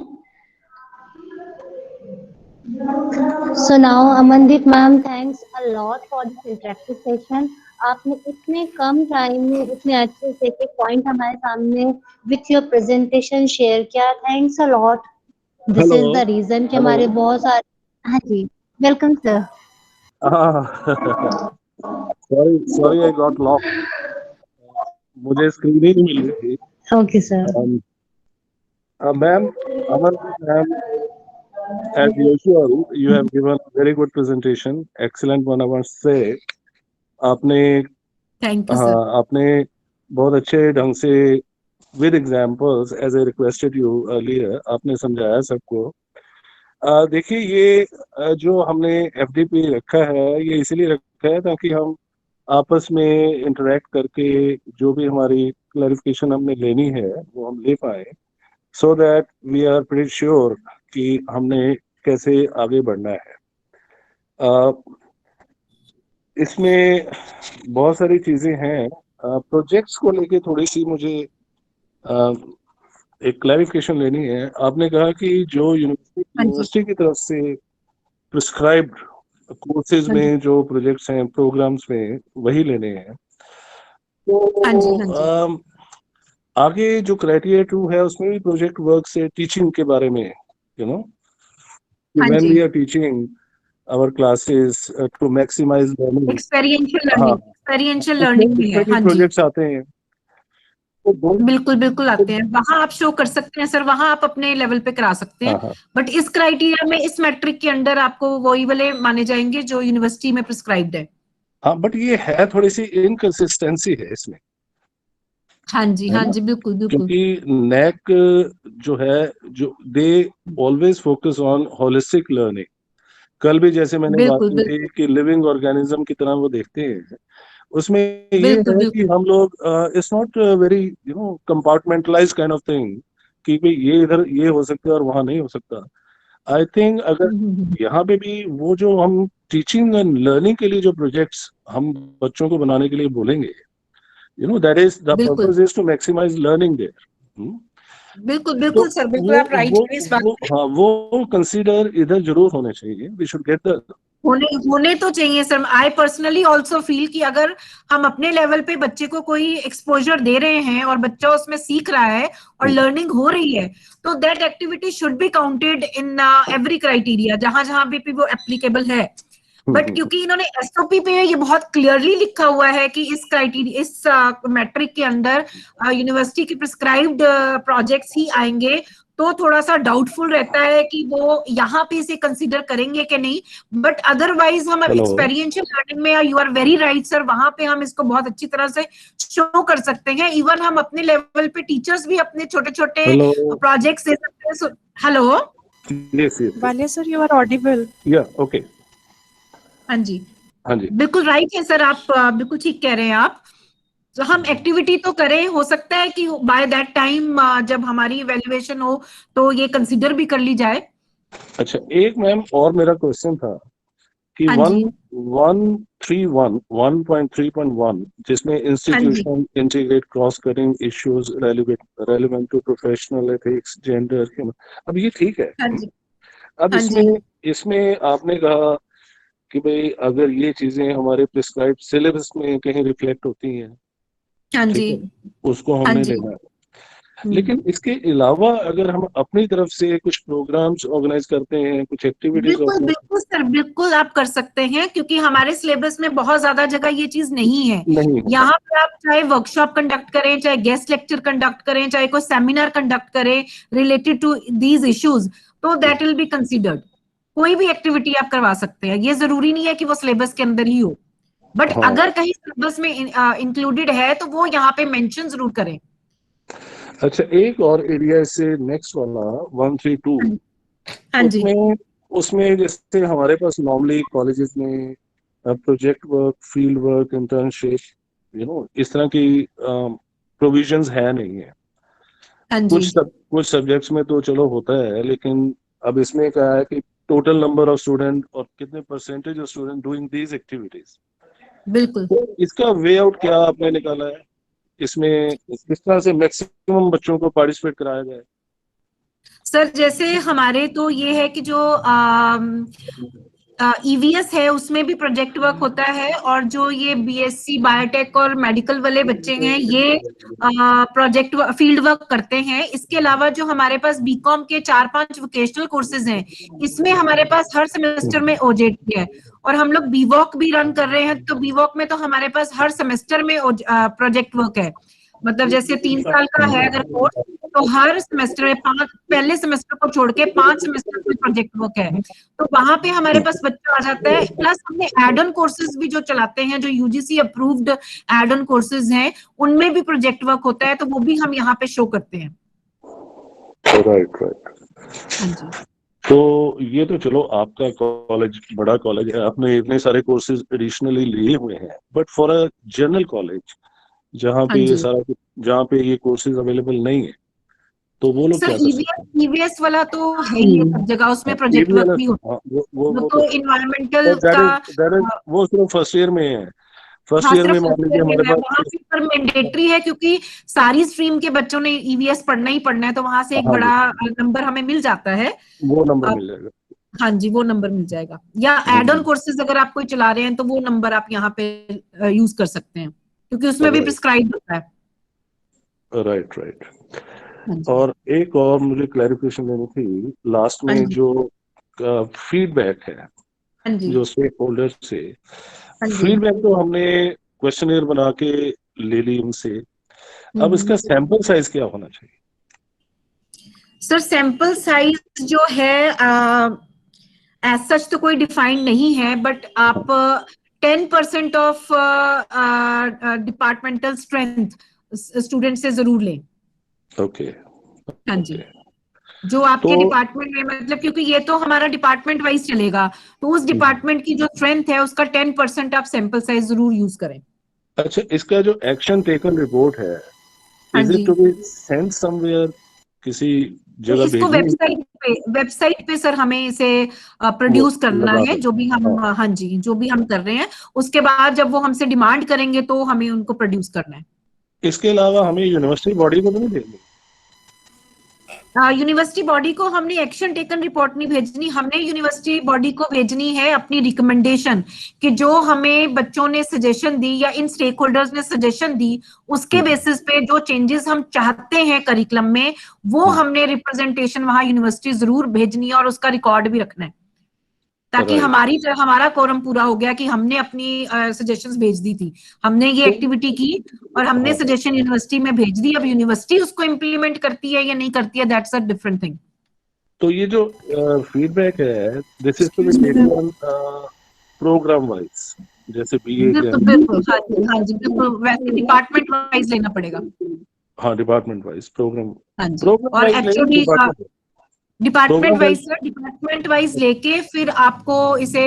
Speaker 1: So now Amandeep ma'am, thanks a lot for this interactive session. आपने इतने कम time में इतने अच्छे से एक point हमारे सामने विथ योर प्रेजेंटेशन शेयर किया. Thanks a lot. This is the reason कि हमारे बहुत सारे. हाँ जी, welcome sir.
Speaker 12: Sorry I got lost, मुझे स्क्रीन ही नहीं मिल रही थी.
Speaker 1: Okay sir.
Speaker 12: Ma'am, Amandeep ma'am, as usual, you have given a very good presentation, excellent one, I must say. आपने आपने बहुत अच्छे ढंग से with examples as I requested you earlier आपने समझाया सबको. देखिए, ये जो हमने FDP रखा है, ये इसीलिए रखा है ताकि हम आपस में इंटरेक्ट करके जो भी हमारी क्लैरिफिकेशन हमने लेनी है वो हम ले पाए, so that we are pretty sure कि हमने कैसे आगे बढ़ना है. इसमें बहुत सारी चीजें हैं. प्रोजेक्ट्स को लेके थोड़ी सी मुझे एक क्लैरिफिकेशन लेनी है. आपने कहा कि जो यूनिवर्सिटी की तरफ से प्रिस्क्राइब्ड कोर्सेज में जो प्रोजेक्ट्स हैं, प्रोग्राम्स में, वही लेने हैं. तो आगे जो क्राइटेरिया 2 है उसमें भी प्रोजेक्ट वर्क से टीचिंग के बारे में, you know, when we are teaching our classes to maximize learning,
Speaker 2: experiential learning भी है. हाँ जी,
Speaker 12: प्रोजेक्ट्स आते हैं. तो
Speaker 2: बिल्कुल आते हैं. वहां आप शो कर सकते हैं सर, वहां आप अपने लेवल पे करा सकते हैं. बट इस क्राइटेरिया में, इस मैट्रिक के अंडर आपको वही वाले माने जाएंगे जो यूनिवर्सिटी में प्रिस्क्राइब्ड है.
Speaker 12: हाँ, बट ये है थोड़ी सी इनकंसिस्टेंसी है इसमें.
Speaker 2: हाँ जी, हाँ जी, बिल्कुल बिल्कुल.
Speaker 12: क्योंकि NAAC जो है, जो they always focus on holistic learning, कल भी जैसे मैंने बात
Speaker 2: बिल्कुल
Speaker 12: की थी कि लिविंग ऑर्गेनिज्म की तरह वो देखते हैं, उसमें ये
Speaker 2: बिल्कुल
Speaker 12: है कि हम लोग it's not very compartmentalise kind of thing कि भाई ये इधर ये हो सकता है और वहां नहीं हो सकता। आई थिंक अगर यहाँ पे भी वो जो हम टीचिंग एंड लर्निंग के लिए जो प्रोजेक्ट्स हम बच्चों को बनाने के लिए बोलेंगे, दैट इज द
Speaker 2: बिल्कुल
Speaker 12: purpose is to maximise learning there.
Speaker 2: बिल्कुल
Speaker 12: तो
Speaker 2: बिल्कुल सर, बिल्कुल आप राइट हैं इस बात पे।
Speaker 12: हाँ, वो कंसीडर इधर जरूर होने चाहिए। वी शुड गेट द
Speaker 2: होने तो चाहिए sir. I personally also feel कि अगर हम अपने लेवल पे बच्चे को कोई एक्सपोजर दे रहे हैं और बच्चा उसमें सीख रहा है और लर्निंग हो रही है, तो that activity should be counted in every criteria, जहां जहां भी वो एप्लीकेबल है। बट क्योंकि इन्होंने एसओपी पे ये बहुत क्लियरली लिखा हुआ है कि इस क्राइटेरिया, इस मैट्रिक के अंदर यूनिवर्सिटी के प्रिस्क्राइब्ड प्रोजेक्ट्स ही आएंगे, तो थोड़ा सा डाउटफुल रहता है कि वो यहाँ पे इसे कंसीडर करेंगे कि नहीं। बट अदरवाइज हम एक्सपेरियंशियल लर्निंग में, you are very right sir, वहां पे हम इसको बहुत अच्छी तरह से शो कर सकते हैं। इवन हम अपने लेवल पे टीचर्स भी अपने छोटे छोटे प्रोजेक्ट्स दे सकते हैं। Hello,
Speaker 7: Walia sir, you are audible.
Speaker 12: या ओके,
Speaker 2: हाँ जी,
Speaker 12: हाँ जी,
Speaker 2: बिल्कुल राइट है सर, आप बिल्कुल ठीक कह रहे हैं आप। तो हम एक्टिविटी तो करें, हो सकता है कि बाय दैट टाइम जब हमारी इवैल्यूएशन हो तो ये कंसीडर भी कर ली जाए।
Speaker 12: अच्छा, एक मैम और मेरा क्वेश्चन था कि 1.3.1 जिसमें institution integrate cross cutting issues relevant to professional ethics gender, अब ये ठीक है। अब इसमें आपने कहा कि भाई अगर ये चीजें हमारे प्रिस्क्राइब सिलेबस में कहीं रिफ्लेक्ट होती हैं, ठीक है, उसको हमने लेना है। लेकिन इसके अलावा अगर हम अपनी तरफ से कुछ प्रोग्राम्स ऑर्गेनाइज करते हैं, कुछ एक्टिविटीज
Speaker 2: बिल्कुल सर, बिल्कुल आप कर सकते हैं, क्योंकि हमारे सिलेबस में बहुत ज्यादा जगह ये चीज नहीं है। यहाँ पे आप चाहे वर्कशॉप कंडक्ट करें, चाहे गेस्ट लेक्चर कंडक्ट करें, चाहे कोई सेमिनार कंडक्ट करें रिलेटेड टू दीज इश्यूज, तो दैट विल बी कंसिडर्ड। कोई भी एक्टिविटी आप करवा सकते हैं, ये जरूरी नहीं है कि वो सिलेबस के अंदर ही हो, बट अगर कहीं सिलेबस में इंक्लूडेड है तो वो यहाँ पे मेंशन जरूर करें।
Speaker 12: अच्छा, एक और एरिया से नेक्स्ट वाला 132, उसमें जैसे हमारे पास नॉर्मली कॉलेजेस में project work, field work, internship, इस तरह की प्रोविजंस है नहीं है। कुछ सब्जेक्ट्स में तो चलो होता है, लेकिन अब इसमें क्या है कि टोटल नंबर ऑफ स्टूडेंट और कितने percentage of student doing these activities,
Speaker 2: बिल्कुल,
Speaker 12: तो इसका वे आउट क्या आपने निकाला है? इसमें किस तरह से मैक्सिमम बच्चों को पार्टिसिपेट कराया जाए?
Speaker 2: सर जैसे हमारे तो ये है कि जो ईवीएस है उसमें भी प्रोजेक्ट वर्क होता है, और जो ये बीएससी बायोटेक और मेडिकल वाले बच्चे हैं ये प्रोजेक्ट फील्ड वर्क करते हैं। इसके अलावा जो हमारे पास बीकॉम के 4-5 वोकेशनल कोर्सेज हैं, इसमें हमारे पास हर सेमेस्टर में ओजेटी है, और हम लोग बीवॉक भी रन कर रहे हैं। तो बीवॉक में तो हमारे पास हर सेमेस्टर में प्रोजेक्ट वर्क है। मतलब जैसे 3 साल का है अगर कोर्स, तो हर सेमेस्टर में पहले सेमेस्टर को छोड़ के 5 सेमेस्टर में प्रोजेक्ट वर्क है, तो वहां पे हमारे पास बच्चा आ जाता है। प्लस हमने एड ऑन कोर्सेज भी जो चलाते हैं, जो UGC approved add on courses हैं, उनमें भी प्रोजेक्ट वर्क होता है, तो वो भी हम यहाँ पे शो करते हैं।
Speaker 12: राइट। तो ये तो चलो आपका कॉलेज बड़ा कॉलेज है, आपने इतने सारे कोर्सेज एडिशनली लिए हुए हैं, but for a general college जहाँ पे ये सारा, जहाँ पे ये कोर्सेज अवेलेबल नहीं है, तो वो लोग क्या कर सकते हैं?
Speaker 2: ईवीएस वाला तो है ही सब जगह, उसमें प्रोजेक्ट वर्क भी होता है। वो तो इन्वायरमेंटल का
Speaker 12: वो सिर्फ फर्स्ट ईयर में है। फर्स्ट ईयर में मान लीजिए हमारे पास
Speaker 2: पर मैंडेटरी है, क्योंकि सारी स्ट्रीम के बच्चों ने ईवीएस पढ़ना ही पढ़ना है, तो वहां से एक बड़ा नंबर हमें मिल जाता है।
Speaker 12: वो नंबर मिल जाएगा।
Speaker 2: हाँ जी, वो नंबर मिल जाएगा। या एड ऑन कोर्सेज अगर आप कोई चला रहे हैं तो वो नंबर आप यहाँ पे यूज कर सकते हैं, क्योंकि उसमें भी प्रिस्क्राइब होता है।
Speaker 12: राइट। और एक और मुझे क्लैरिफिकेशन देनी थी लास्ट में, जो फीडबैक है जो स्टेक होल्डर से, फीडबैक तो हमने क्वेश्चनर बना के ले ली उनसे, अब इसका सैंपल साइज क्या होना चाहिए?
Speaker 2: सर सैंपल साइज जो है एज सच तो कोई डिफाइंड नहीं है, बट आप 10% ऑफ डिपार्टमेंटल स्ट्रेंथ स्टूडेंट से जरूर लें।
Speaker 12: ओके।
Speaker 2: हाँ जी। जो आपके
Speaker 12: तो
Speaker 2: डिपार्टमेंट में, मतलब क्योंकि ये तो हमारा डिपार्टमेंट वाइज चलेगा, तो उस डिपार्टमेंट की जो स्ट्रेंथ है उसका 10% आप सैंपल साइज जरूर यूज करें।
Speaker 12: अच्छा, इसका जो एक्शन टेकन रिपोर्ट है,
Speaker 2: हाँ
Speaker 12: इज इट
Speaker 2: जी,
Speaker 12: टू बी सेंट समवेयर, किसी
Speaker 2: तो
Speaker 12: जगह
Speaker 2: इसको
Speaker 12: भेजनी है?
Speaker 2: वेबसाइट पे सर हमें इसे
Speaker 12: वो
Speaker 2: प्रोड्यूस करना
Speaker 12: लगा
Speaker 2: है,
Speaker 12: दो।
Speaker 2: जो भी हम,
Speaker 12: हाँ,
Speaker 2: हाँ जी, जो भी हम कर रहे हैं, उसके बाद जब वो हमसे डिमांड करेंगे तो हमें उनको प्रोड्यूस करना है।
Speaker 12: इसके अलावा हमें यूनिवर्सिटी बॉडी को तो नहीं भेजनी?
Speaker 2: यूनिवर्सिटी बॉडी को हमने एक्शन टेकन रिपोर्ट नहीं भेजनी, हमने यूनिवर्सिटी बॉडी को भेजनी है अपनी रिकमेंडेशन, कि जो हमें बच्चों ने सजेशन दी या इन स्टेक होल्डर्स ने सजेशन दी, उसके बेसिस पे जो चेंजेस हम चाहते हैं करिकुलम में, वो हमने रिप्रेजेंटेशन वहां यूनिवर्सिटी जरूर भेजनी है और उसका रिकॉर्ड भी रखना है, ताकि
Speaker 12: राइट।
Speaker 2: हमारा कोरम पूरा हो गया कि हमने अपनी सजेशंस भेज दी थी, हमने ये एक्टिविटी की और हमने
Speaker 12: हाँ,
Speaker 2: सजेशन यूनिवर्सिटी में भेज दी। अब यूनिवर्सिटी उसको इम्प्लीमेंट करती है या नहीं करती है, दैट्स अ डिफरेंट थिंग।
Speaker 12: तो ये जो फीडबैक है, this is to be taken programme wise, जैसे बीए के
Speaker 2: बिल्कुल बिल्कुल, हाँ जी हाँ जी, बिल्कुल वैसे डिपार्टमेंट वाइज लेना पड़ेगा।
Speaker 12: हाँ, डिपार्टमेंट वाइज प्रोग्राम,
Speaker 2: हाँ जी,
Speaker 12: प्रोग्राम
Speaker 2: और
Speaker 12: वाइज नहीं,
Speaker 2: actually department
Speaker 12: programme
Speaker 2: wise
Speaker 12: wise.
Speaker 2: Sir, department wise लेके फिर आपको इसे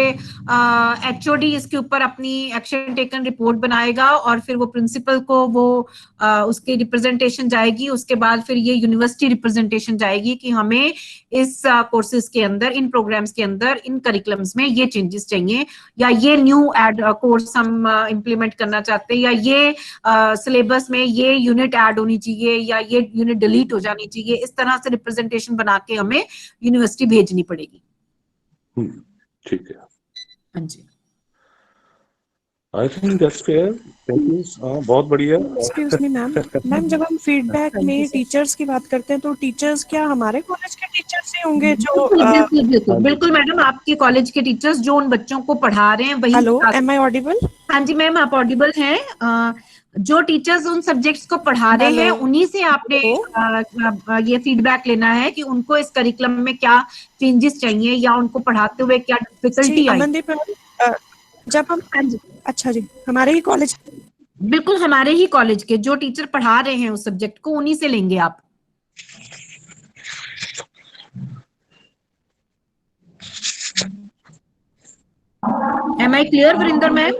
Speaker 2: एचओडी इसके ऊपर अपनी एक्शन टेकन रिपोर्ट बनाएगा और फिर वो प्रिंसिपल को वो उसकी रिप्रेजेंटेशन जाएगी, उसके बाद फिर ये यूनिवर्सिटी रिप्रेजेंटेशन जाएगी कि हमें इस कोर्सेज के अंदर, इन प्रोग्राम्स के अंदर, इन करिकुलम्स में ये चेंजेस चाहिए, या ये न्यू एड कोर्स हम इम्प्लीमेंट करना चाहते हैं, या ये सिलेबस में ये यूनिट ऐड होनी चाहिए, या ये यूनिट डिलीट हो जानी चाहिए। इस तरह से रिप्रेजेंटेशन बना के हमें यूनिवर्सिटी भेजनी पड़ेगी।
Speaker 12: ठीक है,
Speaker 2: हाँ जी,
Speaker 12: I think that's fair. Thank you. बहुत बढ़िया।
Speaker 7: एक्सक्यूज मी मैम, जब हम फीडबैक में टीचर्स की बात करते हैं तो टीचर्स क्या हमारे कॉलेज के टीचर्स ही होंगे जो
Speaker 2: बिल्कुल बिल्कुल बिल्कुल मैडम, आपके कॉलेज के टीचर्स जो उन बच्चों को पढ़ा रहे हैं वही।
Speaker 7: Hello, am I audible?
Speaker 2: हाँ जी मैम, आप ऑडिबल हैं। जो टीचर्स उन सब्जेक्ट्स को पढ़ा रहे हैं उन्हीं से आपने ये फीडबैक लेना है कि उनको इस करिकुलम में क्या चेंजेस चाहिए, या उनको पढ़ाते हुए क्या डिफिकल्टी आई।
Speaker 7: अमनदीप, जब हम, अच्छा जी, हमारे ही कॉलेज,
Speaker 2: बिल्कुल हमारे ही कॉलेज के जो टीचर पढ़ा रहे हैं उस सब्जेक्ट को, उन्हीं से लेंगे आप। Am I clear, Vrinder ma'am?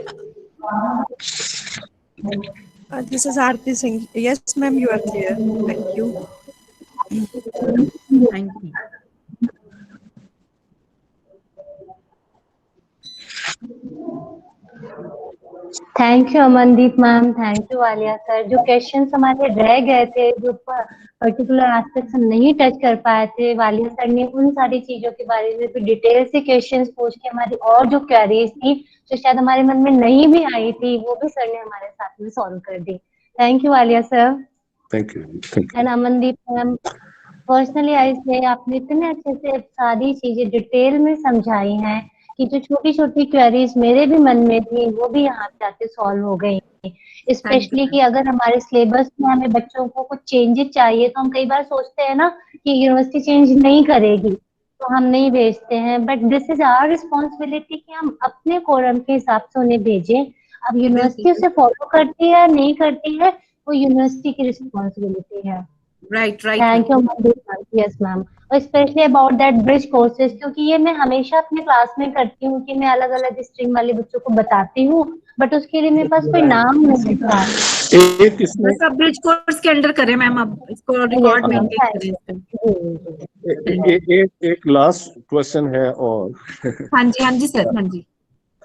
Speaker 7: This is Aarti Singh. Yes, ma'am, you are clear. Thank you.
Speaker 2: Thank you.
Speaker 1: Thank you Amandeep ma'am, thank you Aliya sir. जो क्वेश्चंस हमारे रह गए थे, जो पर्टिकुलर एस्पेक्ट्स हम नहीं टच कर पाए थे, वालिया सर ने उन सारी चीजों के बारे में भी डिटेल से क्वेश्चंस पूछ के हमारी और जो क्वेरीज थी जो शायद हमारे मन में नहीं भी आई थी, वो भी सर ने हमारे साथ में सॉल्व कर दी। Thank you Aliya sir.
Speaker 12: Thank you.
Speaker 1: And Amandeep ma'am, personally I say आपने इतने अच्छे से सारी चीजें डिटेल में समझाई हैं कि जो छोटी छोटी क्वेरीज मेरे भी मन में थी वो भी यहाँ पे आके सॉल्व हो गई। स्पेशली कि अगर हमारे सिलेबस में हमें बच्चों को कुछ चेंजेस चाहिए, तो हम कई बार सोचते हैं ना कि यूनिवर्सिटी चेंज नहीं करेगी तो हम नहीं भेजते हैं, but this is our responsibility कि हम अपने कोरम के हिसाब से उन्हें भेजें। अब यूनिवर्सिटी उसे फॉलो करती है नहीं करती है, वो यूनिवर्सिटी की रिस्पॉन्सिबिलिटी है।
Speaker 2: Right
Speaker 1: thank you ma'am. Yes ma'am, और specially about that bridge courses, क्योंकि ये मैं हमेशा अपने क्लास में करती हूँ कि मैं अलग अलग स्ट्रीम वाले बच्चों को बताती हूँ, बट उसके लिए मेरे पास कोई नाम नहीं था।
Speaker 12: एक इसमें
Speaker 2: बस अब ब्रिज कोर्स के अंडर करें मैम, अब इसको रिकॉर्ड मेंटेन करें।
Speaker 12: एक लास्ट क्वेश्चन है और
Speaker 2: हाँ जी सर, हाँ जी।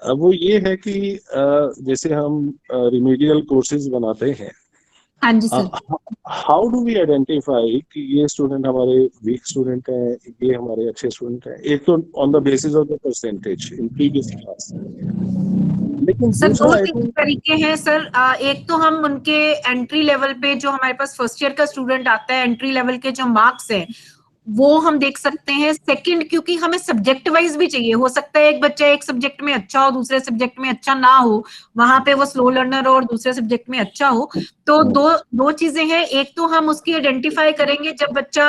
Speaker 12: अब वो ये है कि जैसे हम रिमीडियल कोर्सेज बनाते हैं,
Speaker 2: हाँ जी sir,
Speaker 12: how do we identify कि ये स्टूडेंट हमारे वीक स्टूडेंट हैं, ये हमारे अच्छे स्टूडेंट हैं? एक तो on the basis of the percentage in previous class, लेकिन
Speaker 2: सर दो
Speaker 12: दूसरा
Speaker 2: तरीके हैं सर। एक तो हम उनके एंट्री लेवल पे, जो हमारे पास फर्स्ट ईयर का स्टूडेंट आता है, एंट्री लेवल के जो मार्क्स हैं वो हम देख सकते हैं। सेकंड, क्योंकि हमें सब्जेक्ट वाइज भी चाहिए, हो सकता है एक बच्चा एक सब्जेक्ट में अच्छा हो, दूसरे सब्जेक्ट में अच्छा ना हो, वहां पे वो स्लो लर्नर हो, और दूसरे सब्जेक्ट में अच्छा हो। तो दो चीजें हैं। एक तो हम उसकी आइडेंटिफाई करेंगे जब बच्चा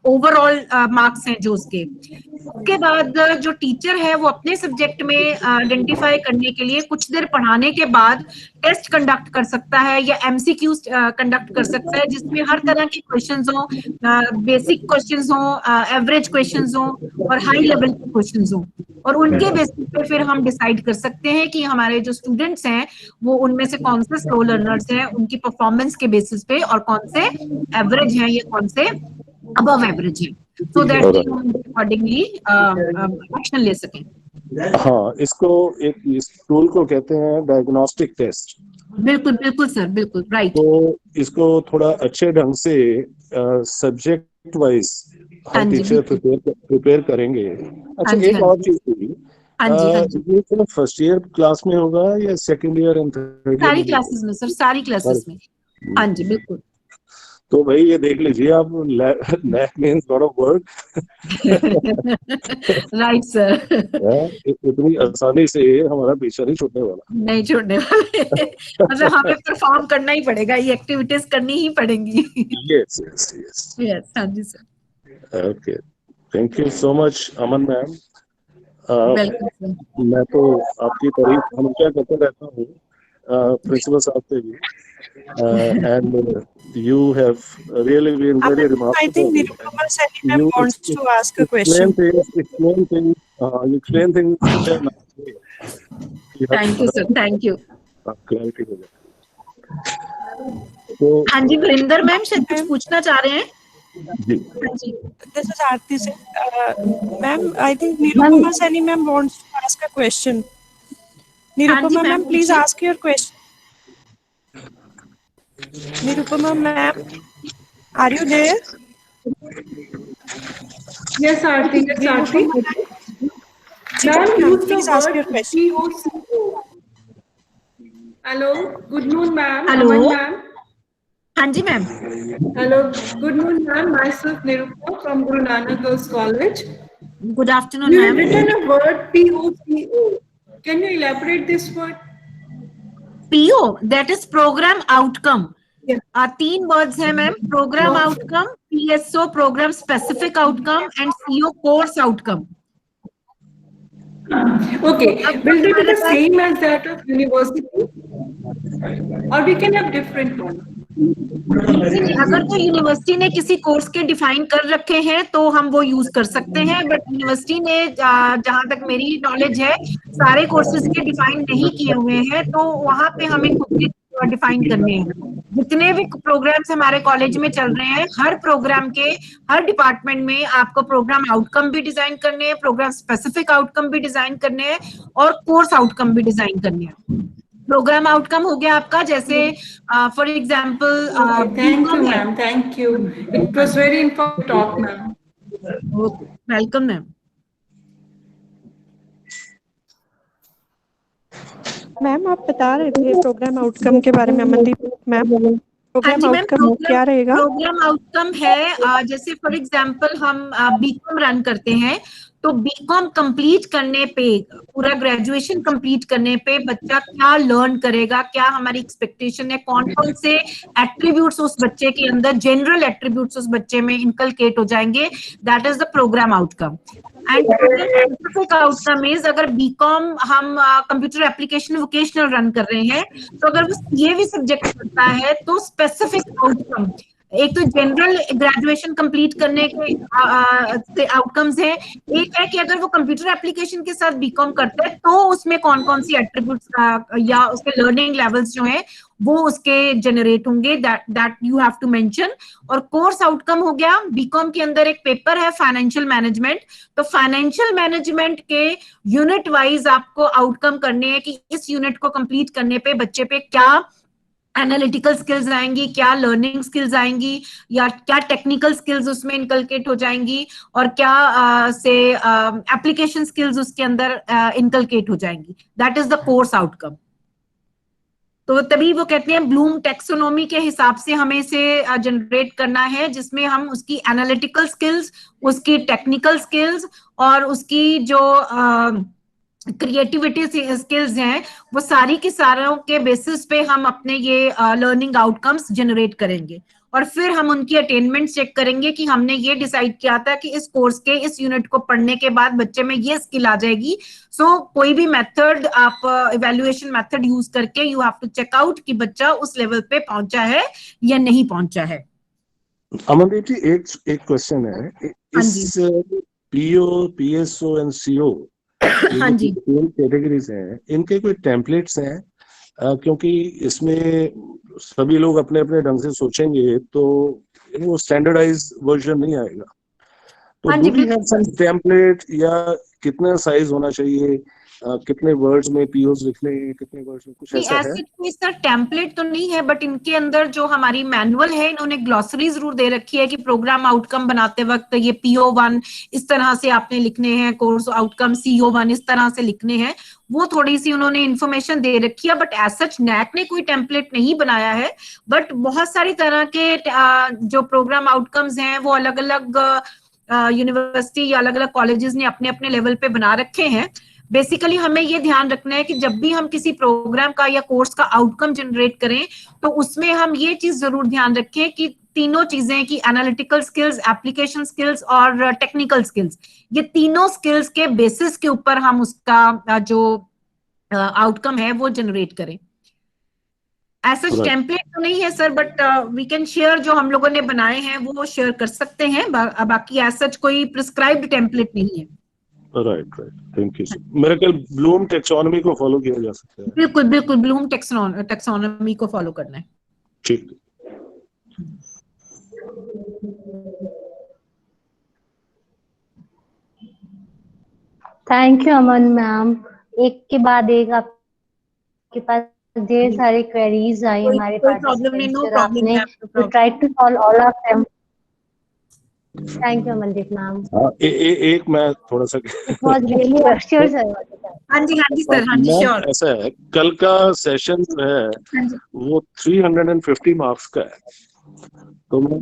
Speaker 2: ओवरऑल मार्क्स हैं जो उसके बाद जो टीचर है वो अपने सब्जेक्ट में आइडेंटिफाई करने के लिए कुछ देर पढ़ाने के बाद टेस्ट कंडक्ट कर सकता है या एमसीक्यू कंडक्ट कर सकता है, जिसमें हर तरह के क्वेश्चंस हो, बेसिक क्वेश्चंस हो, एवरेज क्वेश्चंस हो और हाई लेवल के क्वेश्चंस हो, और उनके बेसिस पे फिर हम डिसाइड कर सकते हैं कि हमारे जो स्टूडेंट्स हैं वो उनमें से कौन से स्लो लर्नर्स हैं उनकी परफॉर्मेंस के बेसिस पे, और कौन से एवरेज हैं या कौन से अबव एवरेज है, सो दैट हम अकॉर्डिंगली एक्शन ले सकें।
Speaker 12: हाँ, इसको इस टूल को कहते हैं डायग्नोस्टिक टेस्ट।
Speaker 2: बिल्कुल बिल्कुल सर, बिल्कुल राइट।
Speaker 12: तो इसको थोड़ा अच्छे ढंग से सब्जेक्ट वाइज हर टीचर प्रिपेयर करेंगे। अच्छा, एक और चीज थी, ये सिर्फ फर्स्ट ईयर क्लास में होगा या second year and third year?
Speaker 2: सारी क्लासेस में सर, सारी क्लासेस में। हाँ जी बिल्कुल।
Speaker 12: तो भाई ये देख लीजिए आप, lac means lot of work.
Speaker 2: Right sir.
Speaker 12: इतनी आसानी से हमारा पीछा नहीं छूटने वाला,
Speaker 2: नहीं छूटने वाले। मतलब हमें परफॉर्म करना ही पड़ेगा, ये एक्टिविटीज करनी ही पड़ेंगी।
Speaker 12: यस यस यस
Speaker 2: यस, हाँ जी sir.
Speaker 12: Okay, thank you so much Aman ma'am. मैं तो आपकी तारीफ हमेशा करते रहता हूँ प्रिंसिपल साहब से भी, and you have really been very remarkable.
Speaker 7: I think Nirupama Sani ma'am wants to ask a question.
Speaker 12: Explain things, you explain things in a nice way.
Speaker 2: Thank you sir, thank you.
Speaker 12: Clarity हो जाए। तो
Speaker 2: हाँ जी, Varinder ma'am शायद कुछ पूछना चाह रहे हैं।
Speaker 12: जी,
Speaker 7: This is Aarti Singh. Ma'am, I think Nirupama Sani ma'am wants to ask a question. Nirupama ma'am, please ask your question. Nirupama ma'am, are you there?
Speaker 13: Yes, Aarti. Yes, Aarti.
Speaker 7: Ma'am, please ask your question.
Speaker 13: Hello. Good noon, ma'am.
Speaker 2: Hello.
Speaker 13: Aman, ma'am.
Speaker 2: हाँ जी ma'am.
Speaker 13: Hello. Good noon, ma'am. Myself Nirupama from Guru Nanak Girls College.
Speaker 2: Good afternoon,
Speaker 13: You
Speaker 2: ma'am.
Speaker 13: have written a word POCO. Can you elaborate this word?
Speaker 2: PO, that is program outcome. तीन words हैं ma'am, programme outcome, PSO programme specific outcome and CO course outcome.
Speaker 13: Okay, will they be the same as that of university, or we can have different one?
Speaker 2: अगर तो university ने किसी course के define कर रखे हैं तो हम वो यूज कर सकते हैं, बट यूनिवर्सिटी ने जहां तक मेरी नॉलेज है सारे कोर्सेज के डिफाइन नहीं किए हुए हैं, तो वहां पे हमें खुद के डिफाइन करने हैं। जितने भी प्रोग्राम्स हमारे कॉलेज में चल रहे हैं, हर प्रोग्राम के हर डिपार्टमेंट में आपको प्रोग्राम आउटकम भी डिजाइन करने हैं, प्रोग्राम स्पेसिफिक आउटकम भी डिजाइन करने हैं और कोर्स आउटकम भी डिजाइन करने हैं। प्रोग्राम आउटकम हो गया आपका, जैसे for example
Speaker 13: Thank you, ma'am. Thank you. It was very informative talk, ma'am.
Speaker 2: Welcome ma'am.
Speaker 7: Ma'am आप बता रहे थे प्रोग्राम आउटकम के बारे में, अमनदीप मैम। प्रोग्राम आउटकम क्या रहेगा?
Speaker 2: प्रोग्राम आउटकम है जैसे फॉर एग्जांपल हम बीकॉम रन करते हैं, तो बीकॉम कंप्लीट करने पे, पूरा ग्रेजुएशन कंप्लीट करने पे बच्चा क्या लर्न करेगा, क्या हमारी एक्सपेक्टेशन है, कौन कौन से एट्रीब्यूट्स उस बच्चे के अंदर, जनरल एट्रीब्यूट्स उस बच्चे में इनकलकेट हो जाएंगे, that is the programme outcome. And specific outcome is, अगर बीकॉम हम कंप्यूटर एप्लीकेशन वोकेशनल रन कर रहे हैं, तो अगर वो ये भी सब्जेक्ट करता है तो स्पेसिफिक आउटकम, एक तो जनरल ग्रेजुएशन कंप्लीट करने के आउटकम्स हैं, एक है कि अगर वो कंप्यूटर एप्लीकेशन के साथ बीकॉम करते हैं तो उसमें कौन कौन सी एट्रीब्यूट्स या उसके लर्निंग लेवल्स जो हैं वो उसके जनरेट होंगे, that you have to mention. और कोर्स आउटकम हो गया, बीकॉम के अंदर एक पेपर है फाइनेंशियल मैनेजमेंट, तो फाइनेंशियल मैनेजमेंट के यूनिट वाइज आपको आउटकम करने हैं कि इस यूनिट को कंप्लीट करने पे बच्चे पे क्या एनालिटिकल स्किल्स आएंगी, क्या लर्निंग स्किल्स आएंगी, या क्या टेक्निकल स्किल्स उसमें इनकलकेट हो जाएंगी, और क्या एप्लीकेशन स्किल्स उसके अंदर इनकलकेट हो जाएंगी, that is the course outcome. तो तभी वो कहते हैं ब्लूम टेक्सोनोमी के हिसाब से हमें इसे जनरेट करना है, जिसमें हम उसकी एनालिटिकल स्किल्स, उसकी टेक्निकल स्किल्स और उसकी जो क्रिएटिविटी स्किल्स हैं, वो सारी की सारों के बेसिस पे हम अपने ये लर्निंग आउटकम्स जनरेट करेंगे और फिर हम उनकी अटेनमेंट चेक करेंगे कि हमने ये डिसाइड किया था कि इस कोर्स के इस यूनिट को पढ़ने के बाद बच्चे में ये स्किल आ जाएगी। सो कोई भी मेथड आप इवैल्यूएशन मेथड यूज करके you have to check out कि बच्चा उस लेवल पे पहुंचा है या नहीं पहुंचा है।
Speaker 12: अमनदीप जी, एक क्वेश्चन है, इस पीओ, पीएसओ एंड सीओ
Speaker 2: हाँ जी,
Speaker 12: कैटेगरीज हैं, इनके कोई टेम्पलेट्स हैं? क्योंकि इसमें सभी लोग अपने अपने ढंग से सोचेंगे तो वो स्टैंडर्डाइज वर्जन नहीं आएगा। तो do we have some template, या कितना साइज होना चाहिए, कितने वर्ड्स में पीओस लिखने हैं, कितने वर्ड्स में, कुछ ऐसा है?
Speaker 2: कोई सर टेम्पलेट तो नहीं है, बट इनके अंदर जो हमारी मैनुअल है, इन्होंने ग्लॉसरी जरूर दे रखी है कि प्रोग्राम आउटकम बनाते वक्त ये PO1 इस तरह से आपने लिखने हैं, कोर्स आउटकम CO1 इस तरह से लिखने हैं। वो थोड़ी सी उन्होंने इन्फॉर्मेशन दे रखी है, बट एज सच नैक ने कोई टेम्पलेट नहीं बनाया है। बट बहुत सारी तरह के जो प्रोग्राम आउटकम्स हैं वो अलग अलग यूनिवर्सिटी या अलग अलग कॉलेजेस ने अपने अपने लेवल पे बना रखे हैं। बेसिकली हमें ये ध्यान रखना है कि जब भी हम किसी प्रोग्राम का या कोर्स का आउटकम जनरेट करें तो उसमें हम ये चीज जरूर ध्यान रखें कि तीनों चीजें, कि एनालिटिकल स्किल्स, एप्लीकेशन स्किल्स और टेक्निकल स्किल्स, ये तीनों स्किल्स के बेसिस के ऊपर हम उसका जो आउटकम है वो जनरेट करें। ऐसा टेम्पलेट तो नहीं है sir, but we can share, जो हम लोगों ने बनाए हैं वो शेयर कर सकते हैं। बाकी एज सच कोई प्रिस्क्राइब्ड टेम्पलेट नहीं है।
Speaker 12: Right, thank you. मेरे ख्याल ब्लूम टेक्सोनॉमी को फॉलो किया जा सकता है।
Speaker 2: बिल्कुल बिल्कुल, ब्लूम टेक्सोनॉमी को फॉलो करना है।
Speaker 12: ठीक।
Speaker 1: Thank you Aman ma'am. एक के बाद एक आपके पास ढेर सारी क्वेरीज आई हमारे पार्टिसिपेंट्स, आपने try to solve all of them. Thank you Amandeep ma'am.
Speaker 12: एक मैं थोड़ा सा
Speaker 1: बहुत रियली श्योर सर।
Speaker 2: हाँ जी सर, हाँ जी श्योर।
Speaker 12: ऐसा है, कल का सेशन जो है वो 350 मार्क्स का है, तो मैं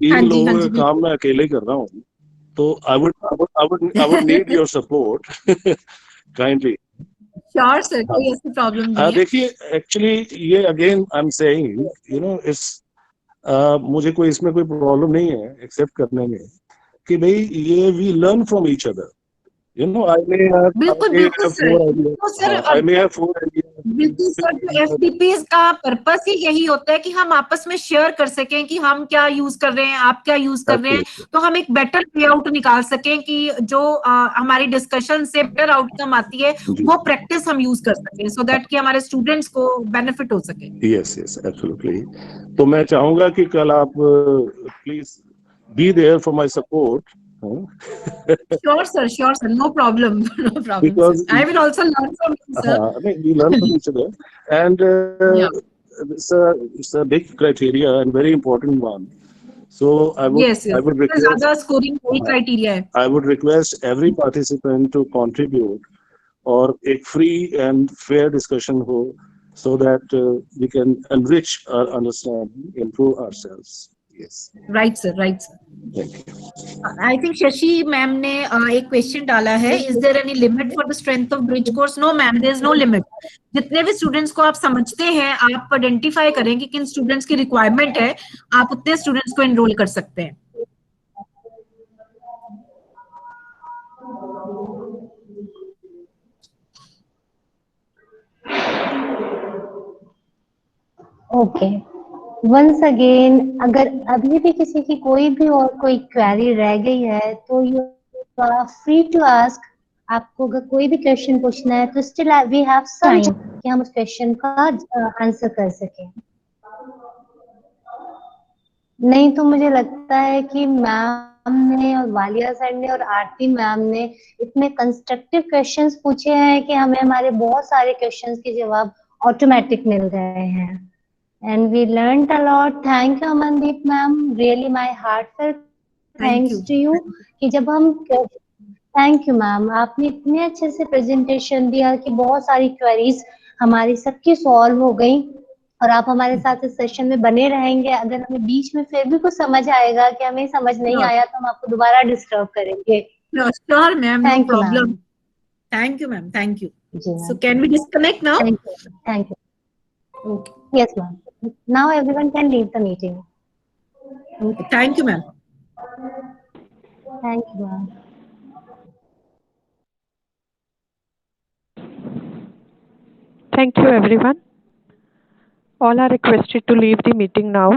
Speaker 12: 3 लोगों का काम मैं अकेले कर रहा हूँ, तो I would need your support kindly.
Speaker 2: Sure sir, कोई ऐसी प्रॉब्लम नहीं है।
Speaker 12: देखिए, एक्चुअली ये again I am saying, you know, it's मुझे कोई इसमें कोई प्रॉब्लम नहीं है एक्सेप्ट करने में कि भाई ये we learn from each other, you know. I may have
Speaker 2: बिल्कुल sir,
Speaker 12: I may have 4 ideas.
Speaker 2: बिल्कुल सर, तो FDPs का पर्पस ही यही होता है कि हम आपस में शेयर कर सकें कि हम क्या यूज कर रहे हैं, आप क्या यूज कर रहे हैं, तो हम एक बेटर वे आउट निकाल सकें कि जो हमारी डिस्कशन से बेटर आउटकम आती है वो प्रैक्टिस हम यूज कर सकें, सो दैट कि हमारे स्टूडेंट्स को बेनिफिट हो सके।
Speaker 12: Yes absolutely. तो मैं चाहूंगा कि कल आप please be there for my support.
Speaker 2: Sure sir, no problem,
Speaker 12: Because
Speaker 2: sir. I will also learn from you, sir.
Speaker 12: We learn from each other, and it's a big criteria and very important one. So I would request
Speaker 2: ज़्यादा scoring कोई criteria है।
Speaker 12: I would request every participant to contribute, और एक free and fair discussion हो, so that we can enrich our understanding, improve ourselves. Yes.
Speaker 2: Right sir.
Speaker 12: Thank you.
Speaker 2: I think Shashi ma'am ने एक question डाला है, is there any limit for the strength of bridge course? No ma'am, there is no limit. जितने भी students को आप समझते हैं, आप आइडेंटिफाई करें कि किन स्टूडेंट्स की रिक्वायरमेंट है, आप उतने स्टूडेंट्स को एनरोल कर सकते हैं।
Speaker 1: ओके, वंस अगेन, अगर अभी भी किसी की कोई भी और कोई क्वेरी रह गई है तो you are free to ask. आपको अगर कोई भी क्वेश्चन पूछना है तो still we have some time कि हम उस क्वेश्चन का आंसर कर सकें। नहीं तो मुझे लगता है कि मैम ने और वालिया सर ने और आरती मैम ने इतने कंस्ट्रक्टिव क्वेश्चंस पूछे हैं कि हमें हमारे बहुत सारे क्वेश्चंस के जवाब ऑटोमेटिक मिल गए हैं। And we learned a lot. Thank you Amandeep ma'am. Really my heartfelt thanks to you. कि जब हम थैंक यू मैम, आपने इतने अच्छे से प्रेजेंटेशन दिया कि बहुत सारी क्वेरीज हमारी सबकी सॉल्व हो गई, और आप हमारे साथ इस सेशन में बने रहेंगे। अगर हमें बीच में फिर भी कुछ समझ आएगा कि हमें समझ नहीं आया तो हम आपको दोबारा डिस्टर्ब करेंगे।
Speaker 2: Sure ma'am, no problem. Thank you, ma'am. Thank you.
Speaker 1: जी
Speaker 2: So
Speaker 1: ma'am,
Speaker 2: can we disconnect now?
Speaker 1: Thank you.
Speaker 2: Okay.
Speaker 1: Yes, ma'am. Now everyone can leave the meeting.
Speaker 2: Okay. Thank you, ma'am.
Speaker 1: Thank you, ma'am.
Speaker 7: Thank you, everyone. All are requested to leave the meeting now.